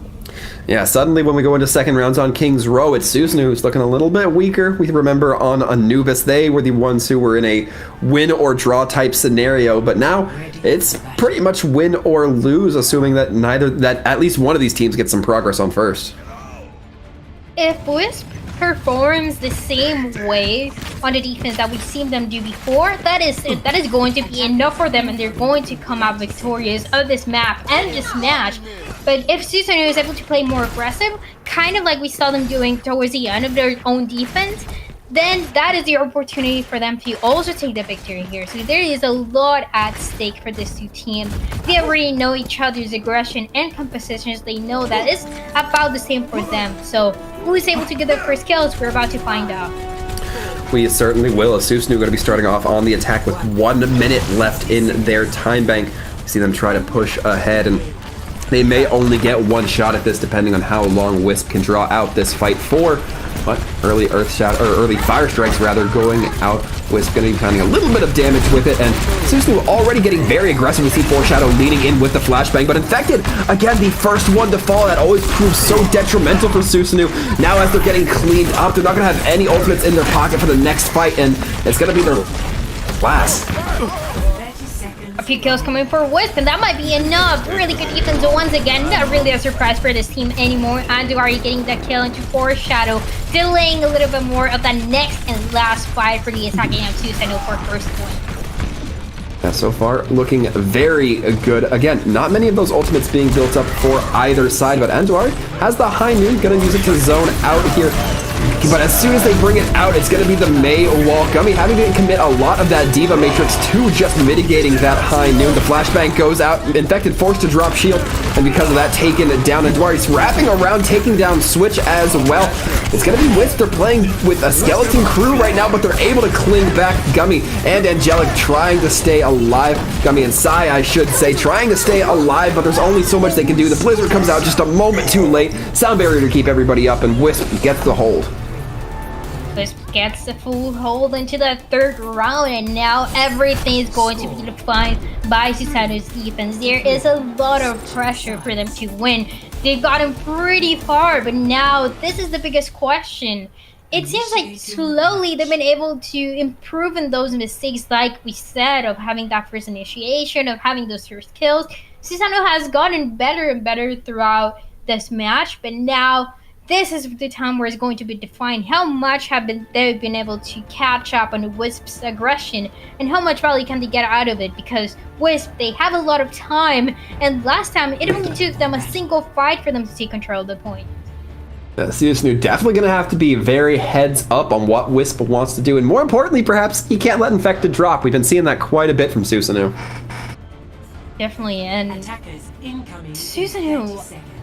Yeah, suddenly when we go into second rounds on King's Row, it's Susanoo who's looking a little bit weaker. We remember on Anubis, they were the ones who were in a win or draw type scenario, but now it's pretty much win or lose, assuming that at least one of these teams gets some progress on first. If Wisp performs the same way on the defense that we've seen them do before, that is going to be enough for them, and they're going to come out victorious of this map and this match. But if Susanoo is able to play more aggressive, kind of like we saw them doing towards the end of their own defense, then that is the opportunity for them to also take the victory here. So there is a lot at stake for these two teams. They already know each other's aggression and compositions. They know that it's about the same for them. So who is able to get the first kills, we're about to find out. We certainly will. Susanoo going to be starting off on the attack with 1 minute left in their time bank. We see them try to push ahead, and they may only get 1 shot at this, depending on how long Wisp can draw out this fight for. But early early fire strikes going out. Wisp going to be finding a little bit of damage with it, and Susanoo already getting very aggressive. We see Foreshadow leading in with the flashbang, but Infected, again, the first one to fall. That always proves so detrimental for Susanoo. Now as they're getting cleaned up, they're not going to have any ultimates in their pocket for the next fight, and it's going to be their last. A few kills coming for Wisp, and that might be enough. Really good defense once again. Not really a surprise for this team anymore. Anduari getting that kill into Foreshadow, delaying a little bit more of that next and last fight for the attacking of Susanoo for first point. Yeah, so far looking very good. Again, not many of those ultimates being built up for either side, but Anduari has the high noon, gonna use it to zone out here. But as soon as they bring it out, it's going to be the Mei wall. Gummy having to commit a lot of that D.Va matrix to just mitigating that high noon. The flashbang goes out. Infected forced to drop shield, and because of that, taken down. And Anduari's wrapping around, taking down Switch as well. It's going to be Wisp. They're playing with a skeleton crew right now, but they're able to cling back. Gummy and Angelic trying to stay alive. Gummy and Sai, I should say, trying to stay alive, but there's only so much they can do. The Blizzard comes out just a moment too late. Sound barrier to keep everybody up, and Wisp gets the hold. Wisp gets the full hold into the third round, and now everything is going to be defined by Susanoo's defense. There is a lot of pressure for them to win. They've gotten pretty far, but now this is the biggest question. It seems like slowly they've been able to improve in those mistakes, like we said, of having that first initiation, of having those first kills. Susanoo has gotten better and better throughout this match, but now this is the time where it's going to be defined how much they've been able to catch up on Wisp's aggression and how much value can they get out of it, because Wisp, they have a lot of time, and last time it only took them a single fight for them to take control of the point. Susanoo definitely going to have to be very heads up on what Wisp wants to do, and more importantly, perhaps, he can't let Infected drop. We've been seeing that quite a bit from Susanoo. Definitely, and Attackers incoming. Susanoo. 30 seconds.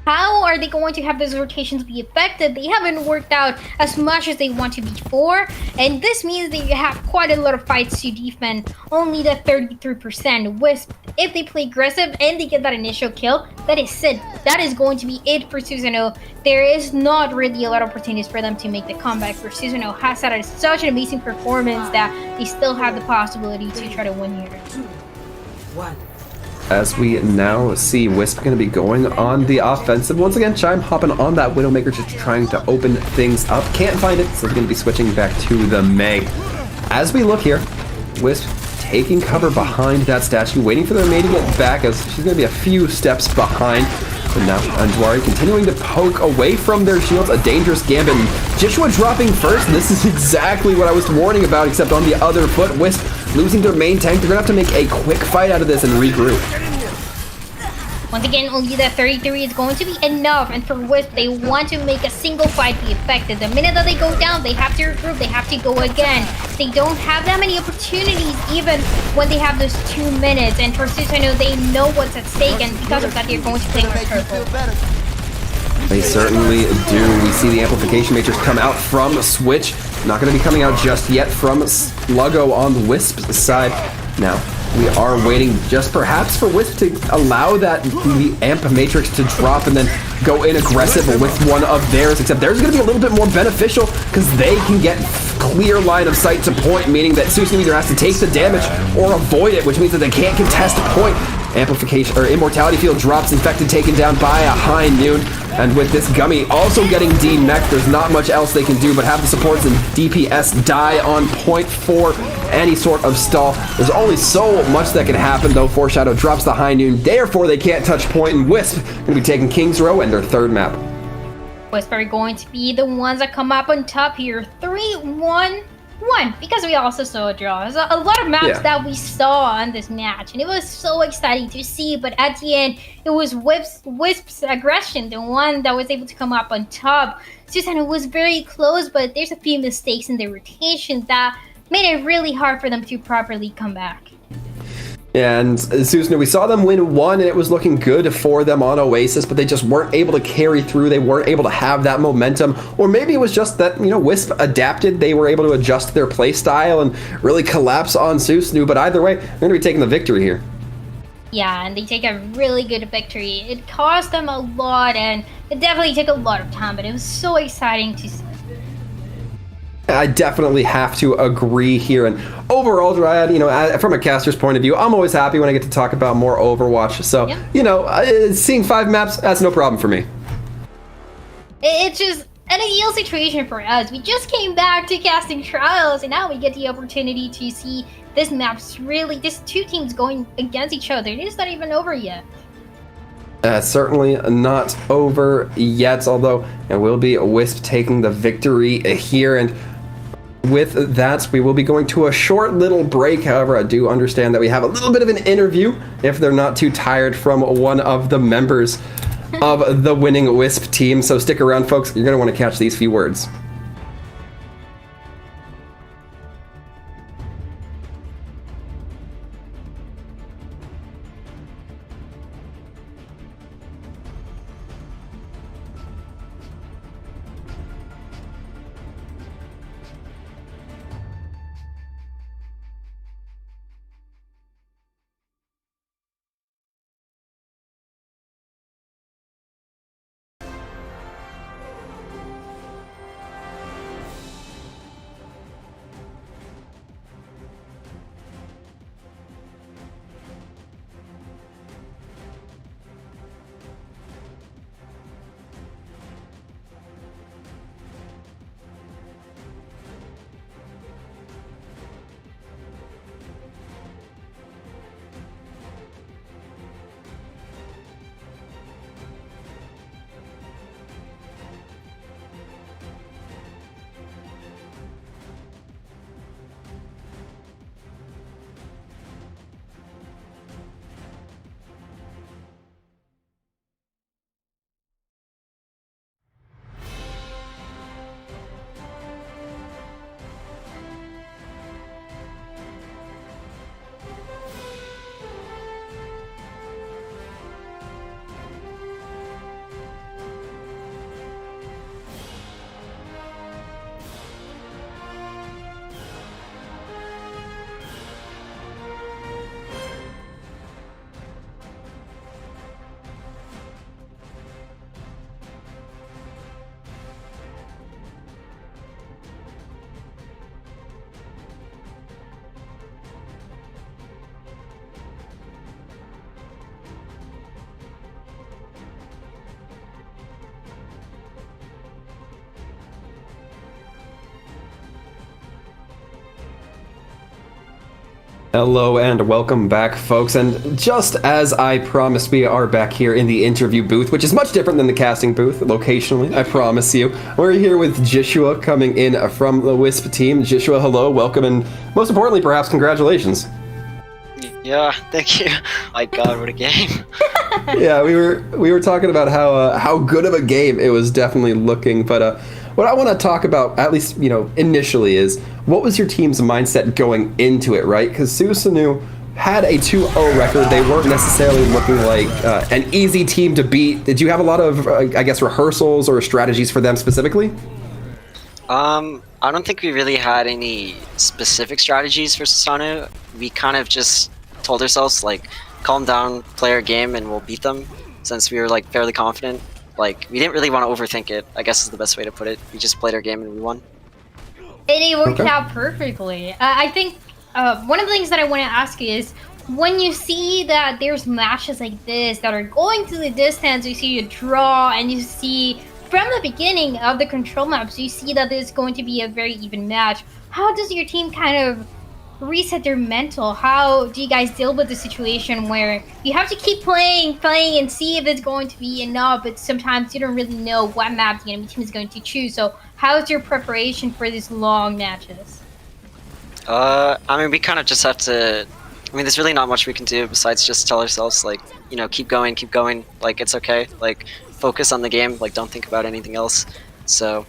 How are they going to have those rotations be effective? They haven't worked out as much as they want to before, and this means that you have quite a lot of fights to defend. Only the 33% Wisp. If they play aggressive and they get that initial kill, that is it. That is going to be it for Susanoo. There is not really a lot of opportunities for them to make the comeback, for Susanoo has had such an amazing performance that they still have the possibility to try to win here. 2, 1. As we now see Wisp going to be going on the offensive. Once again, Chime hopping on that Widowmaker, just trying to open things up. Can't find it, so he's going to be switching back to the Mei. As we look here, Wisp taking cover behind that statue, waiting for their Mei to get back, as she's going to be a few steps behind. And now Anjwari continuing to poke away from their shields. A dangerous gambit. And Jishua dropping first. This is exactly what I was warning about, except on the other foot. Wisp losing their main tank. They're going to have to make a quick fight out of this and regroup. Once again, only the 33 is going to be enough, and for Wisp, they want to make a single fight be effective. The minute that they go down, they have to regroup, they have to go again. They don't have that many opportunities, even when they have those 2 minutes, and for Susanoo, they know what's at stake, and because of that, they're going to play more careful. They certainly do. We see the Amplification Matrix come out from Switch. Not going to be coming out just yet from Sluggo on the Wisp's side. Now, we are waiting just perhaps for Wisp to allow the Amp Matrix to drop and then go in aggressive with one of theirs, except theirs is going to be a little bit more beneficial because they can get clear line of sight to point, meaning that Susanoo either has to take the damage or avoid it, which means that they can't contest point. Amplification or Immortality Field drops, Infected taken down by a High Noon, and with this Gummy also getting D-Mech, there's not much else they can do but have the supports and DPS die on point for any sort of stall. There's only so much that can happen though. Foreshadow drops the High Noon, therefore they can't touch point, and Wisp going to be taking King's Row and their third map. Wisp are going to be the ones that come up on top here. 3-1-1, because we also saw a draw. There's a lot of maps that we saw on this match, and it was so exciting to see, but at the end, it was Wisp's aggression, the one that was able to come up on top. Susanoo was very close, but there's a few mistakes in the rotation that made it really hard for them to properly come back. And Susanoo, we saw them win one, and it was looking good for them on Oasis, but they just weren't able to carry through. They weren't able to have that momentum. Or maybe it was just that, Wisp adapted. They were able to adjust their play style and really collapse on Susanoo. But either way, they're going to be taking the victory here. Yeah, and they take a really good victory. It cost them a lot, and it definitely took a lot of time, but it was so exciting to see. I definitely have to agree here. And overall, Dryad, from a caster's point of view, I'm always happy when I get to talk about more Overwatch. So, seeing 5 maps, that's no problem for me. It's just an ideal situation for us. We just came back to casting trials, and now we get the opportunity to see this map's these 2 teams going against each other. It's not even over yet. Certainly not over yet, although it will be Wisp taking the victory here. And with that, we will be going to a short little break. However, I do understand that we have a little bit of an interview if they're not too tired from one of the members of the winning Wisp team. So stick around, folks. You're going to want to catch these few words. Hello and welcome back, folks. And just as I promised, we are back here in the interview booth, which is much different than the casting booth locationally, I promise you. We're here with Joshua coming in from the Wisp team. Joshua, hello, welcome, and most importantly, perhaps, congratulations. Yeah, thank you. My God, what a game! Yeah, we were talking about how good of a game it was definitely looking, but what I want to talk about, at least initially, is what was your team's mindset going into it, right? Because Susanoo had a 2-0 record. They weren't necessarily looking like an easy team to beat. Did you have a lot of, I guess, rehearsals or strategies for them specifically? I don't think we really had any specific strategies for Susanoo. We kind of just told ourselves, like, calm down, play our game, and we'll beat them, since we were, like, fairly confident. Like, we didn't really want to overthink it, I guess is the best way to put it. We just played our game and we won. And it worked out perfectly. I think one of the things that I want to ask is, when you see that there's matches like this that are going to the distance, you see a draw, and you see from the beginning of the control maps, you see that there's going to be a very even match. How does your team kind of reset their mental? How do you guys deal with the situation where you have to keep playing and see if it's going to be enough, but sometimes you don't really know what map the enemy team is going to choose? So how's your preparation for these long matches? I mean, we kind of just have to... I mean, there's really not much we can do besides just tell ourselves, like, keep going, like, it's okay, like, focus on the game, like, don't think about anything else. So,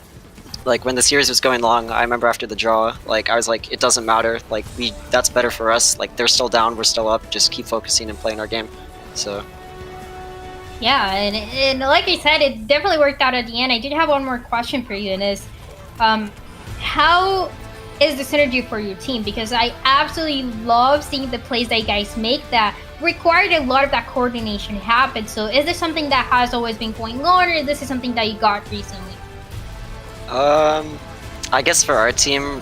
like, when the series was going long, I remember after the draw, like, I was like, it doesn't matter, like, that's better for us, like, they're still down, we're still up, just keep focusing and playing our game, so. Yeah, and like I said, it definitely worked out at the end. I did have one more question for you, and is, how is the synergy for your team? Because I absolutely love seeing the plays that you guys make that required a lot of that coordination happen. So is this something that has always been going on, or this is something that you got recently? I guess for our team,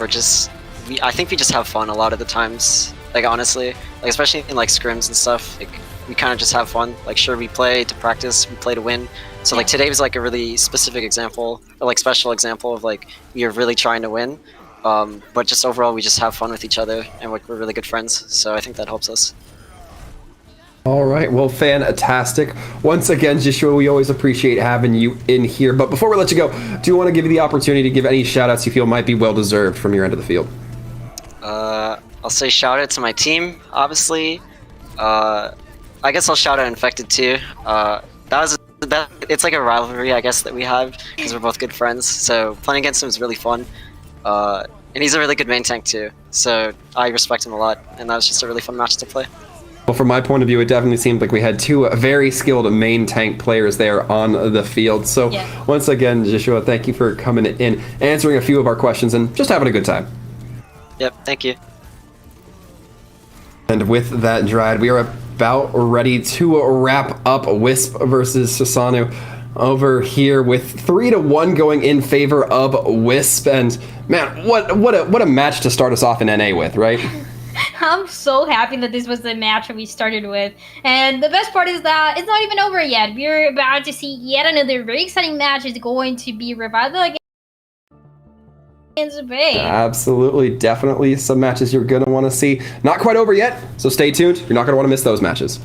I think we just have fun a lot of the times, like, honestly, like, especially in, like, scrims and stuff, like, we kind of just have fun. Like, sure, we play to practice, we play to win. So, like, today was, like, a really specific example, or, like, special example of, like, we are really trying to win. But just overall, we just have fun with each other, and we're really good friends, so I think that helps us. All right, well, fantastic. Once again, Joshua, we always appreciate having you in here. But before we let you go, do you want to give you the opportunity to give any shout-outs you feel might be well-deserved from your end of the field? I'll say shout-out to my team, obviously. I guess I'll shout-out Infected, too. It's like a rivalry, I guess, that we have, because we're both good friends, so playing against him is really fun. And he's a really good main tank too, so I respect him a lot, and that was just a really fun match to play. Well, from my point of view, it definitely seemed like we had two very skilled main tank players there on the field. So once again, Joshua, thank you for coming in, answering a few of our questions, and just having a good time. Yep, thank you. And with that, Dryad, we are about ready to wrap up Wisp versus Susanoo over here with 3-1 going in favor of Wisp. And man, what a match to start us off in NA with, right? I'm so happy that this was the match that we started with. And the best part is that it's not even over yet. We're about to see yet another very exciting match. It's going to be Revival against Bay. Absolutely, definitely some matches you're going to want to see. Not quite over yet, so stay tuned. You're not going to want to miss those matches.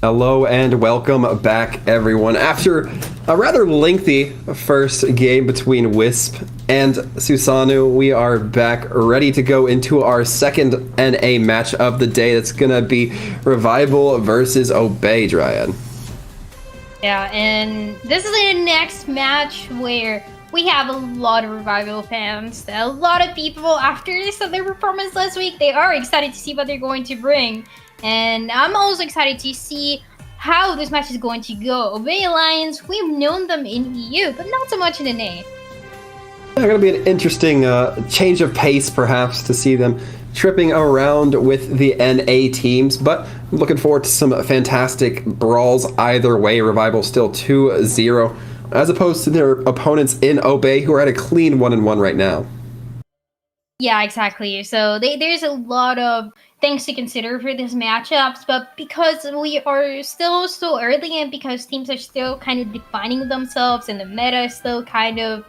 Hello and welcome back, everyone. After a rather lengthy first game between Wisp and Susanoo, we are back ready to go into our second NA match of the day. That's gonna be Revival versus Obey, Dryad. Yeah, and this is the next match where we have a lot of Revival fans. A lot of people, after they saw their performance last week, they are excited to see what they're going to bring. And I'm also excited to see how this match is going to go. Obey Alliance, we've known them in EU, but not so much in NA. It's going to be an interesting change of pace, perhaps, to see them tripping around with the NA teams, but I'm looking forward to some fantastic brawls either way. Revival still 2-0, as opposed to their opponents in Obey, who are at a clean 1-1 right now. Yeah, exactly. So there's a lot of things to consider for these matchups, but because we are still so early and because teams are still kind of defining themselves and the meta is still kind of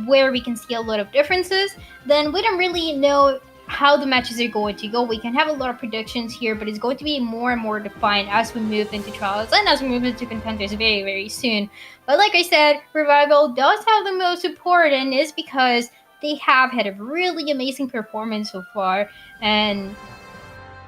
where we can see a lot of differences, then we don't really know how the matches are going to go. We can have a lot of predictions here, but it's going to be more and more defined as we move into trials and as we move into contenders very, very soon. But like I said, Revival does have the most support, and is because they have had a really amazing performance so far, and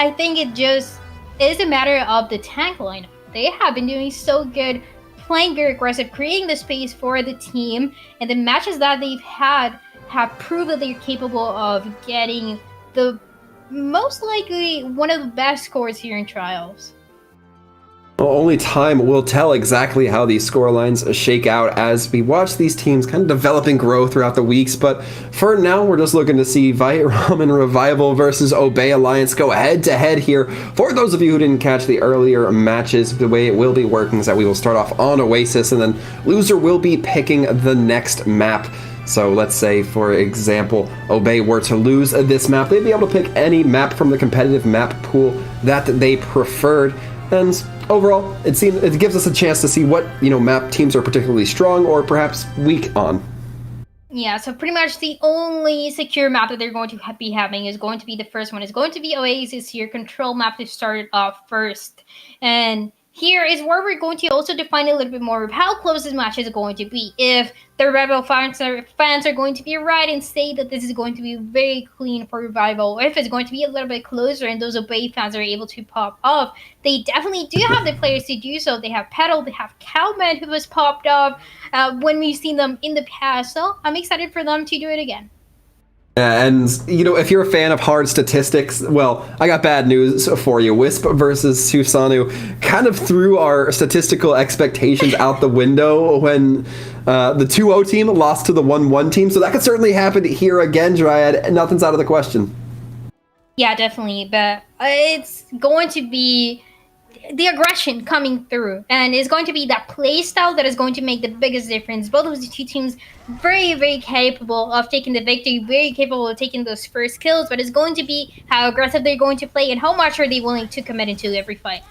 I think it just is a matter of the tank lineup. They have been doing so good, playing very aggressive, creating the space for the team, and the matches that they've had have proved that they're capable of getting the most likely one of the best scores here in trials. Well, only time will tell exactly how these scorelines shake out as we watch these teams kind of develop and grow throughout the weeks. But for now, we're just looking to see Vietram and Revival versus Obey Alliance go head-to-head here. For those of you who didn't catch the earlier matches, the way it will be working is that we will start off on Oasis, and then loser will be picking the next map. So let's say, for example, Obey were to lose this map, they'd be able to pick any map from the competitive map pool that they preferred. And overall, it gives us a chance to see what map teams are particularly strong or perhaps weak on. Yeah, so pretty much the only secure map that they're going to be having is going to be the first one. It's going to be Oasis, your control map to start off first. And here is where we're going to also define a little bit more of how close this match is going to be. If the Revival fans are going to be right and say that this is going to be very clean for Revival, or if it's going to be a little bit closer and those Obey fans are able to pop off, they definitely do have the players to do so. They have Petal, they have Cowman, who has popped off when we've seen them in the past, so I'm excited for them to do it again. And, if you're a fan of hard statistics, well, I got bad news for you. Wisp versus Susanoo kind of threw our statistical expectations out the window when the 2-0 team lost to the 1-1 team. So that could certainly happen here again, Dryad. Nothing's out of the question. Yeah, definitely. But it's going to be the aggression coming through, and it's going to be that play style that is going to make the biggest difference. Both of the two teams very, very capable of taking the victory, very capable of taking those first kills, but it's going to be how aggressive they're going to play and how much are they willing to commit into every fight.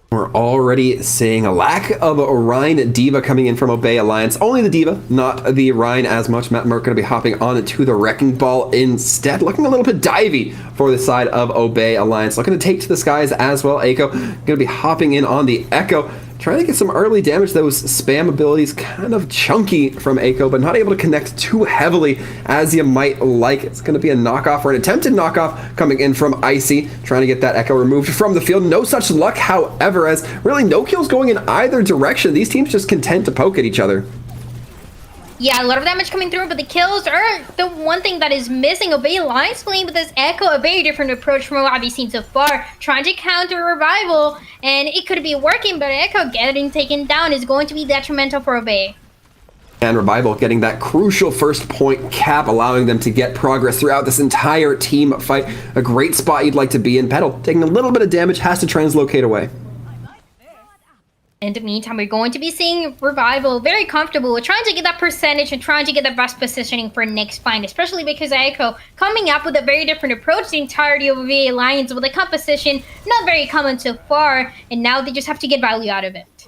We're already seeing a lack of a Rhine D.Va coming in from Obey Alliance. Only the D.Va, not the Rhine as much. Matt Merck going to be hopping on to the Wrecking Ball instead. Looking a little bit divey for the side of Obey Alliance. Looking to take to the skies as well. Echo going to be hopping in on the Echo. Trying to get some early damage. Those spam abilities kind of chunky from Echo, but not able to connect too heavily as you might like. It's going to be a knockoff or an attempted knockoff coming in from Icy, trying to get that Echo removed from the field. No such luck, however, as really no kills going in either direction. These teams just content to poke at each other. Yeah, a lot of damage coming through, but the kills are the one thing that is missing. Obey Alliance playing with this Echo, a very different approach from what we've seen so far, trying to counter Revival, and it could be working, but Echo getting taken down is going to be detrimental for Obey. And Revival getting that crucial first point cap, allowing them to get progress throughout this entire team fight. A great spot you'd like to be in. Petal taking a little bit of damage, has to translocate away. In the meantime, we're going to be seeing Revival very comfortable with trying to get that percentage and trying to get the best positioning for next fight, especially because Echo coming up with a very different approach the entirety of the Alliance with a composition not very common so far, and now they just have to get value out of it.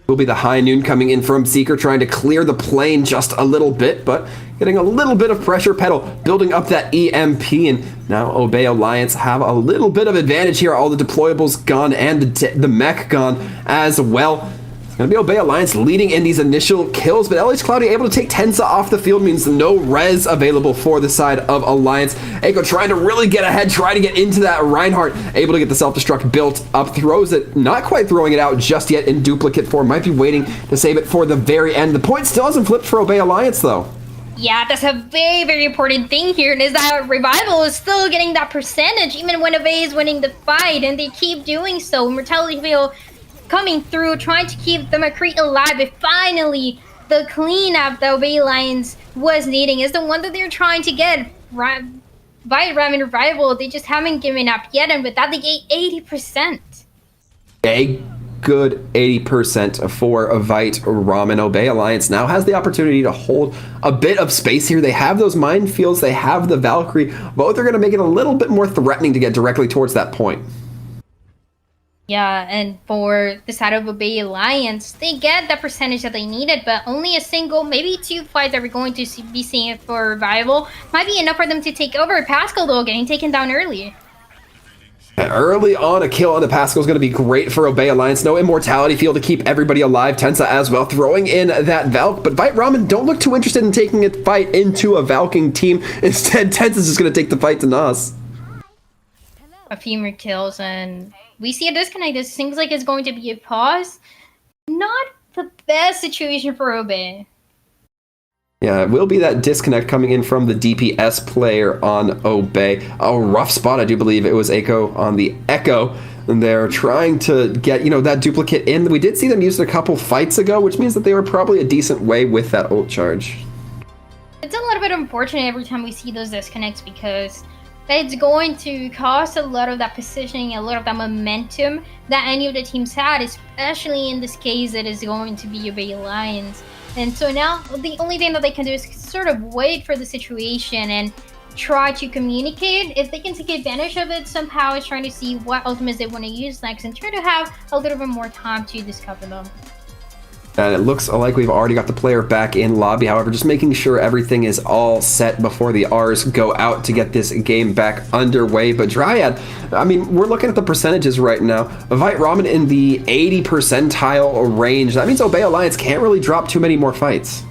Will be the High Noon coming in from Seeker, trying to clear the plane just a little bit, but getting a little bit of pressure pedal, building up that EMP, and now Obey Alliance have a little bit of advantage here. All the deployables gone and the mech gone as well. It's going to be Obey Alliance leading in these initial kills, but LH Cloudy able to take Tensa off the field means no res available for the side of Alliance. Echo trying to really get ahead, trying to get into that Reinhardt, able to get the self-destruct built up, throws it, not quite throwing it out just yet in duplicate form, might be waiting to save it for the very end. The point still hasn't flipped for Obey Alliance though. Yeah, that's a very, very important thing here, and is that Revival is still getting that percentage, even when Obey is winning the fight, and they keep doing so. Mortality Veil coming through, trying to keep the McCree alive, but finally, the cleanup that Obey Alliance was needing is the one that they're trying to get. By Ramen Revival, they just haven't given up yet, and with that, they get 80%. A good 80% for Vite Ramen. Obey Alliance now has the opportunity to hold a bit of space here. They have those minefields, they have the Valkyrie. Both are going to make it a little bit more threatening to get directly towards that point. Yeah, and for the side of Obey Alliance, they get the percentage that they needed, but only a single, maybe 2 fights that we're going to be seeing for Revival might be enough for them to take over. Pascal, though, getting taken down early. Early on, a kill on the Pascal is going to be great for Obey Alliance. No immortality field to keep everybody alive. Tensa as well, throwing in that Valk. But Vite Ramen don't look too interested in taking a fight into a Valking team. Instead, Tensa's just going to take the fight to Nas. A few more kills, and we see a disconnect. This seems like it's going to be a pause. Not the best situation for Obey. Yeah, it will be that disconnect coming in from the DPS player on Obey. A rough spot, I do believe it was Echo on the Echo. And they're trying to get, that duplicate in. We did see them use it a couple fights ago, which means that they were probably a decent way with that ult charge. It's a little bit unfortunate every time we see those disconnects because it's going to cost a lot of that positioning, a lot of that momentum that any of the teams had, especially in this case it is going to be Obey Alliance. And so now the only thing that they can do is sort of wait for the situation and try to communicate. If they can take advantage of it somehow, is trying to see what ultimates they want to use next and try to have a little bit more time to discover them. And it looks like we've already got the player back in lobby. However, just making sure everything is all set before the R's go out to get this game back underway. But Dryad, we're looking at the percentages right now. Vite Ramen in the 80 percentile range. That means Obey Alliance can't really drop too many more fights.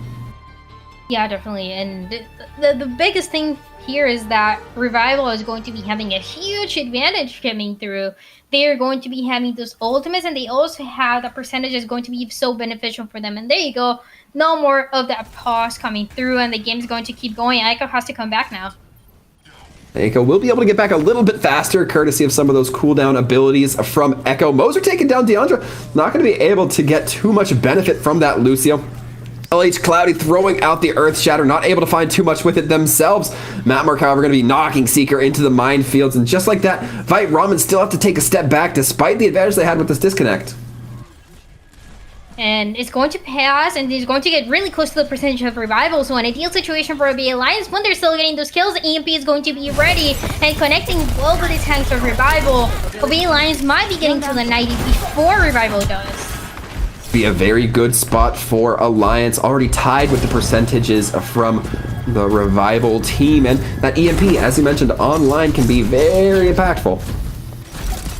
Yeah, definitely. And the biggest thing here is that Revival is going to be having a huge advantage coming through. They are going to be having those ultimates, and they also have the percentage is going to be so beneficial for them. And there you go. No more of that pause coming through, and the game's going to keep going. Echo has to come back now. Echo will be able to get back a little bit faster, courtesy of some of those cooldown abilities from Echo. Moser taking down Deandra. Not going to be able to get too much benefit from that Lucio. LH Cloudy throwing out the Earth Shatter, not able to find too much with it themselves. Matt Mark, however, going to be knocking Seeker into the minefields, and just like that, Vite Ramen still have to take a step back despite the advantage they had with this disconnect. And it's going to pass, and he's going to get really close to the percentage of Revival, so an ideal situation for Obey Alliance. When they're still getting those kills, EMP is going to be ready, and connecting both of the tanks of Revival. Obey Alliance might be getting to the 90 before Revival does. Be a very good spot for Alliance, already tied with the percentages from the Revival team, and that EMP, as you mentioned, online can be very impactful.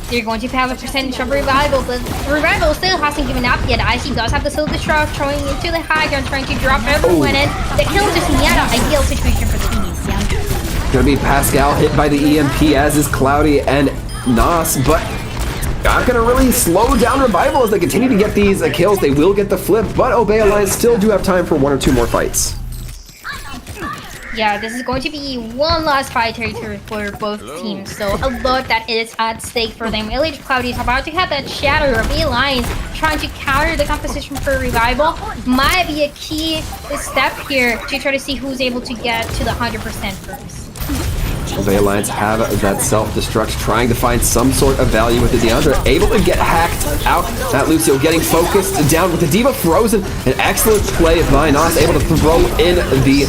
They're going to have a percentage of Revival, but Revival still hasn't given up yet. Icy does have the self-destruct, throwing into the high ground, trying to drop everyone in. The kill just not an ideal situation for the team. Gonna be Pascal hit by the EMP, as is Cloudy and Nas, but not gonna really slow down Revival as they continue to get these kills. They will get the flip, but Obey Alliance still do have time for 1 or 2 more fights. Yeah, this is going to be one last fight territory for both teams, so a lot that is at stake for them. LH Cloudy is about to have that shatter. Obey Alliance trying to counter the composition for Revival might be a key step here to try to see who's able to get to the 100% first. Obey Alliance have that self-destruct, trying to find some sort of value with the Deandra, able to get hacked out. That Lucio getting focused down with the Diva frozen. An excellent play by Nas, able to throw in the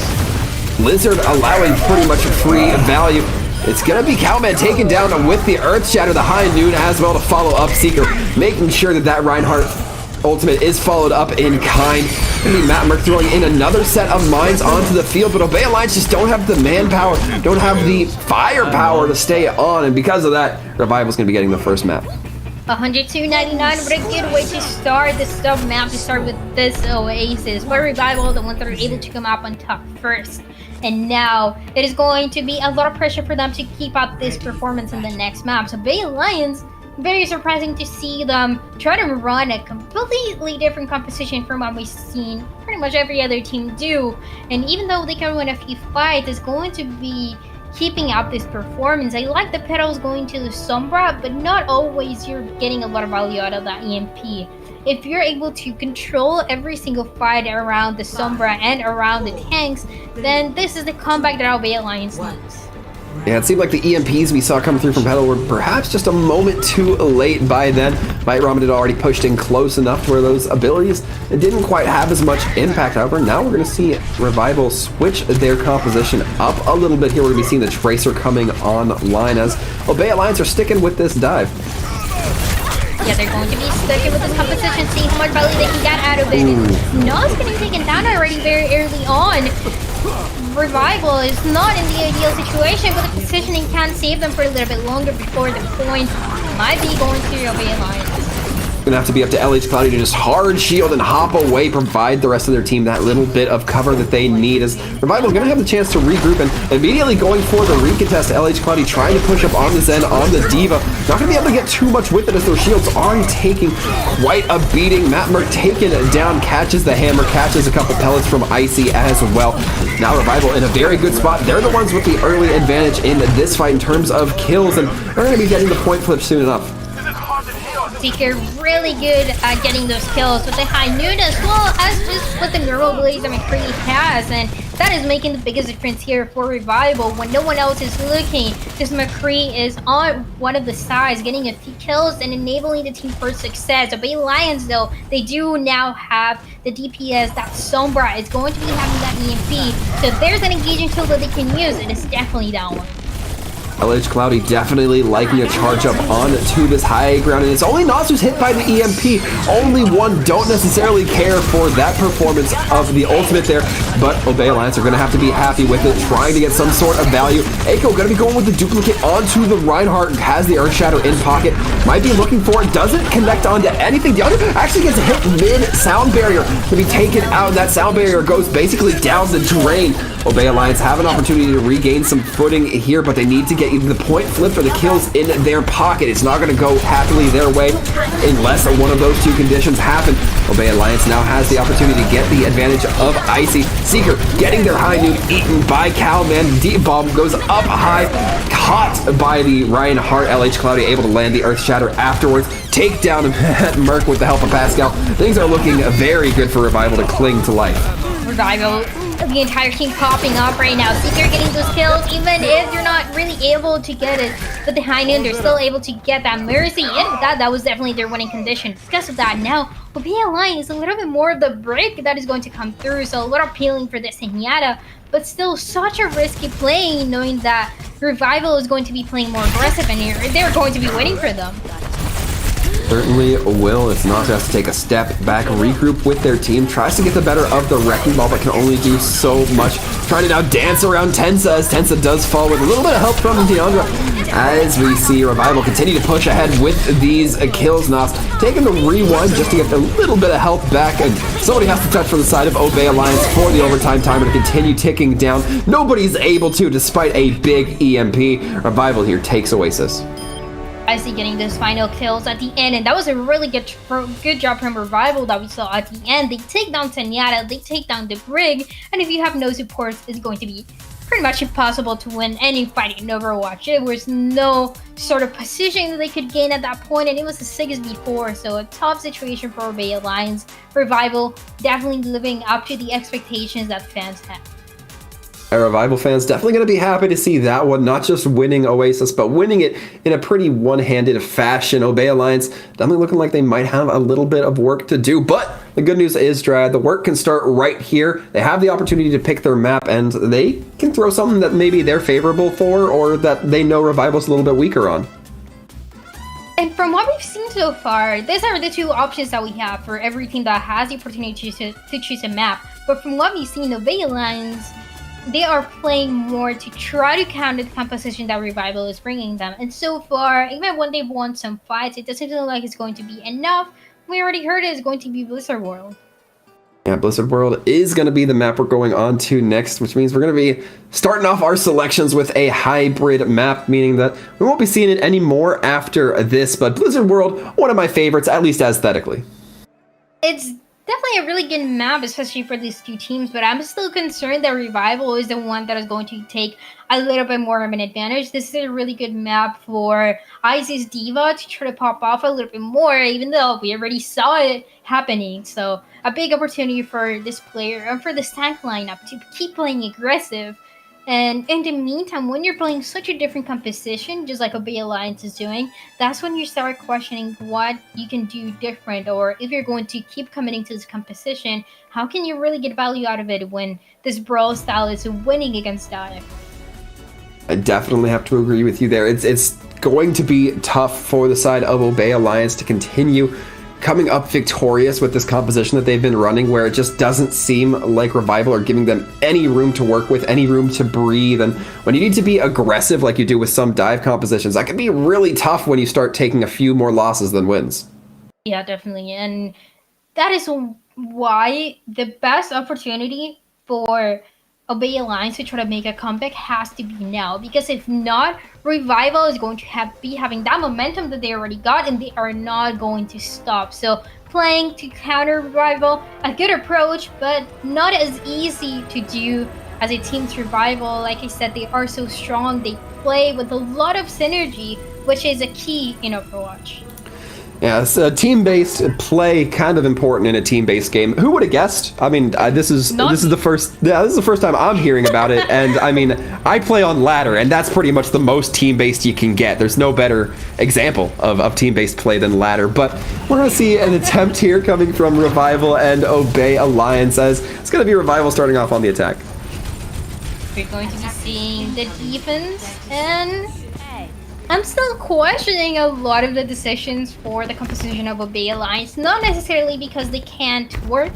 Lizard, allowing pretty much a free value. It's gonna be Cowman taken down with the Earth Shatter, the High Noon as well to follow up Seeker, making sure that Reinhardt ultimate is followed up in kind. Gonna be Matt Merck throwing in another set of mines onto the field, but Obey Alliance just don't have the manpower, don't have the firepower to stay on, and because of that, Revival's gonna be getting the first map. 102.99, what a good way to start the sub map, to start with this Oasis. But Revival, the ones that are able to come up on top first. And now, it is going to be a lot of pressure for them to keep up this performance in the next map. So Bay Alliance, very surprising to see them try to run a completely different composition from what we've seen pretty much every other team do. And even though they can win a few fights, it's going to be keeping up this performance. I like the petals going to the Sombra, but not always you're getting a lot of value out of that EMP. If you're able to control every single fight around the Sombra and around the tanks, then this is the comeback that Obey Alliance needs. Yeah, it seemed like the EMPs we saw come through from Petal were perhaps just a moment too late by then. Bite Ramen had already pushed in close enough to where those abilities didn't quite have as much impact. However, now we're going to see Revival switch their composition up a little bit here. We're going to be seeing the Tracer coming online as Obey Alliance are sticking with this dive. Yeah, they're going to be sticking with this composition, seeing how much value they can get out of it. Nos getting taken down already very early on. Revival is not in the ideal situation, but the positioning can save them for a little bit longer before the point might be going to Obey Alliance. Gonna have to be up to LH Cloudy to just hard shield and hop away, provide the rest of their team that little bit of cover that they need, as Revival gonna have the chance to regroup and immediately going for the recontest. LH Cloudy trying to push up on this end on the Diva. Not gonna be able to get too much with it as those shields are taking quite a beating. Matt Merck taken down, catches the hammer, catches a couple pellets from Icy as well. Now Revival in a very good spot. They're the ones with the early advantage in this fight in terms of kills, and they're gonna be getting the point flip soon enough. Seeker really good at getting those kills with the high noon as well as just with the normal blades that McCree has, and that is making the biggest difference here for Revival when no one else is looking. Just McCree is on one of the sides, getting a few kills and enabling the team for success. Obey Lions though, they do now have the DPS that Sombra is going to be having that EMP, so if there's an engaging tool that they can use, it is definitely that one. LH Cloudy definitely liking a charge up on to this high ground, and it's only Nos who's hit by the EMP. Only one, don't necessarily care for that performance of the ultimate there, but Obey Alliance are going to have to be happy with it, trying to get some sort of value. Eiko going to be going with the duplicate onto the Reinhardt, has the Earth Shadow in pocket, might be looking for it, doesn't connect onto anything. The other actually gets a hit mid-sound barrier, to be taken out, and that sound barrier goes basically down the drain. Obey Alliance have an opportunity to regain some footing here, but they need to get either the point flip or the kills in their pocket. It's not going to go happily their way unless one of those two conditions happen. Obey Alliance now has the opportunity to get the advantage of Icy. Seeker getting their high noon eaten by Calman. Deep Bomb goes up high, caught by the Reinhardt. LH Cloudy able to land the Earth Shatter afterwards. Take down Merc with the help of Pascal. Things are looking very good for Revival to cling to life. Revival, the entire team popping up right now. Seeker getting those kills, even if you're not really able to get it. But the high noon, they're still able to get that Mercy. And with that was definitely their winning condition. Because of that, now, Obey Alliance is a little bit more of the break that is going to come through. So a little appealing for this Zenyatta. But still such a risky play, knowing that Revival is going to be playing more aggressive and they're going to be waiting for them. Certainly will. It's not just to take a step back, regroup with their team, tries to get the better of the Wrecking Ball, but can only do so much. Trying to now dance around Tensa, as Tensa does fall with a little bit of help from Deandra. As we see Revival continue to push ahead with these kills. Nas taking the rewind just to get a little bit of health back, and somebody has to touch from the side of Obey Alliance for the overtime timer to continue ticking down. Nobody's able to, despite a big EMP. Revival here takes Oasis. Icy getting those final kills at the end, and that was a really good job from Revival that we saw at the end. They take down Zenyatta, they take down the Brig, and if you have no supports, it's going to be pretty much impossible to win any fight in Overwatch. There was no sort of position that they could gain at that point, and it was a 6v4, so a tough situation for Obey Alliance. Revival definitely living up to the expectations that fans have. Revival fans definitely going to be happy to see that one, not just winning Oasis, but winning it in a pretty one-handed fashion. Obey Alliance definitely looking like they might have a little bit of work to do, but the good news is, Dryad, the work can start right here. They have the opportunity to pick their map, and they can throw something that maybe they're favorable for, or that they know Revival's a little bit weaker on. And from what we've seen so far, these are the two options that we have for every team that has the opportunity to choose a map. But from what we've seen, the Obey Alliance, they are playing more to try to counter the composition that Revival is bringing them. And so far, even when they've won some fights, it doesn't feel like it's going to be enough. We already heard it is going to be Blizzard World. Yeah, Blizzard World is going to be the map we're going on to next, which means we're going to be starting off our selections with a hybrid map, meaning that we won't be seeing it anymore after this, but Blizzard World, one of my favorites, at least aesthetically. It's definitely a really good map, especially for these two teams, but I'm still concerned that Revival is the one that is going to take a little bit more of an advantage. This is a really good map for Ice's D.Va to try to pop off a little bit more, even though we already saw it happening. So a big opportunity for this player and for this tank lineup to keep playing aggressive. And in the meantime, when you're playing such a different composition, just like Obey Alliance is doing, that's when you start questioning what you can do different, or if you're going to keep committing to this composition, how can you really get value out of it when this brawl style is winning against Dive? I definitely have to agree with you there. It's going to be tough for the side of Obey Alliance to continue coming up victorious with this composition that they've been running, where it just doesn't seem like Revival are giving them any room to work with, any room to breathe. And when you need to be aggressive like you do with some dive compositions, that can be really tough when you start taking a few more losses than wins. Yeah, definitely. And that is why the best opportunity for Obey Alliance to try to make a comeback has to be now, because if not, Revival is going to be having that momentum that they already got, and they are not going to stop. So playing to counter Revival, a good approach, but not as easy to do as a team's Revival. Like I said, they are so strong, they play with a lot of synergy, which is a key in Overwatch. Yeah, it's a team-based play, kind of important in a team-based game. Who would have guessed? I mean, this is the first time I'm hearing about it. And I mean, I play on ladder, and that's pretty much the most team-based you can get. There's no better example of team-based play than ladder. But we're gonna see an attempt here coming from Revival and Obey Alliance, as it's gonna be Revival starting off on the attack. We're going to be seeing the defense, and I'm still questioning a lot of the decisions for the composition of Obey Alliance, not necessarily because they can't work,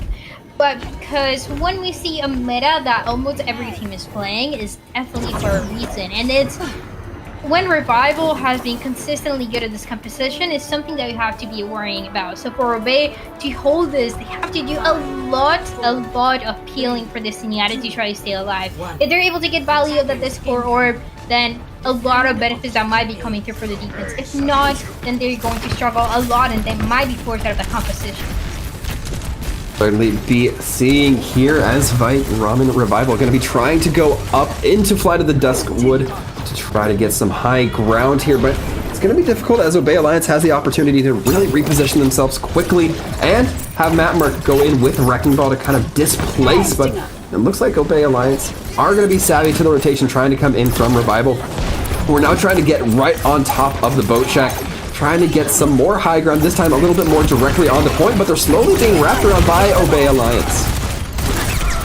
but because when we see a meta that almost every team is playing, is definitely for a reason. And it's when Revival has been consistently good at this composition, is something that you have to be worrying about. So for Obey to hold this, they have to do a lot of peeling for this Zenyatta to try to stay alive. If they're able to get value of the Discord Orb, then a lot of benefits that might be coming through for the defense. If not, then they're going to struggle a lot, and they might be forced out of the composition. Certainly be seeing here as Ramen Revival going to be trying to go up into Flight of the Duskwood to try to get some high ground here, but it's going to be difficult as Obey Alliance has the opportunity to really reposition themselves quickly and have Matt Merck go in with Wrecking Ball to kind of displace, but it looks like Obey Alliance are going to be savvy to the rotation, trying to come in from Revival. We're now trying to get right on top of the boat shack, trying to get some more high ground, this time a little bit more directly on the point, but they're slowly being wrapped around by Obey Alliance.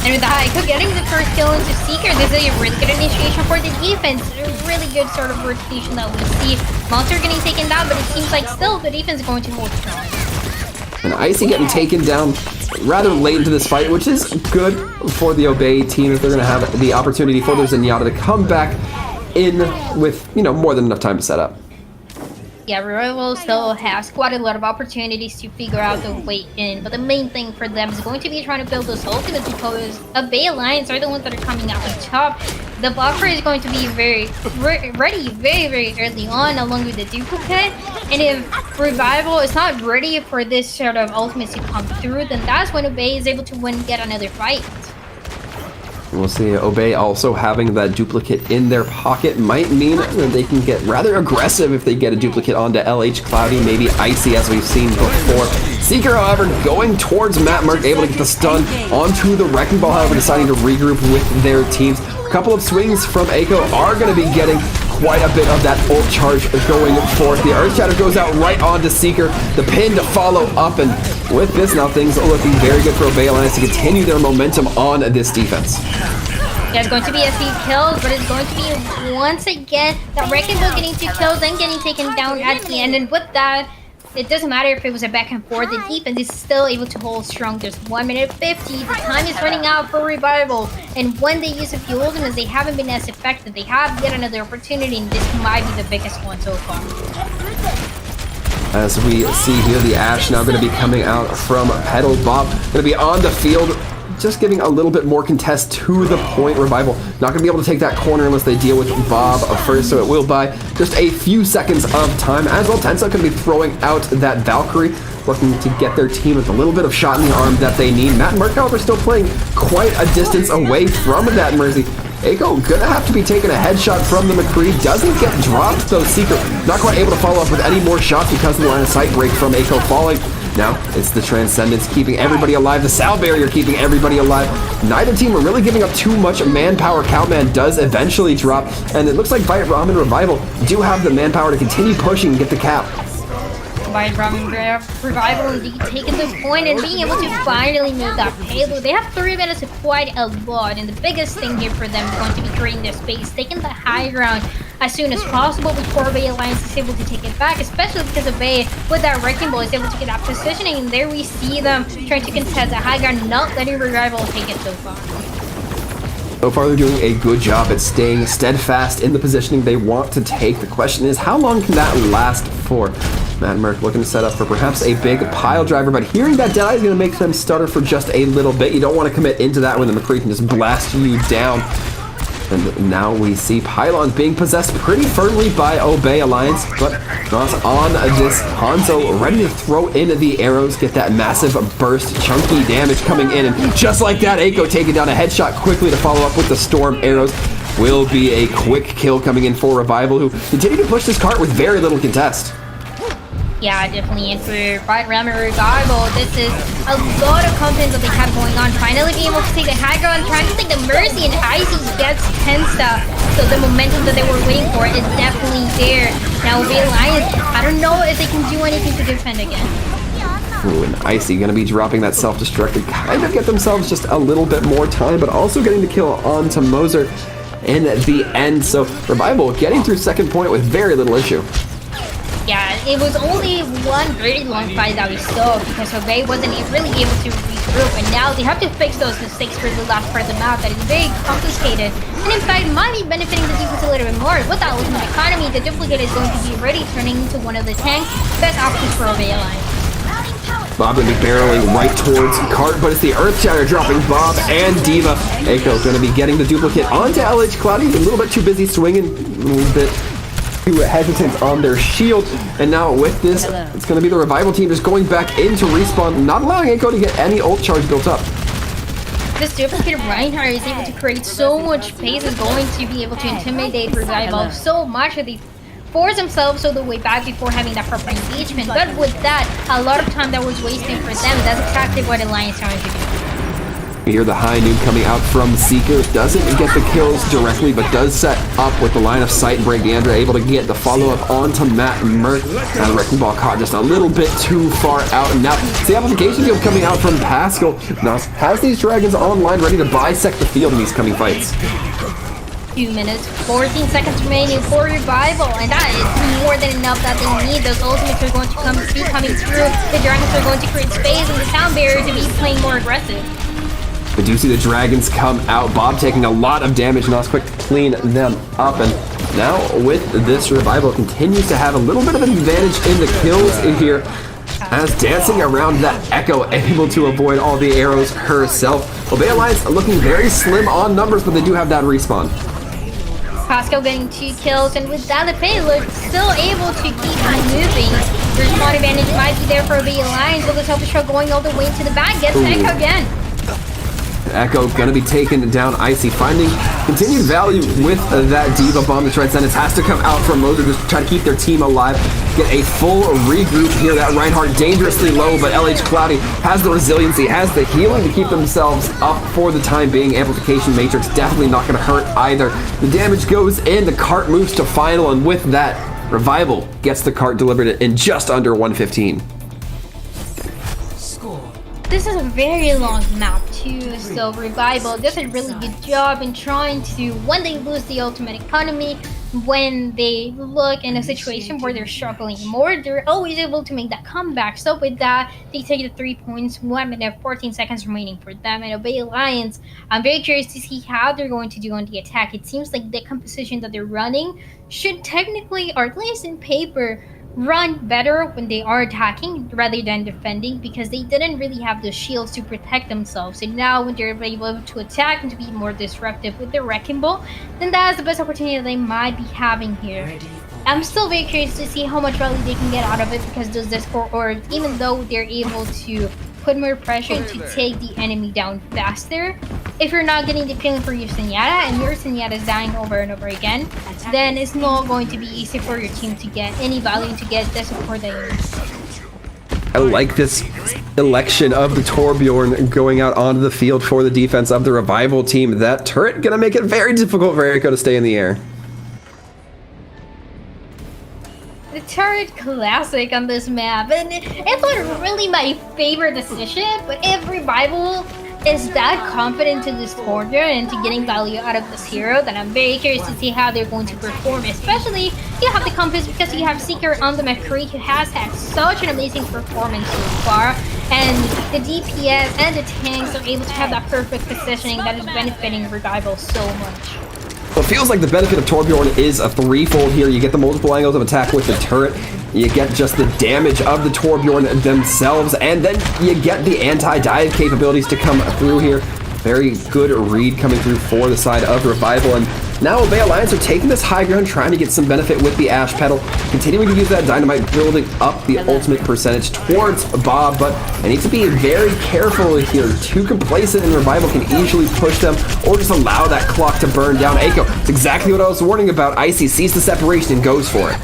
And with the Haiko getting the first kill into Seeker, this is a really good initiation for the defense. A really good sort of rotation that we see. Monster getting taken down, but it seems like still the defense is going to hold strong. And Icy getting taken down rather late into this fight, which is good for the Obey team if they're going to have the opportunity for their Zenyatta to come back in with, more than enough time to set up. Yeah, Revival still has quite a lot of opportunities to figure out the way in, but the main thing for them is going to be trying to build those ultimates, because Obey Alliance are the ones that are coming out on top. The buffer is going to be ready very early on, along with the duplicate, and if Revival is not ready for this sort of ultimate to come through, then that's when Obey is able to win yet another fight. We'll see. Obey also having that duplicate in their pocket might mean that they can get rather aggressive if they get a duplicate onto LH Cloudy, maybe Icy, as we've seen before. Seeker, however, going towards Matt Merck, able to get the stun onto the Wrecking Ball, however, deciding to regroup with their teams. A couple of swings from Aiko are going to be getting quite a bit of that ult charge going forth. The Earth Shatter goes out right onto Seeker, the pin to follow up, and with this now things are looking very good for Obey Alliance to continue their momentum on this defense. There's going to be a few kills, but it's going to be once again that Wrecking Ball getting 2 kills and getting taken down at the end. And with that, it doesn't matter if it was a back and forth, the defense is still able to hold strong. There's 1 minute 50, the time is running out for Revival. And when they use a few ultimates, they haven't been as effective. They have yet another opportunity, and this might be the biggest one so far. As we see here, the Ashe now going to be coming out from Petal. Bob going to be on the field, just giving a little bit more contest to the point. Revival not going to be able to take that corner unless they deal with Bob first, so it will buy just a few seconds of time. As well, Tensa going to be throwing out that Valkyrie, looking to get their team with a little bit of shot in the arm that they need. Matt and Merc, however, still playing quite a distance away from that Mercy. Echo gonna have to be taking a headshot from the McCree. Doesn't get dropped though. Secret not quite able to follow up with any more shots because of the line of sight break from Echo falling. Now it's the Transcendence keeping everybody alive. The Sal barrier keeping everybody alive. Neither team are really giving up too much manpower. Cowman does eventually drop, and it looks like Bite Ram and Revival do have the manpower to continue pushing and get the cap. By Revival indeed taking the point and being able to finally move that payload. They have 3 minutes of quite a lot, and the biggest thing here for them is going to be creating their space, taking the high ground as soon as possible before Bay Alliance is able to take it back, especially because of Bay with that Wrecking Ball is able to get that positioning, and there we see them trying to contest the high ground, not letting Revival take it so far. So far, they're doing a good job at staying steadfast in the positioning they want to take. The question is, how long can that last for? Matt and Merc looking to set up for perhaps a big pile driver, but hearing that Deadeye is going to make them stutter for just a little bit. You don't want to commit into that when the McCree can just blast you down. And now we see Pylons being possessed pretty firmly by Obey Alliance, but not on this Hanzo, ready to throw in the arrows, get that massive burst, chunky damage coming in, and just like that, Echo taking down a headshot quickly to follow up with the Storm arrows. Will be a quick kill coming in for Revival, who continue to push this cart with very little contest. Yeah, definitely. And for Bite Ram and Revival, this is a lot of content that they have going on. Finally being able to take the high ground, trying to take the Mercy, and Icy gets Tensa. So the momentum that they were waiting for is definitely there. Now, the Alliance, I don't know if they can do anything to defend again. Ooh, and Icy going to be dropping that self-destruct to kind of get themselves just a little bit more time, but also getting the kill onto Moser in the end. So Revival getting through second point with very little issue. Yeah, it was only one very long fight that we saw because Obey wasn't really able to regroup, and now they have to fix those mistakes for the last part of the map that is very complicated, and in fact might be benefiting the defense a little bit more. With that ultimate economy, the Duplicate is going to be ready, turning into one of the tanks. Best option for Obey Alliance. Bob going to be barreling right towards Cart, but it's the Earth Shatter dropping Bob and Diva. Echo going to be getting the Duplicate onto LH Cloudy, a little bit too busy swinging, a little bit too hesitant on their shield, and now with this, it's going to be the Revival team just going back into respawn, not allowing Echo to get any ult charge built up. This Duplicate Reinhardt is able to create so much space, is going to be able to intimidate Revival so much that they force themselves all the way back before having that proper engagement. But with that, a lot of time that was wasting for them. That's exactly what Alliance is trying to do. We hear the high noon coming out from Seeker. Doesn't get the kills directly, but does set up with the line of sight break. Deandra able to get the follow-up onto Matt Merc. Now the Wrecking Ball caught just a little bit too far out. And now it's the application field coming out from Pascal. Now has these Dragons online ready to bisect the field in these coming fights. 2 minutes, 14 seconds remaining for Revival, and that is more than enough that they need. Those ultimates are going to be coming through. The Dragons are going to create space, and the Sound Barrier to be playing more aggressive. We do see the Dragons come out. Bob taking a lot of damage, and that's quick to clean them up. And now with this, Revival continues to have a little bit of an advantage in the kills in here, as dancing around that Echo, able to avoid all the arrows herself. Obey Alliance looking very slim on numbers, but they do have that respawn. Pascal getting 2 kills, and with that, the payload still able to keep on moving. The respawn advantage might be there for the Alliance, but the self-destruct going all the way to the back gets Echo again. Echo gonna be taken down. Icy finding continued value with that Diva bomb. The Transcendence has to come out from Moser, just try to keep their team alive. Get a full regroup here. That Reinhardt dangerously low, but LH Cloudy has the resiliency, has the healing to keep themselves up for the time being. Amplification Matrix definitely not gonna hurt either. The damage goes in, the cart moves to final, and with that, Revival gets the cart delivered in just under 115. This is a very long map too, so Revival does a really good job in trying to, when they lose the ultimate economy, when they look in a situation where they're struggling more, they're always able to make that comeback. So with that, they take the 3 points, 1 minute 14 seconds remaining for them. And Obey Alliance, I'm very curious to see how they're going to do on the attack. It seems like the composition that they're running should technically, or at least in paper, run better when they are attacking rather than defending, because they didn't really have the shields to protect themselves. And now when they're able to attack and to be more disruptive with the Wrecking Ball, then that is the best opportunity that they might be having here. I'm still very curious to see how much value they can get out of it, because those Discord orbs, even though they're able to put more pressure to take the enemy down faster, if you're not getting the feeling for your Zenyatta and your Zenyatta is dying over and over again, then it's not going to be easy for your team to get any value, to get the support that you need. I like this election of the Torbjorn going out onto the field for the defense of the Revival team. That turret gonna make it very difficult for Eiko to stay in the air. The turret classic on this map, and it's not really my favorite decision, but if Revival is that confident in this Torbjorn and to getting value out of this hero, then I'm very curious to see how they're going to perform. Especially you have the confidence because you have Seeker on the McCree, who has had such an amazing performance so far, and the DPS and the tanks are able to have that perfect positioning that is benefiting Revival so much. Well, it feels like the benefit of Torbjorn is a threefold here. You get the multiple angles of attack with the turret, you get just the damage of the Torbjorn themselves, and then you get the anti-dive capabilities to come through here. Very good read coming through for the side of Revival, and now Obey Alliance are taking this high ground, trying to get some benefit with the Ash Petal, continuing to use that Dynamite, building up the ultimate percentage towards Bob, but they need to be very careful here. Too complacent and Revival can easily push them, or just allow that clock to burn down. Eiko, it's exactly what I was warning about. Icy sees the separation and goes for it.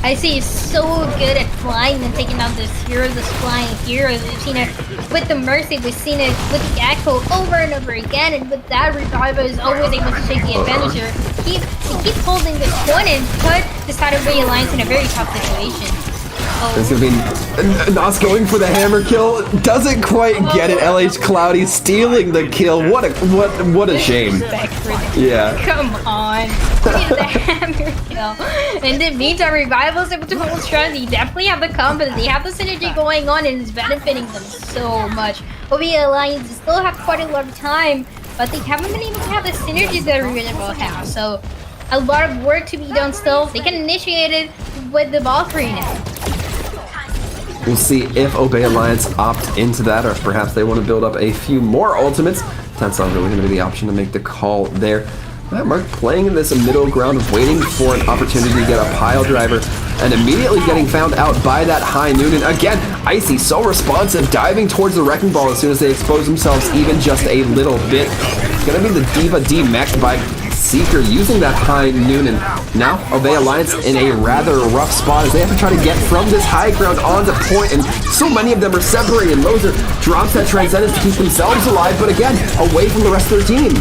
Icy is so good at flying and taking out this hero, this flying hero. We've seen it with the Mercy, we've seen it with the Echo over and over again, and with that, Revival is always able to take the advantage here. Keep holding this point and put the side of Obey Alliance in a very tough situation. There's gonna be Nos going for the hammer kill. Doesn't quite get it. LH Cloudy stealing the kill. What a shame. Yeah. Come on. The hammer kill. In the meantime, Revival is able to hold strong. They definitely have the confidence. They have the synergy going on, and it's benefiting them so much. Obey Alliance still have quite a lot of time, but they haven't been able to have the synergy that Revival has. So a lot of work to be done still. They can initiate it with the Valkyrie now. We'll see if Obey Alliance opt into that, or perhaps they want to build up a few more ultimates. That's not really going to be the option to make the call there. Mark playing in this middle ground, waiting for an opportunity to get a pile driver, and immediately getting found out by that High Noon. And again, Icy so responsive, diving towards the Wrecking Ball as soon as they expose themselves even just a little bit. It's going to be the Diva D-mech by Seeker using that High Noon, and now Obey Alliance in a rather rough spot as they have to try to get from this high ground onto point, and so many of them are separated. Moser drops that Transcendence to keep themselves alive, but again, away from the rest of their team.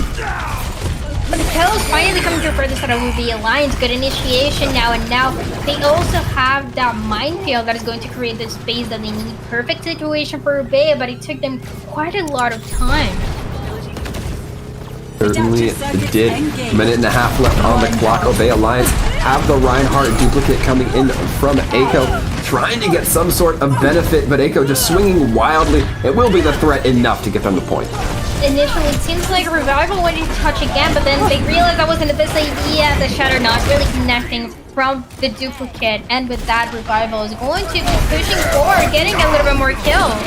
But the kill is finally coming through for the side of Obey Alliance. Good initiation now, and now they also have that minefield that is going to create the space that they need. Perfect situation for Obey, but it took them quite a lot of time. Certainly did. A minute and a half left on the clock. Obey Alliance have the Reinhardt duplicate coming in from Eiko, trying to get some sort of benefit, but Eiko just swinging wildly. It will be the threat enough to get them the point. Initially, it seems like Revival wanted to touch again, but then they realized that wasn't the best idea. The Shatter not really connecting from the duplicate, and with that, Revival is going to be pushing forward, getting a little bit more kills.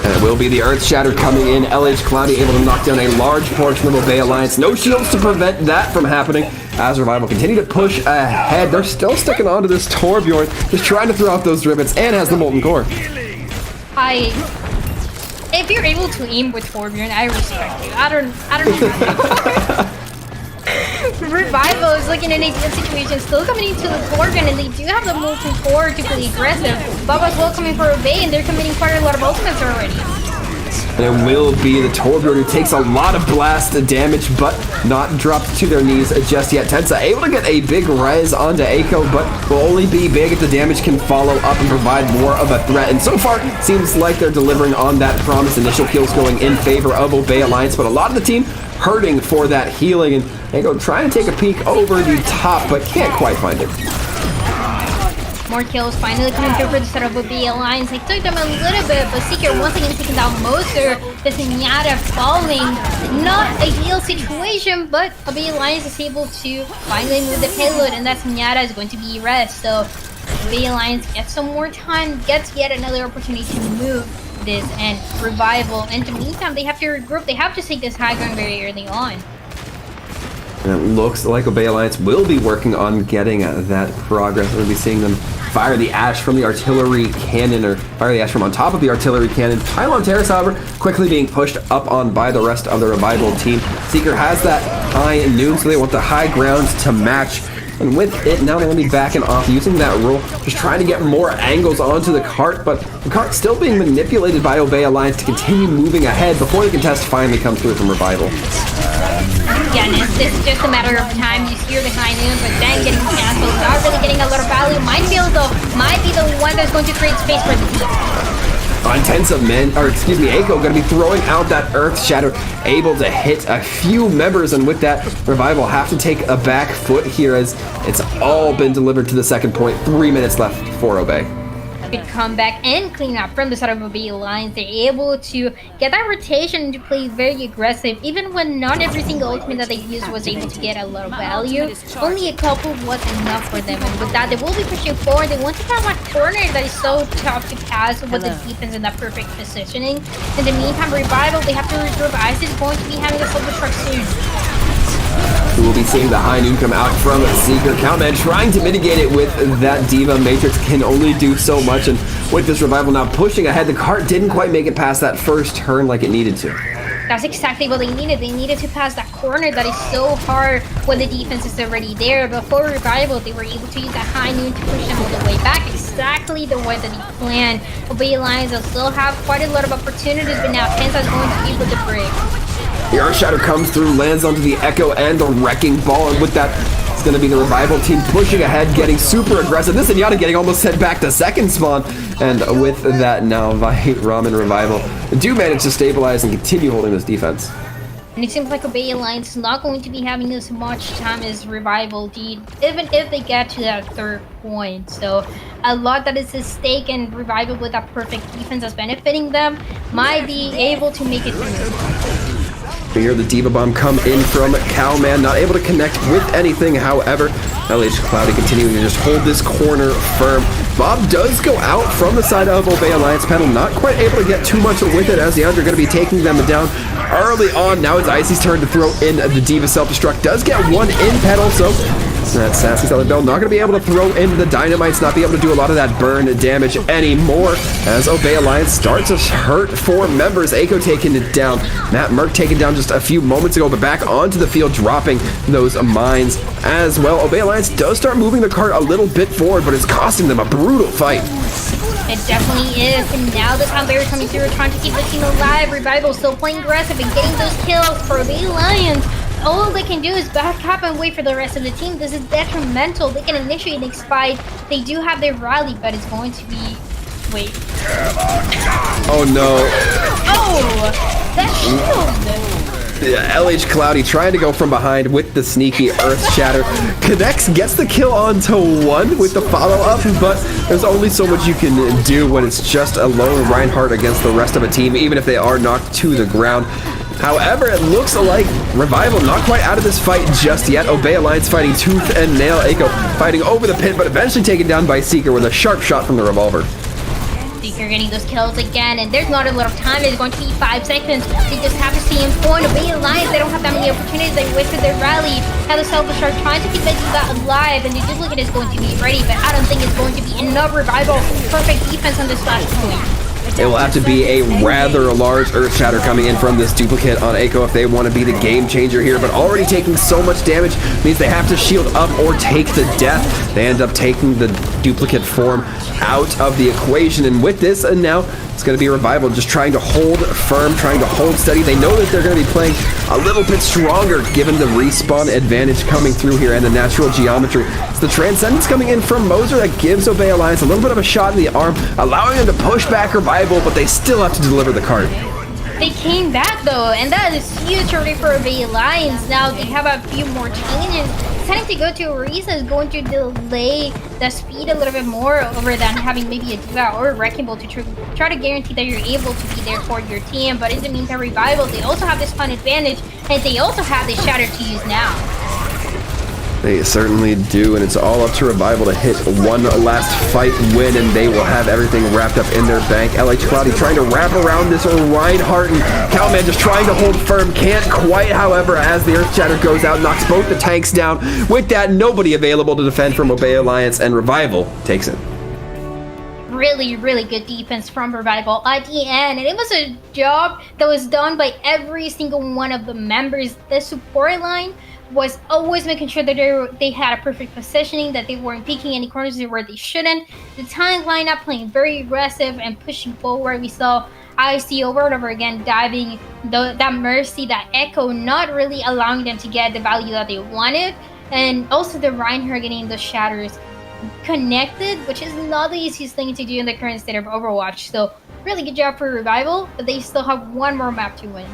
And it will be the Earth Shattered coming in. LH Cloudy able to knock down a large portion of Obey Alliance. No shields to prevent that from happening as Revival continue to push ahead. They're still sticking on to this Torbjorn, just trying to throw out those rivets, and has the Molten Core. If you're able to aim with Torbjorn, I respect you. I don't know. Revival is looking in a good situation, still coming into the Torbjorn, and they do have the Molten Core to be aggressive. Bubba's well coming for Obey, and they're committing quite a lot of ultimates already. And it will be the Torbjorn who takes a lot of blast damage, but not dropped to their knees just yet. Tensa able to get a big res onto Eiko, but will only be big if the damage can follow up and provide more of a threat. And so far, seems like they're delivering on that promise. Initial kills going in favor of Obey Alliance, but a lot of the team hurting for that healing. And Eiko trying to take a peek over the top, but can't quite find it. More kills finally coming through for the setup of the Alliance. It took them a little bit, but Seeker once again taking down Moser. The Zenyatta falling. Not a ideal situation, but the Alliance is able to finally move the payload, and that Zenyatta is going to be rest. So the Alliance gets some more time, gets yet another opportunity to move this and Revival. In the meantime, they have to regroup. They have to take this high ground very early on. And it looks like Obey Alliance will be working on getting that progress. We'll be seeing them fire the ash from the artillery cannon, or fire the ash from on top of the artillery cannon. Pylon Terrace, however, quickly being pushed up on by the rest of the Revival team. Seeker has that high noon, so they want the high ground to match. And with it, now they're going to be backing off, using that roll, just trying to get more angles onto the cart, but the cart still being manipulated by Obey Alliance to continue moving ahead before the contest finally comes through from Revival. Yeah, this is just a matter of time. You hear the high noon, but then getting canceled. Not really getting a lot of value. Minefield, though, might be the one that's going to create space for the team. Intensive men, or excuse me, Eiko going to be throwing out that Earth Shatter, able to hit a few members, and with that, Revival have to take a back foot here as it's all been delivered to the second point. 3 minutes left for Obey. Good comeback and clean up from the side of Obey Alliance. They're able to get that rotation to play very aggressive, even when not every single ultimate that they used was able to get a lot of value. Only a couple was enough for them, and with that, they will be pushing forward. They want to have that corner that is so tough to pass with the defense and that perfect positioning. In the meantime, Revival, they have to regroup. Ice is going to be having a silver truck soon. We will be seeing the high noon come out from Seeker. Countman trying to mitigate it with that Diva. Matrix can only do so much, and with this Revival now pushing ahead, the cart didn't quite make it past that first turn like it needed to. That's exactly what they needed. They needed to pass that corner that is so hard when the defense is already there. Before Revival, they were able to use that high noon to push them all the way back, exactly the way that they planned. Obey Alliance will still have quite a lot of opportunities, but now Tensa is going to be able to break. The Earth Shadow comes through, lands onto the Echo and the Wrecking Ball, and with that, it's going to be the Revival team pushing ahead, getting super aggressive. This Zenyatta getting almost sent back to second spawn, and with that now, Ram and Revival do manage to stabilize and continue holding this defense. And it seems like Obey Alliance is not going to be having as much time as Revival did, even if they get to that third point. So a lot that is at stake, and Revival with that perfect defense that's benefiting them might be able to make it through. We hear the Diva Bomb come in from Cowman, not able to connect with anything. However, LH Cloudy continuing to just hold this corner firm. Bob does go out from the side of Obey Alliance panel, not quite able to get too much with it, as the Under going to be taking them down early on. Now it's Icy's turn to throw in the Diva Self-Destruct. Does get one in pedal, so that Sassy Salad Bell not going to be able to throw in the Dynamites, not be able to do a lot of that burn damage anymore, as Obey Alliance starts to hurt for members. Eiko taking it down. Matt Merck taken down just a few moments ago, but back onto the field, dropping those mines as well. Obey Alliance does start moving the cart a little bit forward, but it's costing them a brutal fight. It definitely is, and now the Conveyor coming through, trying to keep the team alive. Revival still playing aggressive and getting those kills for Obey Alliance. All they can do is back up and wait for the rest of the team. This is detrimental. They can initiate next fight. They do have their rally, but it's going to be... Wait. Oh no. Oh! That shield! Yeah, LH Cloudy trying to go from behind with the sneaky Earth Shatter. Connects, gets the kill onto one with the follow-up, but there's only so much you can do when it's just a lone Reinhardt against the rest of a team, even if they are knocked to the ground. However, it looks like Revival not quite out of this fight just yet. Obey Alliance fighting tooth and nail. Eiko fighting over the pit, but eventually taken down by Seeker with a sharp shot from the revolver. Seeker getting those kills again, and there's not a lot of time. It's going to be 5 seconds. They just have to stay in point. Obey Alliance, they don't have that many opportunities. They wasted their rally. Now the Self-Destruct trying to keep the Diva alive, and the duplicate is going to be ready, but I don't think it's going to be enough. Revival, perfect defense on this last point. It will have to be a rather large Earth Shatter coming in from this duplicate on Eiko if they want to be the game changer here, but already taking so much damage means they have to shield up or take the death. They end up taking the duplicate form out of the equation. And with this, and now it's going to be Revival just trying to hold firm, trying to hold steady. They know that they're going to be playing a little bit stronger given the respawn advantage coming through here and the natural geometry. It's the Transcendence coming in from Moser that gives Obey Alliance a little bit of a shot in the arm, allowing them to push back Revival, but they still have to deliver the card. They came back though, and that is huge already for Obey Alliance. Now they have a few more changes. Deciding to go to Orisa is going to delay the speed a little bit more over than having maybe a Diva or a Wrecking Ball to try to guarantee that you're able to be there for your team. But in the meantime, Revival, they also have this fun advantage, and they also have the Shatter to use now. They certainly do, and it's all up to Revival to hit one last fight win, and they will have everything wrapped up in their bank. LH Cloudy trying to wrap around this Reinhardt, and Cowman just trying to hold firm. Can't quite, however, as the Earth Shatter goes out, knocks both the tanks down. With that, nobody available to defend from Obey Alliance, and Revival takes it. Really, really good defense from Revival at the end, and it was a job that was done by every single one of the members. The support line was always making sure that they had a perfect positioning, that they weren't picking any corners where they shouldn't. The tank lineup playing very aggressive and pushing forward. We saw IC over and over again diving that Mercy, that Echo, not really allowing them to get the value that they wanted, and also the Reinhardt getting the shatters connected, which is not the easiest thing to do in the current state of Overwatch. So really good job for Revival, but they still have one more map to win.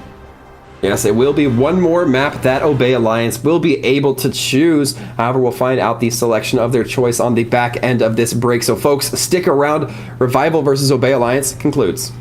Yes, it will be one more map that Obey Alliance will be able to choose. However, we'll find out the selection of their choice on the back end of this break. So folks, stick around. Revival versus Obey Alliance concludes.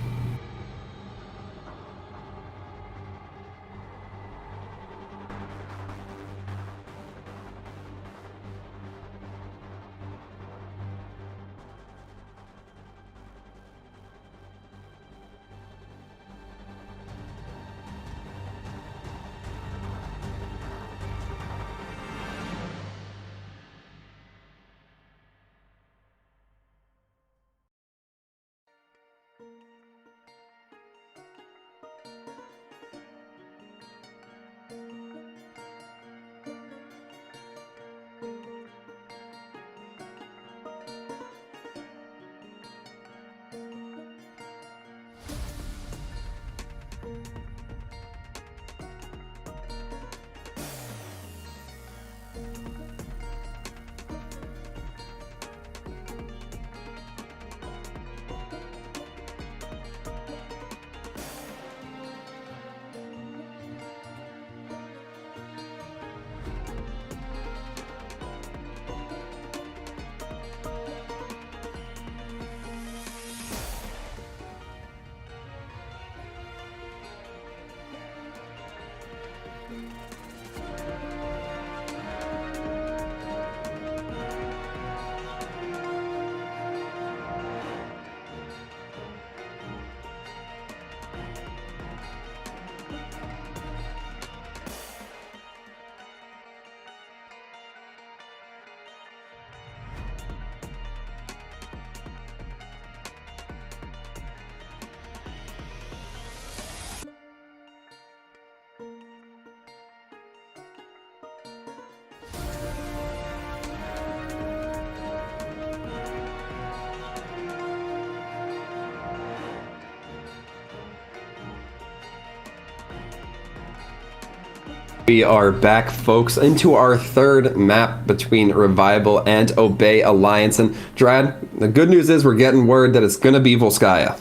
We are back, folks, into our third map between Revival and Obey Alliance. And Drad, the good news is we're getting word that it's going to be Volskaya.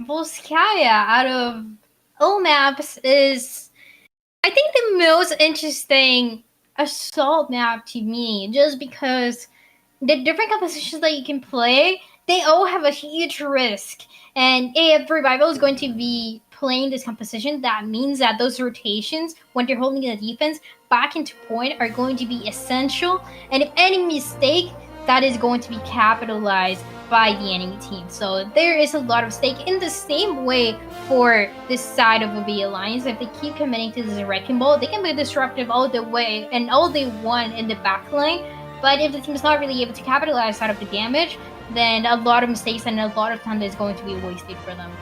Volskaya, out of all maps, is, I think, the most interesting assault map to me, just because the different compositions that you can play, they all have a huge risk. And if Revival is going to be playing this composition, that means that those rotations, when they're holding the defense back into point, are going to be essential. And if any mistake, that is going to be capitalized by the enemy team. So there is a lot of stake in the same way for this side of Obey Alliance. If they keep committing to this Wrecking Ball, they can be disruptive all the way and all they want in the backline. But if the team is not really able to capitalize out of the damage, then a lot of mistakes and a lot of time is going to be wasted for them.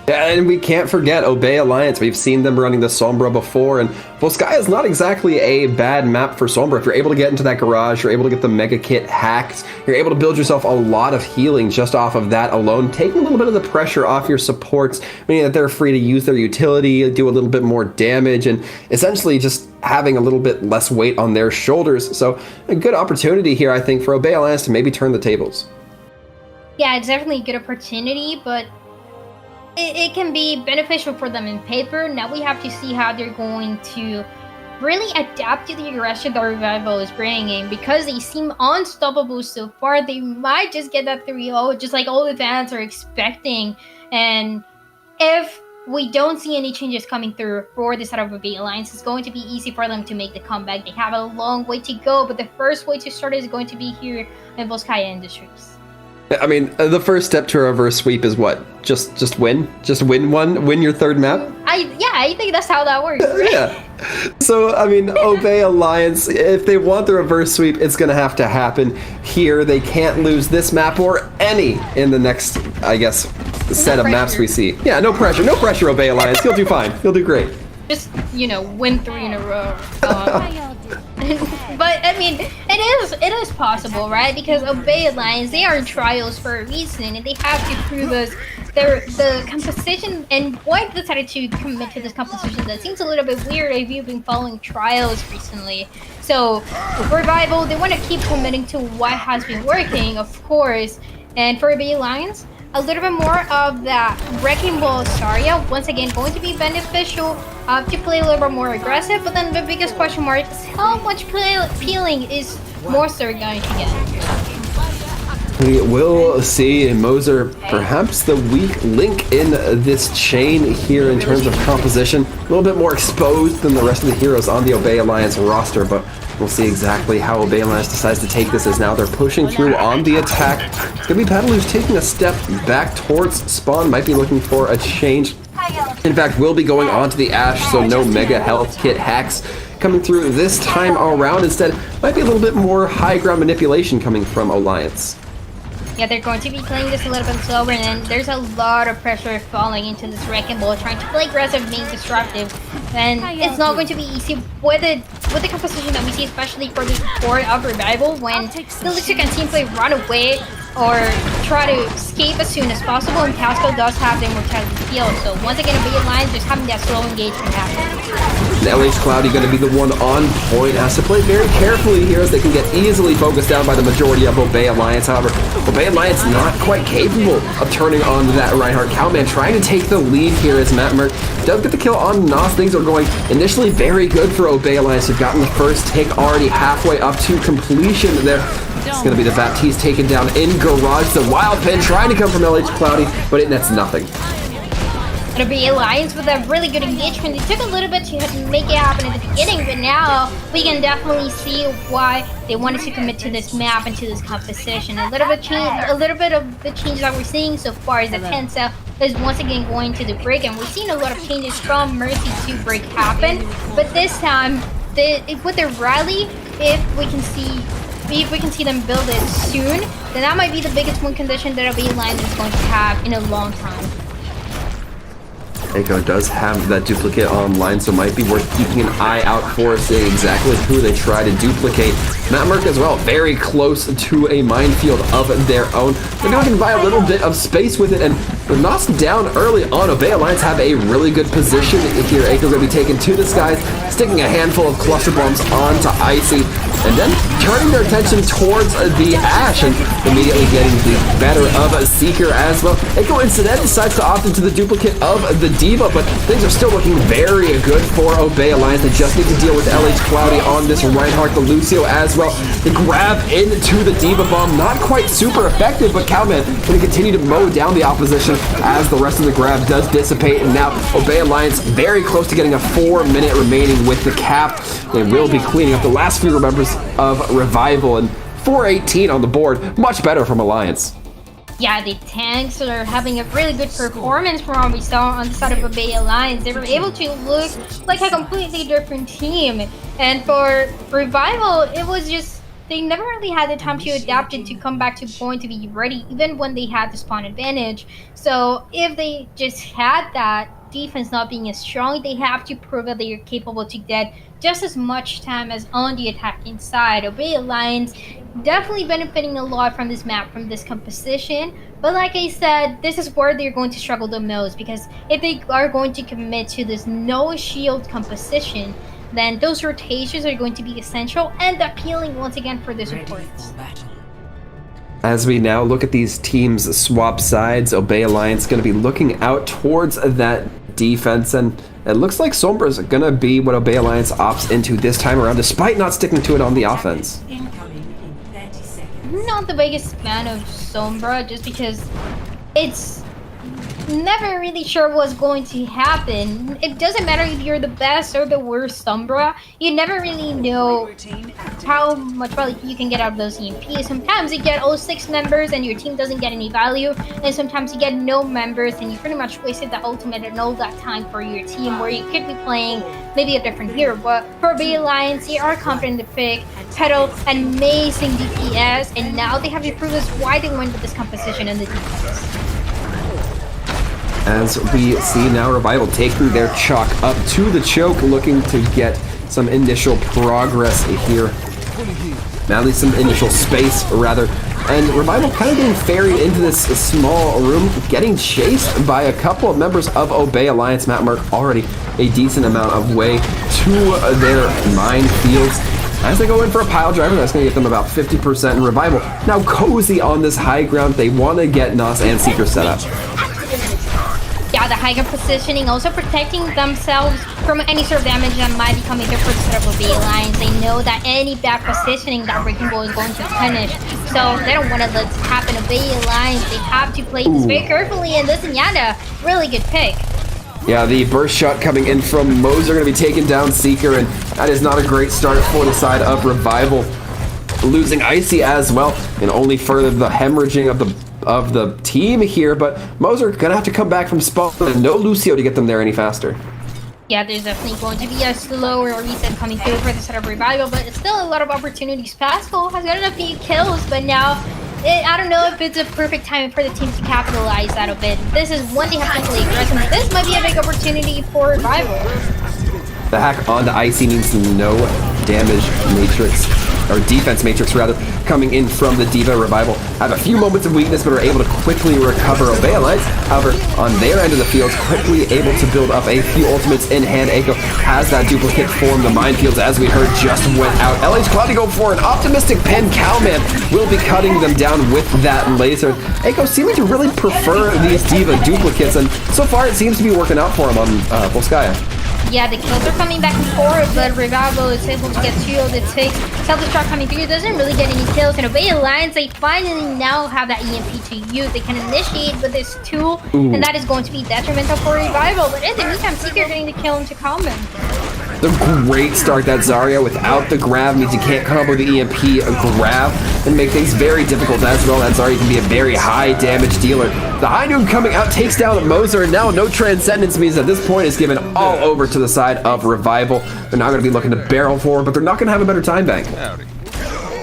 Yeah, and we can't forget Obey Alliance. We've seen them running the Sombra before, and Volskaya is not exactly a bad map for Sombra. If you're able to get into that garage, you're able to get the Mega Kit hacked, you're able to build yourself a lot of healing just off of that alone, taking a little bit of the pressure off your supports, meaning that they're free to use their utility, do a little bit more damage, and essentially just having a little bit less weight on their shoulders. So a good opportunity here, I think, for Obey Alliance to maybe turn the tables. Yeah, it's definitely a good opportunity, but it can be beneficial for them in paper. Now we have to see how they're going to really adapt to the aggression that Revival is bringing. Because they seem unstoppable so far, they might just get that 3-0, just like all the fans are expecting. And if we don't see any changes coming through for the side of Obey Alliance, it's going to be easy for them to make the comeback. They have a long way to go, but the first way to start is going to be here in Volskaya Industries. I mean, the first step to a reverse sweep is what? Just win? Just win one? Win your third map? I think that's how that works. Right? Yeah. So, I mean, Obey Alliance, if they want the reverse sweep, it's going to have to happen here. They can't lose this map or any in the next, I guess, set of maps we see. Yeah, no pressure. No pressure, Obey Alliance. You'll do fine. You'll do great. Just, win 3 in a row. But I mean, it is possible, right? Because Obey Alliance, they are in trials for a reason, and they have to prove us the composition and why they decided to commit to this composition. That seems a little bit weird if you've been following trials recently. So Revival, they want to keep committing to what has been working, of course. And for Obey Alliance, a little bit more of that Wrecking Ball Saria, once again going to be beneficial to play a little bit more aggressive, but then the biggest question mark is how much peeling is Moser going to get? We will see Moser, perhaps the weak link in this chain here in terms of composition. A little bit more exposed than the rest of the heroes on the Obey Alliance roster, but we'll see exactly how Obey Alliance decides to take this, as now they're pushing through on the attack. It's going to be Paddlers taking a step back towards spawn, might be looking for a change. In fact, will be going on to the Ashe, so no Mega Health Kit hacks coming through this time around. Instead, might be a little bit more high ground manipulation coming from Alliance. Yeah, they're going to be playing this a little bit slower, and then there's a lot of pressure falling into this Wrecking Ball, trying to play aggressive, being disruptive, and it's not going to be easy with the composition that we see, especially for the support of Revival, when the Elixir can simply run away or try to escape as soon as possible, and Casco does have the Immortality Field, so once again, Obey Alliance just having that slow engagement happen. LH Cloudy going to be the one on point, has to play very carefully here as they can get easily focused down by the majority of Obey Alliance. However, Obey Alliance not quite capable of turning on that Reinhardt Cowman, trying to take the lead here as Matt Merck does get the kill on Nos. Things are going initially very good for Obey Alliance. They've gotten the first take already halfway up to completion there. It's going to be the Baptiste taken down in garage. The wild pin trying to come from LH Cloudy, but it nets nothing. Obey Alliance with a really good engagement. It took a little bit to make it happen at the beginning, but now we can definitely see why they wanted to commit to this map and to this composition. A little bit of the changes that we're seeing so far is that Tensa is once again going to the break, and we're seeing a lot of changes from Mercy to break happen. But this time, with the rally, if we can see them build it soon, then that might be the biggest win condition that Obey Alliance is going to have in a long time. Echo does have that duplicate online, so might be worth keeping an eye out for, seeing exactly who they try to duplicate. Matt Merck as well, very close to a minefield of their own. They're going to buy a little bit of space with it, and with Nos down early on, Obey Alliance have a really good position here. Echo's going to be taken to the skies, sticking a handful of cluster bombs onto Icy, and then turning their attention towards the Ashe, and immediately getting the better of a Seeker as well. Echo instead decides to opt into the duplicate of the Diva, but things are still looking very good for Obey Alliance. They just need to deal with LH Cloudy on this Reinhardt, the Lucio as well. The grab into the Diva bomb, not quite super effective, but Cowman going to continue to mow down the opposition as the rest of the grab does dissipate, and now Obey Alliance very close to getting a 4-minute remaining with the cap. They will be cleaning up the last few members of Revival, and 4-18 on the board, much better from Alliance. Yeah, the tanks are having a really good performance from what we saw on the side of Obey Alliance. They were able to look like a completely different team. And for Revival, it was just they never really had the time to adapt and to come back to point to be ready, even when they had the spawn advantage. So if they just had that defense not being as strong, they have to prove that they are capable to get just as much time as on the attacking side. Obey Alliance definitely benefiting a lot from this map, from this composition. But like I said, this is where they're going to struggle the most, because if they are going to commit to this no shield composition, then those rotations are going to be essential and appealing once again for the supports. As we now look at these teams swap sides, Obey Alliance going to be looking out towards that defense, and it looks like Sombra's going to be what Obey Alliance opts into this time around, despite not sticking to it on the offense. I'm not the biggest fan of Sombra, just because it's never really sure what's going to happen. It doesn't matter if you're the best or the worst Sombra, you never really know how much value you can get out of those EMPs. Sometimes you get all 6 members and your team doesn't get any value, and sometimes you get no members and you pretty much wasted the ultimate and all that time for your team, where you could be playing maybe a different hero. But for Bay Alliance, they are confident to pick Petal, amazing DPS, and now they have to prove us why they win with this composition and the defense. As we see now Revival taking their chalk up to the choke, looking to get some initial progress here. Now at least some initial space, rather. And Revival kind of getting ferried into this small room, getting chased by a couple of members of Obey Alliance. Matt Merck already a decent amount of way to their minefields. As they go in for a pile driver, that's going to get them about 50%. And Revival now cozy on this high ground. They want to get Nos and Seeker set up. Yeah, the high ground positioning, also protecting themselves from any sort of damage that might be coming through for the setup of the Alliance. They know that any bad positioning that Wrecking Ball is going to punish, so they don't want to let it happen. Obey Alliance, they have to play this very carefully, and this Nyanda, really good pick. Yeah, the burst shot coming in from Moser, going to be taking down Seeker, and that is not a great start for the side of Revival. Losing Icy as well, and only further the hemorrhaging of the team here, but Moser gonna have to come back from spawn, and no Lucio to get them there any faster. Yeah, there's definitely going to be a slower reset coming through for the setup of Revival, but it's still a lot of opportunities. Pascal has gotten a few kills, but now I don't know if it's a perfect time for the team to capitalize that a bit. This is one they have to play aggressive. This might be a big opportunity for Revival. The hack onto Icy means no damage matrix, or defense matrix rather, coming in from the D.Va. Revival have a few moments of weakness, but are able to quickly recover. Obey Alliance, however, on their end of the field, quickly able to build up a few ultimates in hand. Echo has that duplicate form. The minefields, as we heard, just went out. LH Cloud to go for an optimistic pen. Cowman will be cutting them down with that laser. Echo seeming to really prefer these D.Va duplicates, and so far it seems to be working out for him on Volskaya. Yeah, the kills are coming back and forth, but Revival is able to get 2 of the 6. Self-destruct coming through, doesn't really get any kills. And Obey Alliance, they finally now have that EMP to use. They can initiate with this tool, and that is going to be detrimental for Revival. But in the meantime, Seeker getting the kill into Common. The great start that Zarya without the grab means you can't combo the EMP grab and make things very difficult as well. That Zarya can be a very high damage dealer. The High Noon coming out takes down Moser, and now no Transcendence means at this point is given all over to the side of Revival. They're now going to be looking to barrel forward, but they're not going to have a better time bank.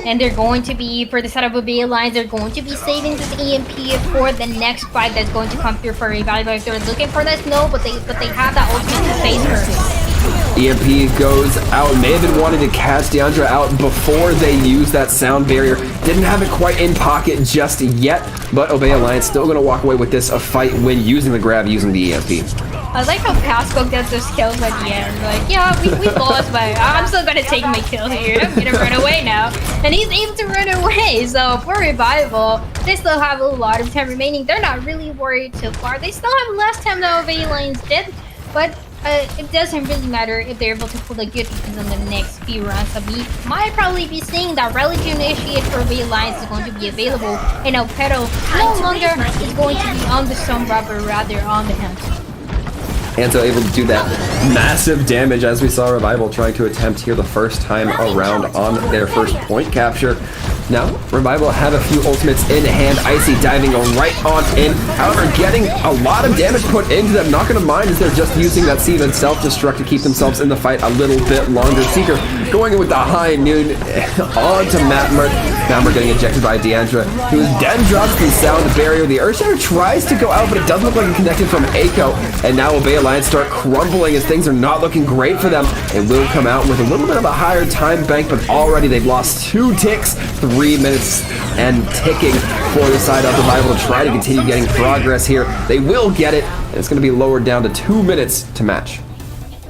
And they're going to be, for the setup of Bay Alliance, they're going to be saving this EMP for the next fight that's going to come through for Revival. If they're looking for this, no, but they have that ultimate to face first. EMP goes out. May have been wanting to catch Deandra out before they use that sound barrier. Didn't have it quite in pocket just yet, but Obey Alliance still going to walk away with this fight when using the grab, using the EMP. I like how Pascal gets those kills at the end. Like, yeah, we lost, but I'm still going to take my kill here. I'm going to run away now. And he's able to run away. So for Revival, they still have a lot of time remaining. They're not really worried so far. They still have less time than Obey Alliance did, but it doesn't really matter if they're able to pull a good defense on the next few rounds. So we might probably be seeing that Rally to Initiate for Obey Alliance is going to be available, and now Petal no longer is going to be on the Sombra, but rather on the Hunt. Anto able to do that massive damage as we saw Revival trying to attempt here the first time around on their first point capture. Now, Revival have a few ultimates in hand. Icy diving right on in. However, getting a lot of damage put into them. Not going to mind as they're just using that Siva and self-destruct to keep themselves in the fight a little bit longer. Seeker going in with the high noon on to Matmer. Matmer getting ejected by Deandra, who then drops the sound barrier. The Earthshatter tries to go out, but it doesn't look like it connected from Eiko. And now Obey Alliance start crumbling as things are not looking great for them. It will come out with a little bit of a higher time bank, but already they've lost 2 ticks, 3 minutes and ticking for the side of Revival to try to continue getting progress here. They will get it, and it's going to be lowered down to 2 minutes to match.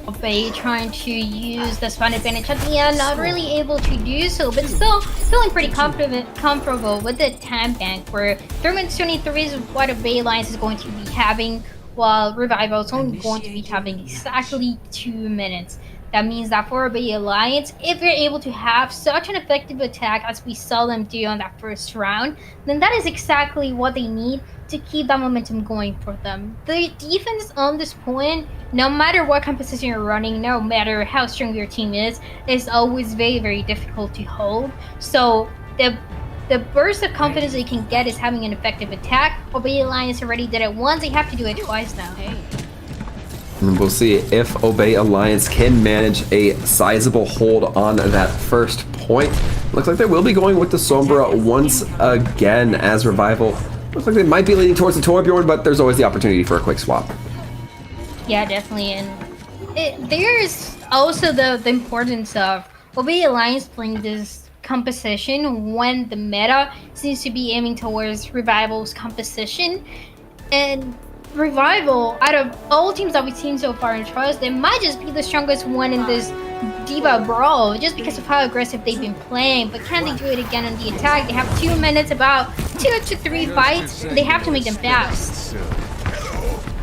Obey trying to use the spawn advantage at the end, not really able to do so, but still feeling pretty comfortable with the time bank, where 3 minutes 23 is what Obey Alliance is going to be having, while Revival is only going to be having exactly 2 minutes. That means that for Obey Alliance, if you're able to have such an effective attack as we saw them do on that first round, then that is exactly what they need to keep that momentum going for them. The defense on this point, no matter what composition you're running, no matter how strong your team is always very, very difficult to hold. So the burst of confidence that you can get is having an effective attack. Obey Alliance already did it once, they have to do it twice now. And we'll see if Obey Alliance can manage a sizable hold on that first point. Looks like they will be going with the Sombra once again as Revival. Looks like they might be leaning towards the Torbjorn, but there's always the opportunity for a quick swap. Yeah, definitely. And there's also the importance of Obey Alliance playing this composition when the meta seems to be aiming towards Revival's composition. And Revival, out of all teams that we've seen so far in Trials, they might just be the strongest one in this Diva Brawl, just because of how aggressive they've been playing. But can they do it again on the attack? They have 2 minutes, about 2 to 3 fights. They have to make them fast.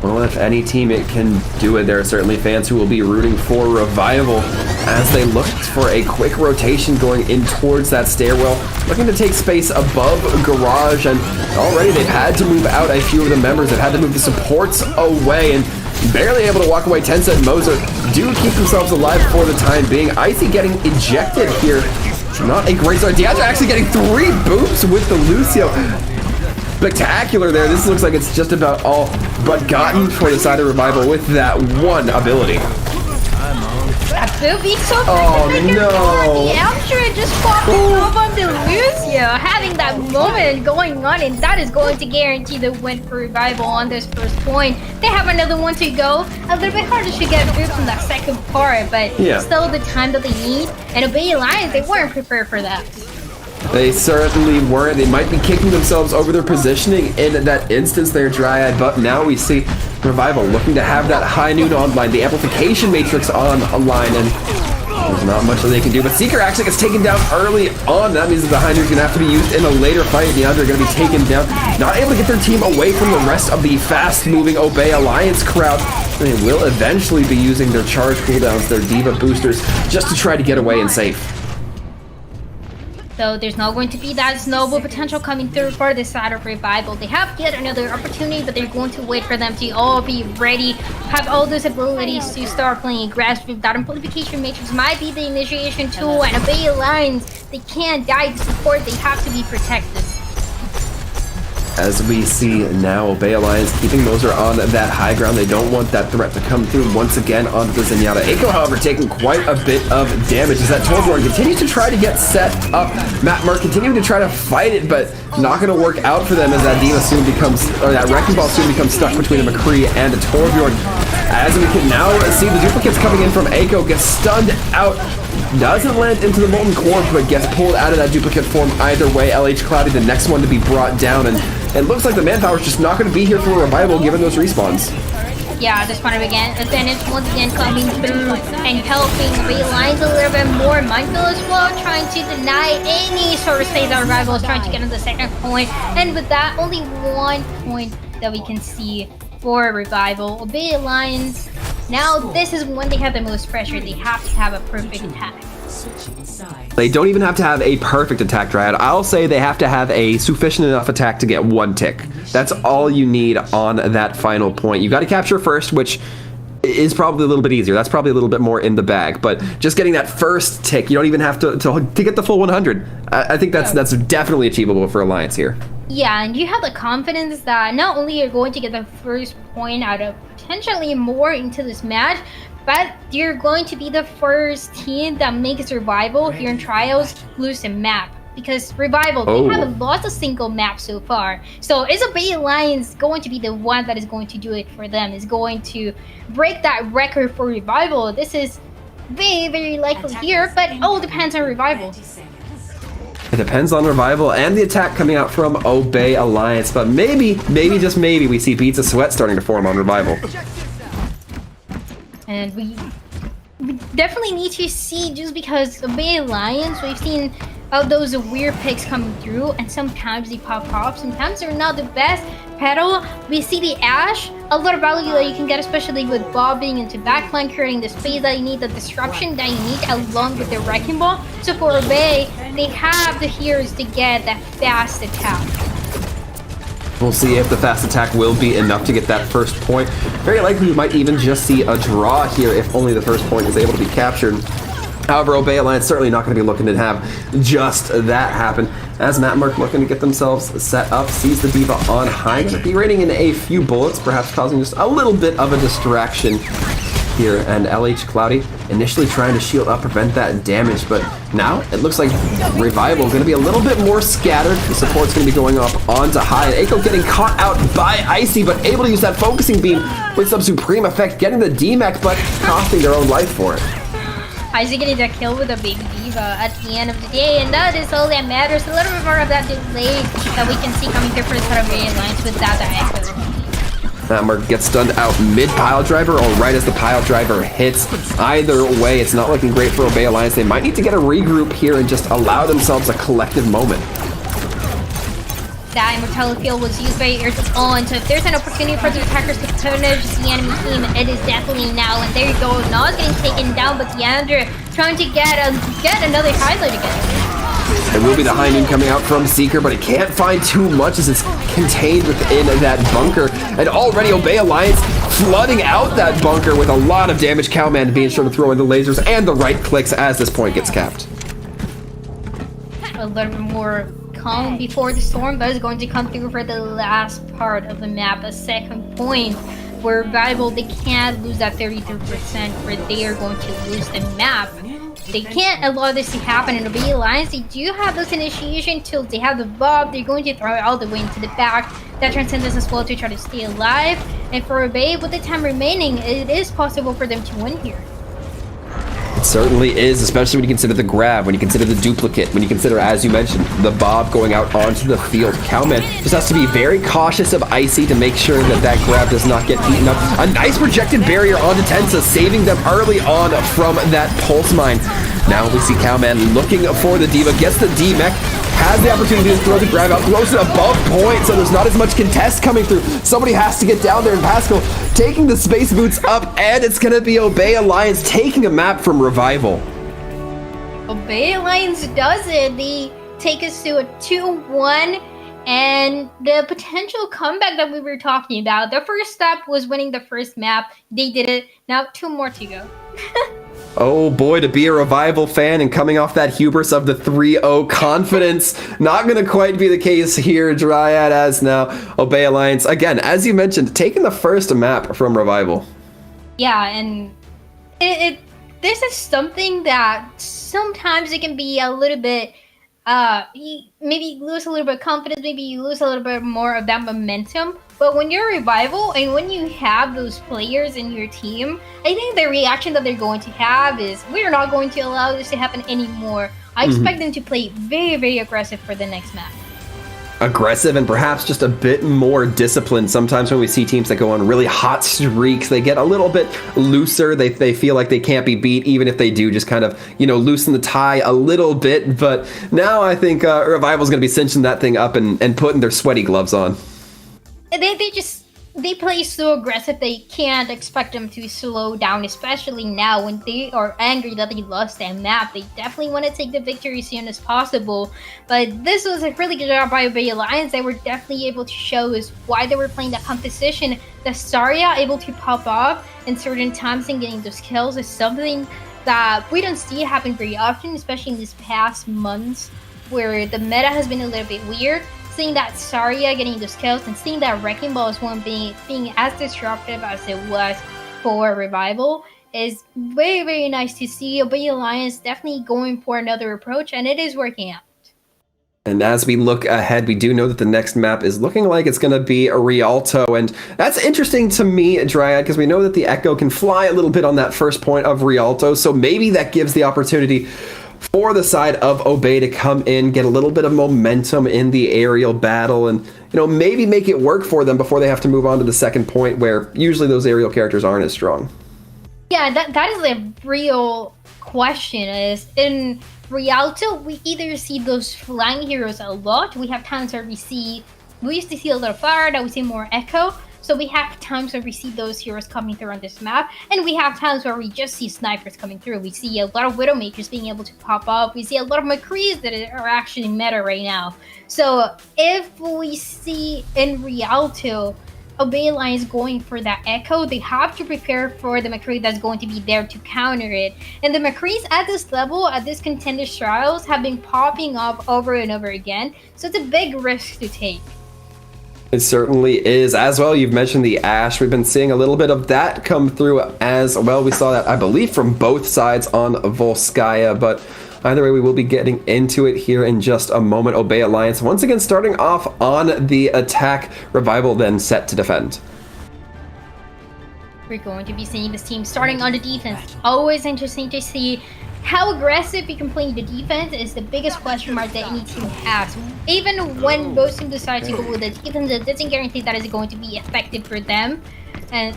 Well, if any team it can do it, there are certainly fans who will be rooting for Revival as they look for a quick rotation going in towards that stairwell, looking to take space above Garage, and already they've had to move out a few of the members. They've had to move the supports away, and barely able to walk away. Tensa and Moser do keep themselves alive for the time being. Icy getting ejected here. Not a great start. Deandra actually getting 3 boops with the Lucio. Spectacular there. This looks like it's just about all but gotten for the side of Revival with that one ability. That movie so Oh no! The Amstra just popping off on the Lucio, having that moment going on, and that is going to guarantee the win for Revival on this first point. They have another one to go. A little bit harder to get through from that second part, but still the time that they need. And Obey Alliance, they weren't prepared for that. They certainly weren't. They might be kicking themselves over their positioning in that instance there, Dryad, but now we see Revival looking to have that high noon online, the amplification matrix online, and there's not much that they can do. But Seeker actually gets taken down early on. That means that the high noon is going to have to be used in a later fight. Deandra going to be taken down, not able to get their team away from the rest of the fast-moving Obey Alliance crowd. They will eventually be using their charge cooldowns, their Diva boosters, just to try to get away and safe. So there's not going to be that snowball potential coming through for this side of Revival. They have yet another opportunity, but they're going to wait for them to all be ready, have all those abilities to start playing aggressive. That amplification matrix might be the initiation tool, and Obey Alliance, they can't die to support, they have to be protected. As we see now, Obey Alliance keeping Moser on that high ground. They don't want that threat to come through once again onto the Zenyatta. Eiko, however, taking quite a bit of damage as that Torbjorn continues to try to get set up. Matt Merck continuing to try to fight it, but not going to work out for them as that Diva soon becomes, or that Wrecking Ball soon becomes stuck between a McCree and a Torbjorn. As we can now see the duplicates coming in from Eiko, gets stunned out. Doesn't land into the Molten Core, but gets pulled out of that duplicate form either way. LH Cloudy, the next one to be brought down, and it looks like the manpower is just not going to be here for a Revival given those respawns. Yeah, this one again, advantage once again coming through and helping Obey Alliance a little bit more mindful as well, trying to deny any sort of space that Revival is trying to get on the second point. And with that, only 1 point that we can see for Revival. Obey Alliance, now this is when they have the most pressure. They have to have a perfect attack. They don't even have to have a perfect attack, Dryad. I'll say they have to have a sufficient enough attack to get 1 tick. That's all you need on that final point. You got to capture first, which is probably a little bit easier. That's probably a little bit more in the bag. But just getting that first tick, you don't even have to get the full 100. I think that's definitely achievable for Alliance here. Yeah, and you have the confidence that not only you're going to get the first point out of potentially more into this match, but you're going to be the first team that makes Revival here in Trials lose a map. Because Revival, they haven't lost a single map so far. So is Obey Alliance going to be the one that is going to do it for them? Is going to break that record for Revival? This is very, very likely here, but it all depends on Revival. It depends on Revival and the attack coming out from Obey Alliance, but maybe, just maybe, we see Beats of Sweat starting to form on Revival. And we definitely need to see, just because Obey Alliance, we've seen those weird picks coming through, and sometimes they pop off, sometimes they're not the best. Petal, we see the Ashe, a lot of value that you can get, especially with Bob being into backline, creating the space that you need, the disruption that you need, along with the Wrecking Ball. So for Obey, they have the heroes to get that fast attack. We'll see if the fast attack will be enough to get that first point. Very likely we might even just see a draw here if only the first point is able to be captured. However, Obey Alliance certainly not going to be looking to have just that happen. As Mattmark looking to get themselves set up, sees the D.Va on high, going to be raining in a few bullets, perhaps causing just a little bit of a distraction here. And LH Cloudy initially trying to shield up, prevent that damage, but now it looks like Revival going to be a little bit more scattered. The support's going to be going up onto high. And Eiko getting caught out by Icy, but able to use that focusing beam with some supreme effect, getting the D-Mech, but costing their own life for it. Icy getting that kill with a big D.Va at the end of the day, and that is all that matters. A little bit more of that delay that we can see coming through for the Obey Alliance without the Echo. Mattmark gets stunned out mid-pile driver or right as the pile driver hits. Either way, it's not looking great for Obey Alliance. They might need to get a regroup here and just allow themselves a collective moment. That immortality field was used by on, so if there's an opportunity for the attackers to punish the enemy team, it is definitely now. And there you go, Nas getting taken down, but Yandra trying to get another highlight again. It will be the high noon coming out from Seeker, but he can't find too much as it's contained within that bunker. And already Obey Alliance flooding out that bunker with a lot of damage. Cowman being sure to throw in the lasers and the right clicks as this point gets capped. A little bit more calm before the storm that is going to come through for the last part of the map. A second point where Revival, they can't lose that 33% where they are going to lose the map. They can't allow this to happen in Obey Alliance. They do have those initiation tools. They have the Bob. They're going to throw it all the way into the back. That Transcendence as well to try to stay alive. And for Obey, with the time remaining, it is possible for them to win here. It certainly is, especially when you consider the grab, when you consider the duplicate, when you consider, as you mentioned, the Bob going out onto the field. Cowman just has to be very cautious of Icy to make sure that that grab does not get eaten up. A nice projected barrier onto Tensa, saving them early on from that pulse mine. Now we see Cowman looking for the D.Va, gets the D-Mech, has the opportunity to throw the grab out, throws it above point, so there's not as much contest coming through. Somebody has to get down there, and Pascal taking the space boots up, and it's going to be Obey Alliance taking a map from Revival. Obey Alliance does it. They take us to a 2-1, and the potential comeback that we were talking about. The first step was winning the first map. They did it. Now 2 more to go. Oh boy, to be a Revival fan and coming off that hubris of the 3-0 confidence. Not going to quite be the case here, Dryad, as now Obey Alliance, again, as you mentioned, taking the first map from Revival. Yeah, and this is something that sometimes it can be a little bit, maybe you lose a little bit of confidence, maybe you lose a little bit more of that momentum. But when you're Revival and when you have those players in your team, I think the reaction that they're going to have is, we're not going to allow this to happen anymore. I expect them to play very, very aggressive for the next match. Aggressive and perhaps just a bit more disciplined. Sometimes when we see teams that go on really hot streaks, they get a little bit looser. They feel like they can't be beat, even if they do just kind of, loosen the tie a little bit. But now I think Revival's going to be cinching that thing up and putting their sweaty gloves on. They play so aggressive, they can't expect them to slow down, especially now when they are angry that they lost that map. They definitely want to take the victory as soon as possible. But this was a really good job by Obey Alliance. They were definitely able to show us why they were playing that composition. The Zarya able to pop off in certain times and getting those kills is something that we don't see happen very often, especially in these past months where the meta has been a little bit weird. seeing that Zarya getting those kills and seeing that Wrecking Ball as one being as disruptive as it was for Revival is very, very nice to see. Obey Alliance definitely going for another approach, and it is working out. And as we look ahead, we do know that the next map is looking like it's going to be a Rialto. And that's interesting to me, Dryad, because we know that the Echo can fly a little bit on that first point of Rialto. So maybe that gives the opportunity for the side of Obey to come in, get a little bit of momentum in the aerial battle, and maybe make it work for them before they have to move on to the second point, where usually those aerial characters aren't as strong. Yeah, that is a real question. Is in Rialto, we either see those flying heroes a lot. We have times where we used to see a little fire, now we see more Echo. So we have times where we see those heroes coming through on this map, and we have times where we just see snipers coming through. We see a lot of Widowmakers being able to pop up. We see a lot of McCrees that are actually meta right now. So if we see in Rialto Obey Alliance going for that Echo, they have to prepare for the McCree that's going to be there to counter it. And the McCrees at this level, at this Contenders trials, have been popping up over and over again. So it's a big risk to take. It certainly is. As well, you've mentioned the Ashe. We've been seeing a little bit of that come through as well. We saw that, I believe, from both sides on Volskaya, but either way, we will be getting into it here in just a moment. Obey Alliance once again starting off on the attack. Revival then set to defend. We're going to be seeing this team starting on the defense. Always interesting to see how aggressive you can play the defense is the biggest question mark that any team has. Even when most teams decide to go with the defense, it doesn't guarantee that it's going to be effective for them.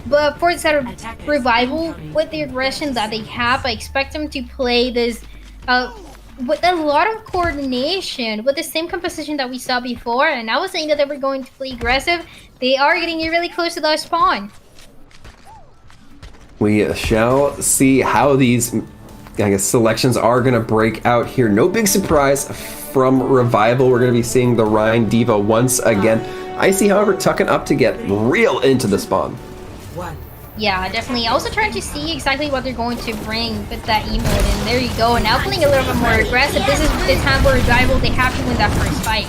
But for the side of Revival, with the aggression that they have, I expect them to play this with a lot of coordination, with the same composition that we saw before. And I was saying that they were going to play aggressive. They are getting really close to that spawn. We shall see how these selections are going to break out here. No big surprise from Revival. We're going to be seeing the Rhine Diva once again. Icy, however, tucking up to get real into the spawn. Yeah, definitely. Also trying to see exactly what they're going to bring with that emote. And there you go. Now playing a little bit more aggressive. This is the time where Revival, they have to win that first fight.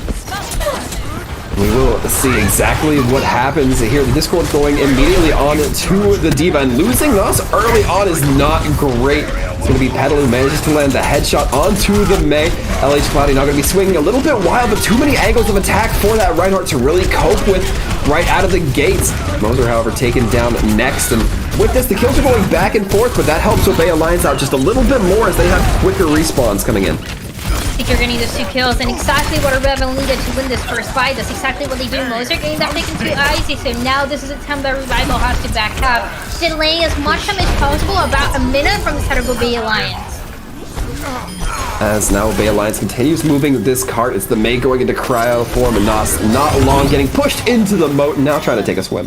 We will see exactly what happens here. The Discord going immediately on to the Diva, and losing us early on is not great. It's going to be pedaling, manages to land the headshot onto the Mei. LH Cloudy now going to be swinging a little bit wild, but too many angles of attack for that Reinhardt to really cope with right out of the gates. Moser, however, taken down next, and with this, the kills are going back and forth, but that helps Obey Alliance out just a little bit more as they have quicker respawns coming in. I think you're getting those 2 kills, and exactly what Revival needed to win this first fight. That's exactly what they do. Moser getting that taken to Icy, so now this is a time that Revival has to back up, delaying as much time as possible, about a minute from the side of Obey Alliance. As now Obey Alliance continues moving this cart, it's the Mei going into cryo form, and Nos not long getting pushed into the moat, and now trying to take a swim.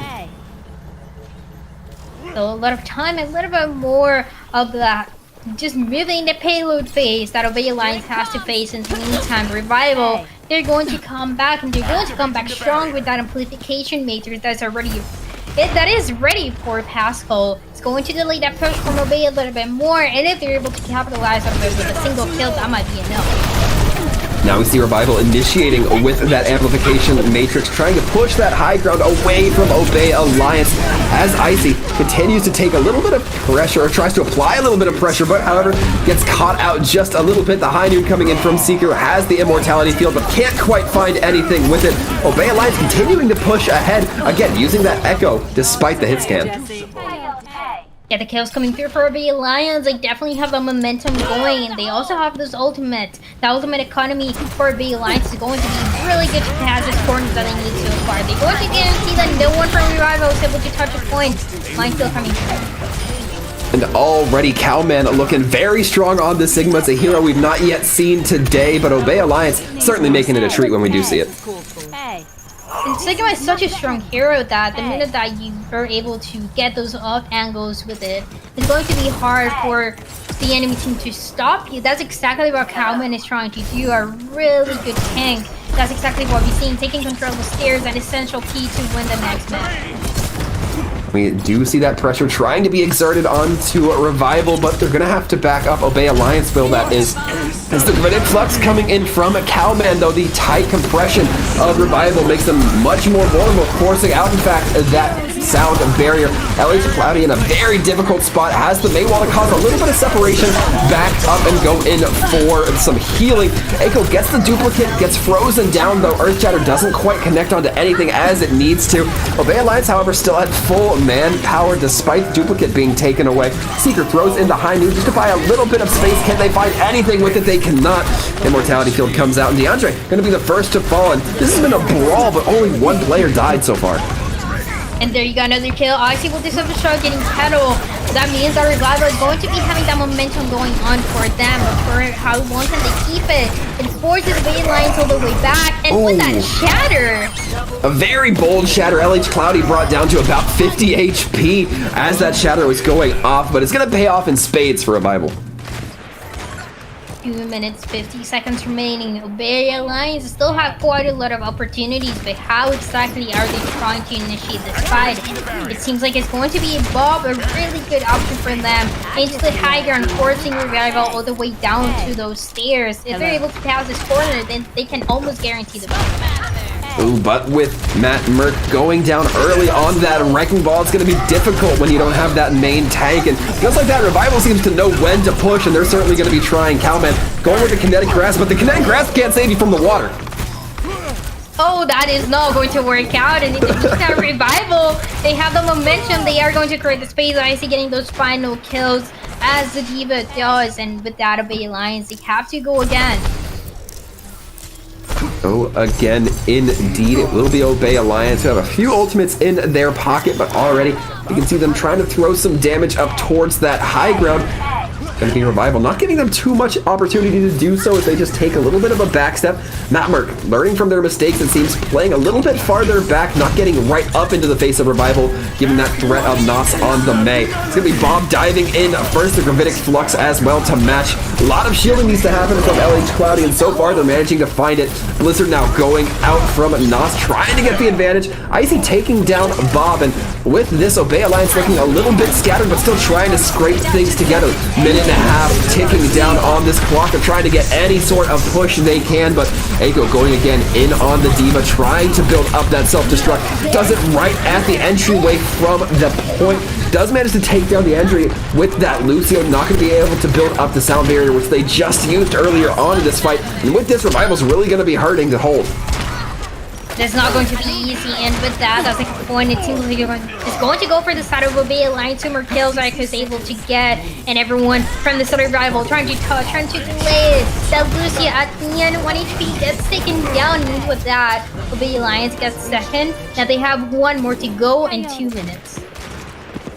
So a lot of time, a little bit more of that just moving the payload phase that Obey Alliance has to face. In the meantime, Revival, they're going to come back, and they're going to come back strong with that amplification matrix that is ready for Pascal. It's going to delay that push from Obey a little bit more, and if they're able to capitalize on it with a single kill, that might be enough. Now we see Revival initiating with that amplification matrix, trying to push that high ground away from Obey Alliance, as Icy continues to take a little bit of pressure, or tries to apply a little bit of pressure, but however gets caught out just a little bit. The high noon coming in from Seeker has the immortality field, but can't quite find anything with it. Obey Alliance continuing to push ahead, again using that Echo despite the hit scan. Yeah, the kills coming through for Obey Alliance, they definitely have the momentum going, and they also have this ultimate. The ultimate economy for Obey Alliance is going to be really good to pass this corner that they need to acquire. They're going to guarantee that no one from Revival is able to touch a point. Line still coming through. And already Cowman looking very strong on the Sigma. It's a hero we've not yet seen today, but Obey Alliance certainly making it a treat when we do see it. And Sigma is such a strong hero that the minute that you are able to get those off angles with it, it's going to be hard for the enemy team to stop you. That's exactly what Cowman is trying to do, a really good tank. That's exactly what we're seeing, taking control of the stairs, an essential key to win the next match. We do see that pressure trying to be exerted onto Revival, but they're going to have to back up. Obey Alliance, Bill, that is. As the Gravitic Flux coming in from Cowman, though, the tight compression of Revival makes them much more vulnerable, forcing out, in fact, that sound barrier. LH Cloudy in a very difficult spot, has the Maywall to cause a little bit of separation, back up and go in for some healing. Echo gets the duplicate, gets frozen down, though Earth Shatter doesn't quite connect onto anything as it needs to. Obey Alliance, however, still at full manpower despite the duplicate being taken away. Seeker throws in the high noon just to buy a little bit of space. Can they find anything with it? They cannot. Immortality Field comes out, and DeAndre going to be the first to fall. And this has been a brawl, but only one player died so far. And there you go, another kill. Oxy will do something strong, getting Petal. That means our Revival is going to be having that momentum going on for them. But for how long can they keep it? It forces Bay Lions all the way back. And with that shatter. A very bold shatter. LH Cloudy brought down to about 50 HP as that shatter was going off. But it's going to pay off in spades for Revival. 2 minutes, 50 seconds remaining. Obey Alliance still have quite a lot of opportunities, but how exactly are they trying to initiate this fight? It seems like it's going to be Bob, a really good option for them. Into the high ground, forcing Revival all the way down to those stairs. If they're able to pass this corner, then they can almost guarantee the win. Ooh, but with Matt Merck going down early on that Wrecking Ball, it's going to be difficult when you don't have that main tank. And just like that, Revival seems to know when to push, and they're certainly going to be trying. Cowman going with the Kinetic Grasp, but the Kinetic Grasp can't save you from the water. Oh, that is not going to work out. And in the meantime, Revival, they have the momentum. They are going to create the space. Icy getting those final kills as the Diva does. And with that, Obey Alliance, they have to go again. Oh, again, indeed. It will be Obey Alliance, who have a few ultimates in their pocket, but already you can see them trying to throw some damage up towards that high ground. Going to be Revival, not giving them too much opportunity to do so as they just take a little bit of a backstep. Matt Merck, learning from their mistakes, it seems, playing a little bit farther back, not getting right up into the face of Revival, given that threat of Nos on the May. It's going to be Bob diving in first, the Gravitic Flux as well to match. A lot of shielding needs to happen from LH Cloudy, and so far they're managing to find it. Blizzard now going out from Nos, trying to get the advantage. Icy taking down Bob, and with this, Obey Alliance looking a little bit scattered, but still trying to scrape things together. Minute and a half ticking down on this clock. They're trying to get any sort of push they can, but Echo going again in on the Diva, trying to build up that self-destruct. Does it right at the entryway from the point. Does manage to take down the entry with that Lucio. Not going to be able to build up the sound barrier, which they just used earlier on in this fight. And with this, Revival's really going to be hurting to hold. It's not going to be easy, and with that, as a point, it seems like it's going to go for the side of Obey Alliance. 2 more kills Ico's able to get, and everyone from the side of Rival trying to delay it. That Lucia at the end, 1 HP gets taken down, and with that, Obey Alliance gets second. Now they have 1 more to go in 2 minutes.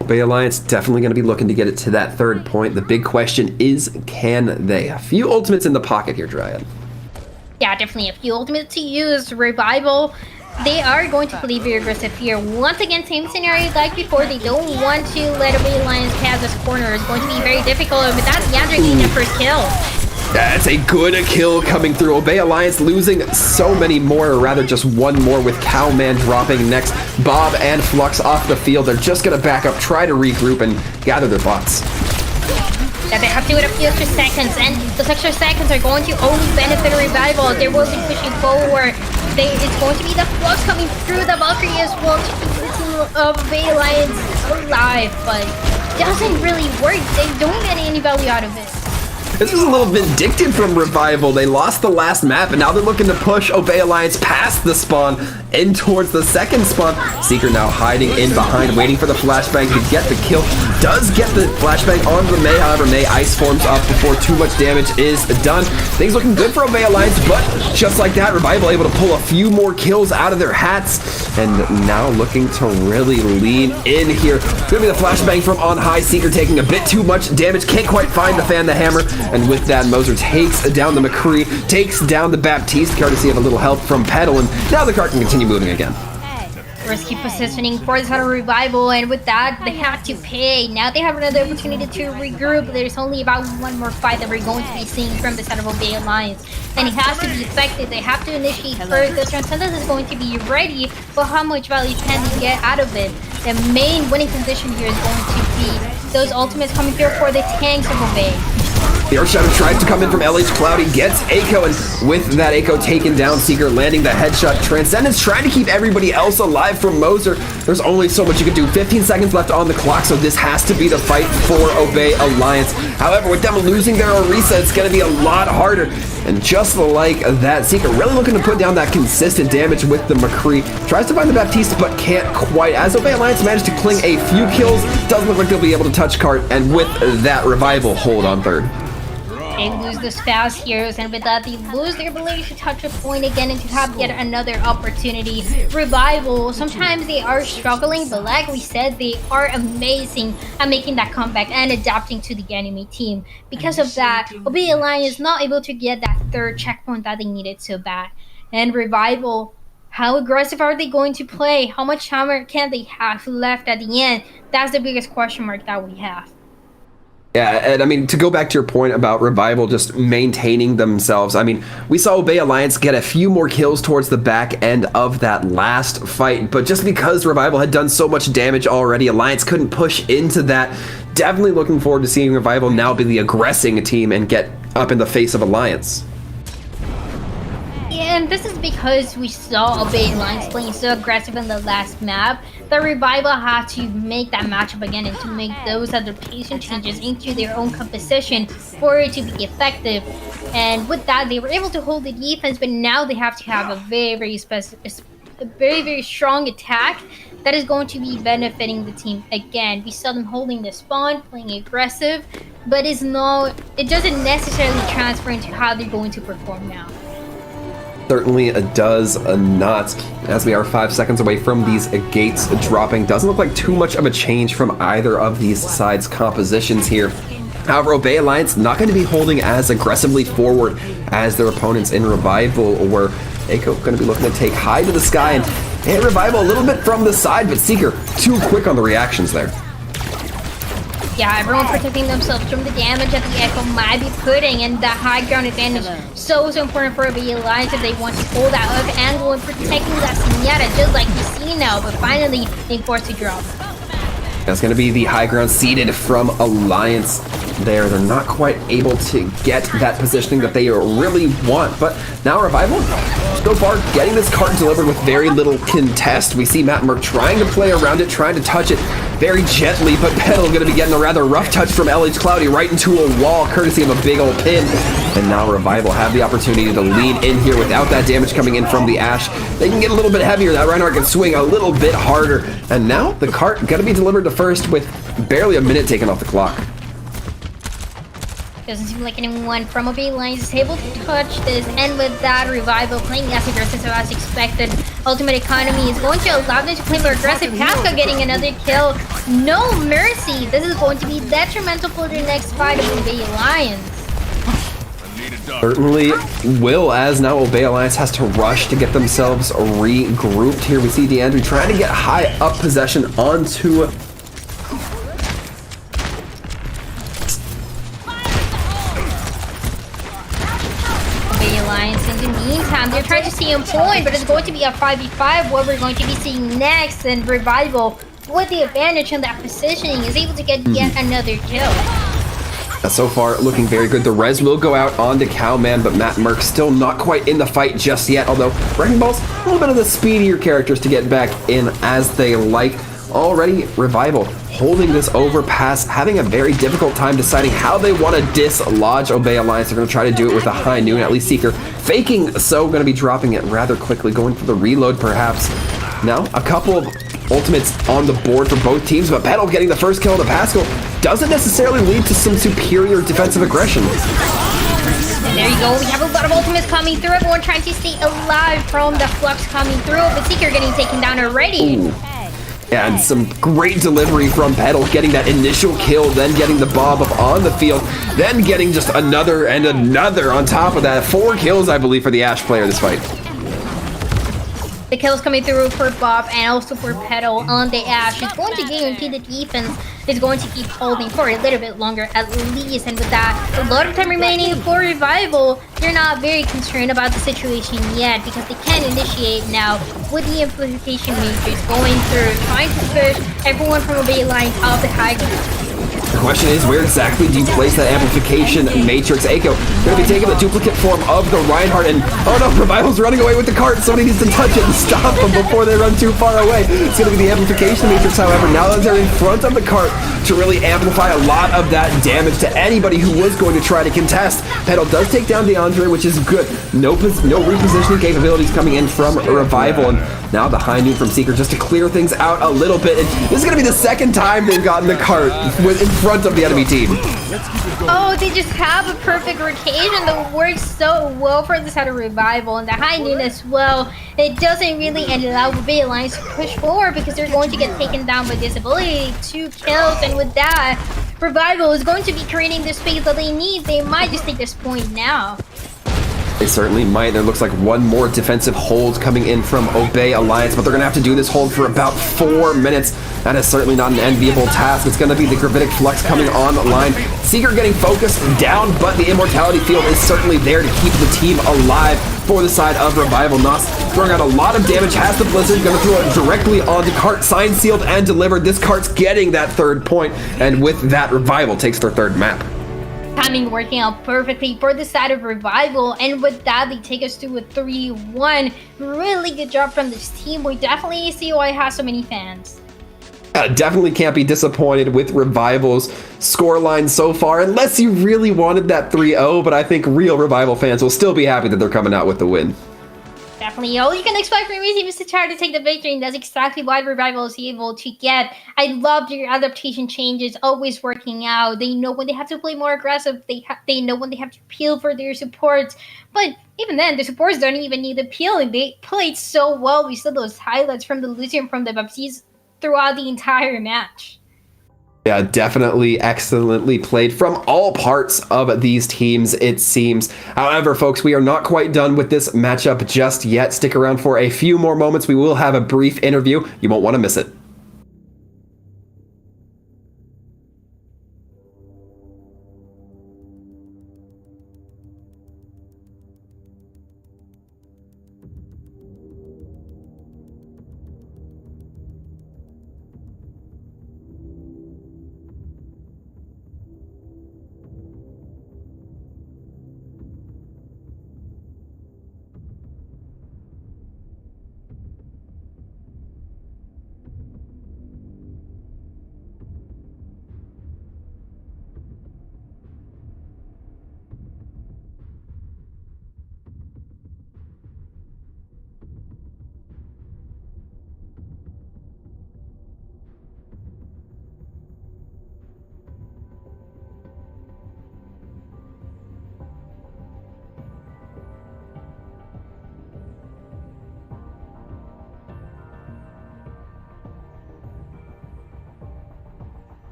Obey Alliance definitely going to be looking to get it to that 3rd point. The big question is, can they? A few ultimates in the pocket here, Dryad. Yeah, definitely a few ultimates to use. Revival, they are going to play very aggressive here. Once again, same scenario like before. They don't want to let Obey Alliance pass this corner. It's going to be very difficult. But that's DeAndre getting their first kill. That's a good kill coming through. Obey Alliance losing so many more, or rather just 1 more, with Cowman dropping next. Bob and Flux off the field. They're just going to back up, try to regroup, and gather their thoughts. That they have to wait a few extra seconds, and those extra seconds are going to only benefit Revival. They will be pushing forward. It's going to be the Flux coming through the Valkyrie as well to keep the team of Obey Alliance alive, but it doesn't really work. They don't get any value out of it. This was a little vindictive from Revival. They lost the last map, and now they're looking to push Obey Alliance past the spawn in towards the 2nd spawn. Seeker now hiding in behind, waiting for the flashbang to get the kill. Does get the flashbang on the May, however, May ice forms up before too much damage is done. Things looking good for Obey Alliance, but just like that, Revival able to pull a few more kills out of their hats, and now looking to really lean in here. It's going to be the flashbang from on high. Seeker taking a bit too much damage, can't quite find the fan, the hammer. And with that, Moser takes down the McCree, takes down the Baptiste, courtesy of a little help from Petal, and now the cart can continue moving again. Risky positioning for the Sutter Revival, and with that, they have to pay. Now they have another opportunity to regroup. There's only about 1 more fight that we're going to be seeing from the Sutter Obey Alliance, and it has to be effective. They have to initiate first. The Contenders is going to be ready, but how much value can they get out of it? the main winning condition here is going to be those ultimates coming through for the tanks of Obey. The Earth Shadow tries to come in from LH Cloudy, gets Echo, and with that Echo taken down, Seeker landing the headshot. Transcendence trying to keep everybody else alive from Moser. There's only so much you can do. 15 seconds left on the clock, so this has to be the fight for Obey Alliance. However, with them losing their Orisa, it's going to be a lot harder. And just like that, Seeker really looking to put down that consistent damage with the McCree. Tries to find the Baptiste, but can't quite. As Obey Alliance managed to cling a few kills, doesn't look like they'll be able to touch Cart, and with that, Revival hold on third. They lose those fast heroes, and with that, they lose their ability to touch a point again and to have yet another opportunity. Revival, sometimes they are struggling, but like we said, they are amazing at making that comeback and adapting to the enemy team. Because of that, Obey Alliance is not able to get that third checkpoint that they needed so bad. And Revival, how aggressive are they going to play? How much time can they have left at the end? That's the biggest question mark that we have. Yeah, and I mean, to go back to your point about Revival just maintaining themselves, I mean, we saw Obey Alliance get a few more kills towards the back end of that last fight, but just because Revival had done so much damage already, Alliance couldn't push into that. Definitely looking forward to seeing Revival now be the aggressing team and get up in the face of Alliance. And this is because we saw Obey Alliance playing so aggressive in the last map that Revival had to make that matchup again and to make those adaptation changes into their own composition for it to be effective. And with that, they were able to hold the defense, but now they have to have a very strong attack that is going to be benefiting the team again. We saw them holding the spawn, playing aggressive, but it doesn't necessarily transfer into how they're going to perform now. Certainly does not, as we are 5 seconds away from these gates dropping. Doesn't look like too much of a change from either of these sides' compositions here. However, Obey Alliance not going to be holding as aggressively forward as their opponents in Revival, where Echo going to be looking to take high to the sky and hit Revival a little bit from the side, but Seeker too quick on the reactions there. Yeah, everyone protecting themselves from the damage that the Echo might be putting, and that high ground advantage so important for the Alliance if they want to hold that up angle and protecting that Zenyatta, just like we see now, but finally being forced to drop. That's going to be the high ground seeded from Alliance there. They're not quite able to get that positioning that they really want, but now Revival, so far, getting this cart delivered with very little contest. We see Matt Merck trying to play around it, trying to touch it very gently, but Petal going to be getting a rather rough touch from LH Cloudy right into a wall, courtesy of a big old pin. And now Revival have the opportunity to lean in here without that damage coming in from the Ashe. They can get a little bit heavier. That Reinhardt can swing a little bit harder. And now the cart going to be delivered to first with barely a minute taken off the clock. Doesn't seem like anyone from Obey Alliance is able to touch this, and with that, Revival playing as aggressive as expected. Ultimate Economy is going to allow them to play more aggressive. Pascal getting another kill. No mercy. This is going to be detrimental for the next fight of Obey Alliance. Certainly will, as now Obey Alliance has to rush to get themselves regrouped here. We see DeAndre trying to get high up possession onto In the meantime, they're trying to see him point, but it's going to be a 5v5. What we're going to be seeing next, and Revival, with the advantage in that positioning, is able to get yet another kill. So far, looking very good. The res will go out onto Cowman, but Matt Merck still not quite in the fight just yet, although Wrecking Ball's a little bit of the speedier characters to get back in as they like. Already, Revival holding this overpass, having a very difficult time deciding how they want to dislodge Obey Alliance. They're going to try to do it with a high noon, at least Seeker faking, so going to be dropping it rather quickly, going for the reload perhaps. Now, a couple of ultimates on the board for both teams, but Petal getting the first kill on the Pascal doesn't necessarily lead to some superior defensive aggression. And there you go, we have a lot of ultimates coming through, everyone trying to stay alive from the flux coming through, but Seeker getting taken down already. Ooh. Yeah, and some great delivery from Petal, getting that initial kill, then getting the bomb up on the field, then getting just another and another on top of that. 4 kills, I believe, for the Ashe player this fight. The kills coming through for Bob and also for Petal on the Ashe. It's going to guarantee the defense is going to keep holding for a little bit longer at least. And with that, a lot of time remaining for Revival, they're not very concerned about the situation yet because they can initiate now with the Amplification Matrix going through, trying to push everyone from a baseline of the high ground. The question is, where exactly do you place that Amplification Matrix? Echo going to be taking the duplicate form of the Reinhardt, and oh no, Revival's running away with the cart. Somebody needs to touch it and stop them before they run too far away. It's going to be the Amplification Matrix, however, now that they're in front of the cart to really amplify a lot of that damage to anybody who was going to try to contest. Petal does take down DeAndre, which is good. No repositioning capabilities coming in from Revival, and now the high noon from Seeker just to clear things out a little bit. And this is going to be the second time they've gotten the cart in front of the enemy team. Oh, they just have a perfect rotation that works so well for the side of Revival, and the high noon as well. It doesn't really allow the lines to push forward because they're going to get taken down by this ability. 2 kills, and with that, Revival is going to be creating the space that they need. They might just take this point now. They certainly might. There looks like one more defensive hold coming in from Obey Alliance, but they're going to have to do this hold for about 4 minutes. That is certainly not an enviable task. It's going to be the Gravitic Flux coming online. Seeker getting focused down, but the Immortality Field is certainly there to keep the team alive for the side of Revival. Nos throwing out a lot of damage, has the Blizzard, going to throw it directly onto cart, signed, sealed, and delivered. This cart's getting that 3rd point, and with that, Revival takes their 3rd map. Timing working out perfectly for the side of Revival, and with that they take us to a 3-1. Really good job from this team. We definitely see why it has so many fans. Definitely can't be disappointed with Revival's scoreline so far, unless you really wanted that 3-0, but I think real Revival fans will still be happy that they're coming out with the win. Definitely all you can expect from your team is to try to take the victory, and that's exactly what Revival is able to get. I love their adaptation changes, always working out. They know when they have to play more aggressive. They know when they have to peel for their supports. But even then, the supports don't even need the peeling. They played so well. We saw those highlights from the Lucian, from the Baptiste throughout the entire match. Yeah, definitely excellently played from all parts of these teams, it seems. However, folks, we are not quite done with this matchup just yet. Stick around for a few more moments. We will have a brief interview. You won't want to miss it.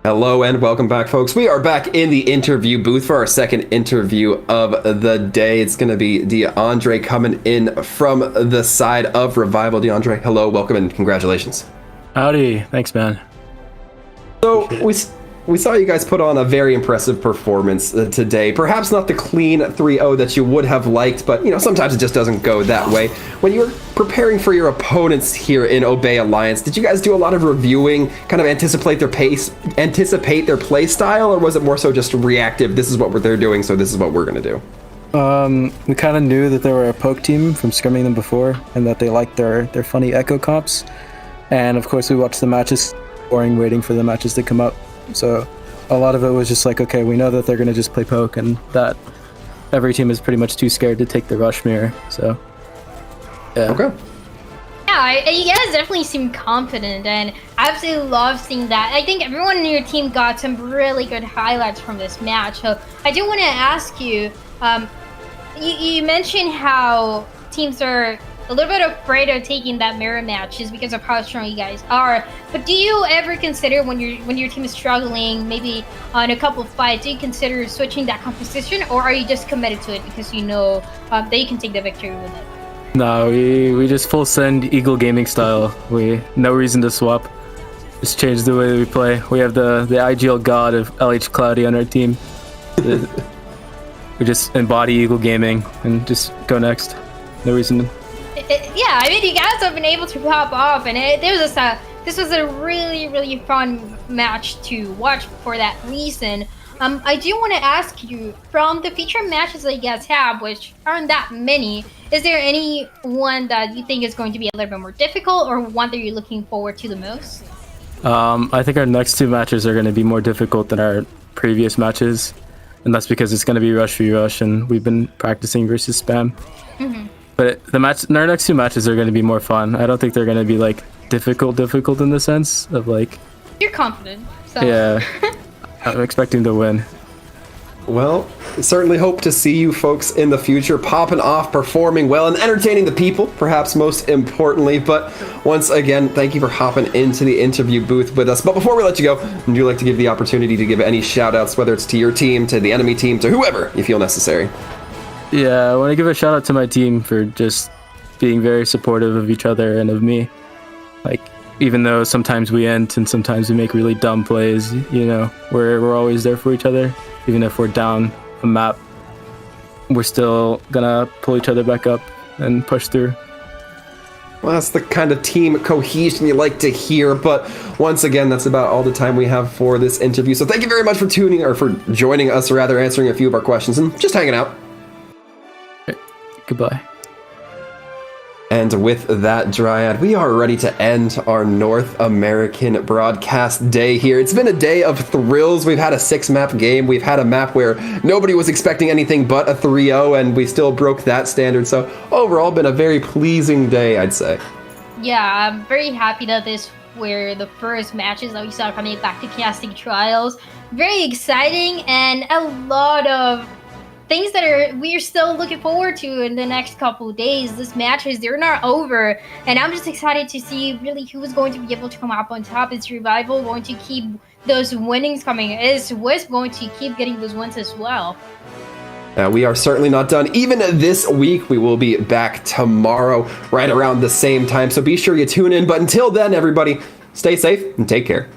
Hello and welcome back, folks. We are back in the interview booth for our second interview of the day. It's going to be DeAndre coming in from the side of Revival. DeAndre, hello, welcome, and congratulations. Howdy. Thanks, man. So we saw you guys put on a very impressive performance today. Perhaps not the clean 3-0 that you would have liked, but sometimes it just doesn't go that way. When you were preparing for your opponents here in Obey Alliance, did you guys do a lot of reviewing, kind of anticipate their pace, anticipate their play style, or was it more so just reactive? This is what they're doing, so this is what we're going to do. We kind of knew that they were a poke team from scrimming them before, and that they liked their funny echo comps. And of course, we watched the matches, waiting for the matches to come up. So a lot of it was just like, okay, we know that they're going to just play poke, and that every team is pretty much too scared to take the rush mirror. So, yeah. Okay. Yeah, you guys definitely seem confident, and I absolutely love seeing that. I think everyone in your team got some really good highlights from this match. So I do want to ask you, you mentioned how teams are a little bit afraid of taking that mirror match just because of how strong you guys are. But do you ever consider when your team is struggling, maybe on a couple of fights, do you consider switching that composition, or are you just committed to it because you know that you can take the victory with it? No, we just full send Eagle gaming style. No reason to swap. Just change the way we play. We have the IGL god of LH Cloudy on our team. We just embody Eagle gaming and just go next. No reason to. Yeah, I mean, you guys have been able to pop off, and this was a really, really fun match to watch for that reason. I do want to ask you, from the feature matches that you guys have, which aren't that many, is there any one that you think is going to be a little bit more difficult, or one that you're looking forward to the most? I think our next two matches are going to be more difficult than our previous matches, and that's because it's going to be rush v rush, and we've been practicing versus spam. Mm-hmm. But our next two matches are going to be more fun. I don't think they're going to be like difficult in the sense of like. You're confident. So. Yeah, I'm expecting to win. Well, certainly hope to see you folks in the future popping off, performing well, and entertaining the people, perhaps most importantly. But once again, thank you for hopping into the interview booth with us. But before we let you go, would you like to give the opportunity to give any shout outs, whether it's to your team, to the enemy team, to whoever you feel necessary? Yeah, I want to give a shout out to my team for just being very supportive of each other and of me. Like, even though sometimes we end and sometimes we make really dumb plays, we're always there for each other. Even if we're down a map, we're still gonna pull each other back up and push through. Well, that's the kind of team cohesion you like to hear. But once again, that's about all the time we have for this interview. So thank you very much for for joining us, or rather answering a few of our questions and just hanging out. Goodbye. And with that, Dryad, we are ready to end our North American broadcast day here. It's been a day of thrills. We've had a 6-map game. We've had a map where nobody was expecting anything but a 3-0, and we still broke that standard. So overall, been a very pleasing day, I'd say. Yeah, I'm very happy that this were the first matches that we saw coming back to casting trials. Very exciting, and a lot of things that we're still looking forward to in the next couple of days. These matches, they're not over, and I'm just excited to see really who is going to be able to come up on top. Is Revival going to keep those winnings coming? Is Wisp going to keep getting those wins as well? We are certainly not done. Even this week, we will be back tomorrow right around the same time, so be sure you tune in. But until then, everybody, stay safe and take care.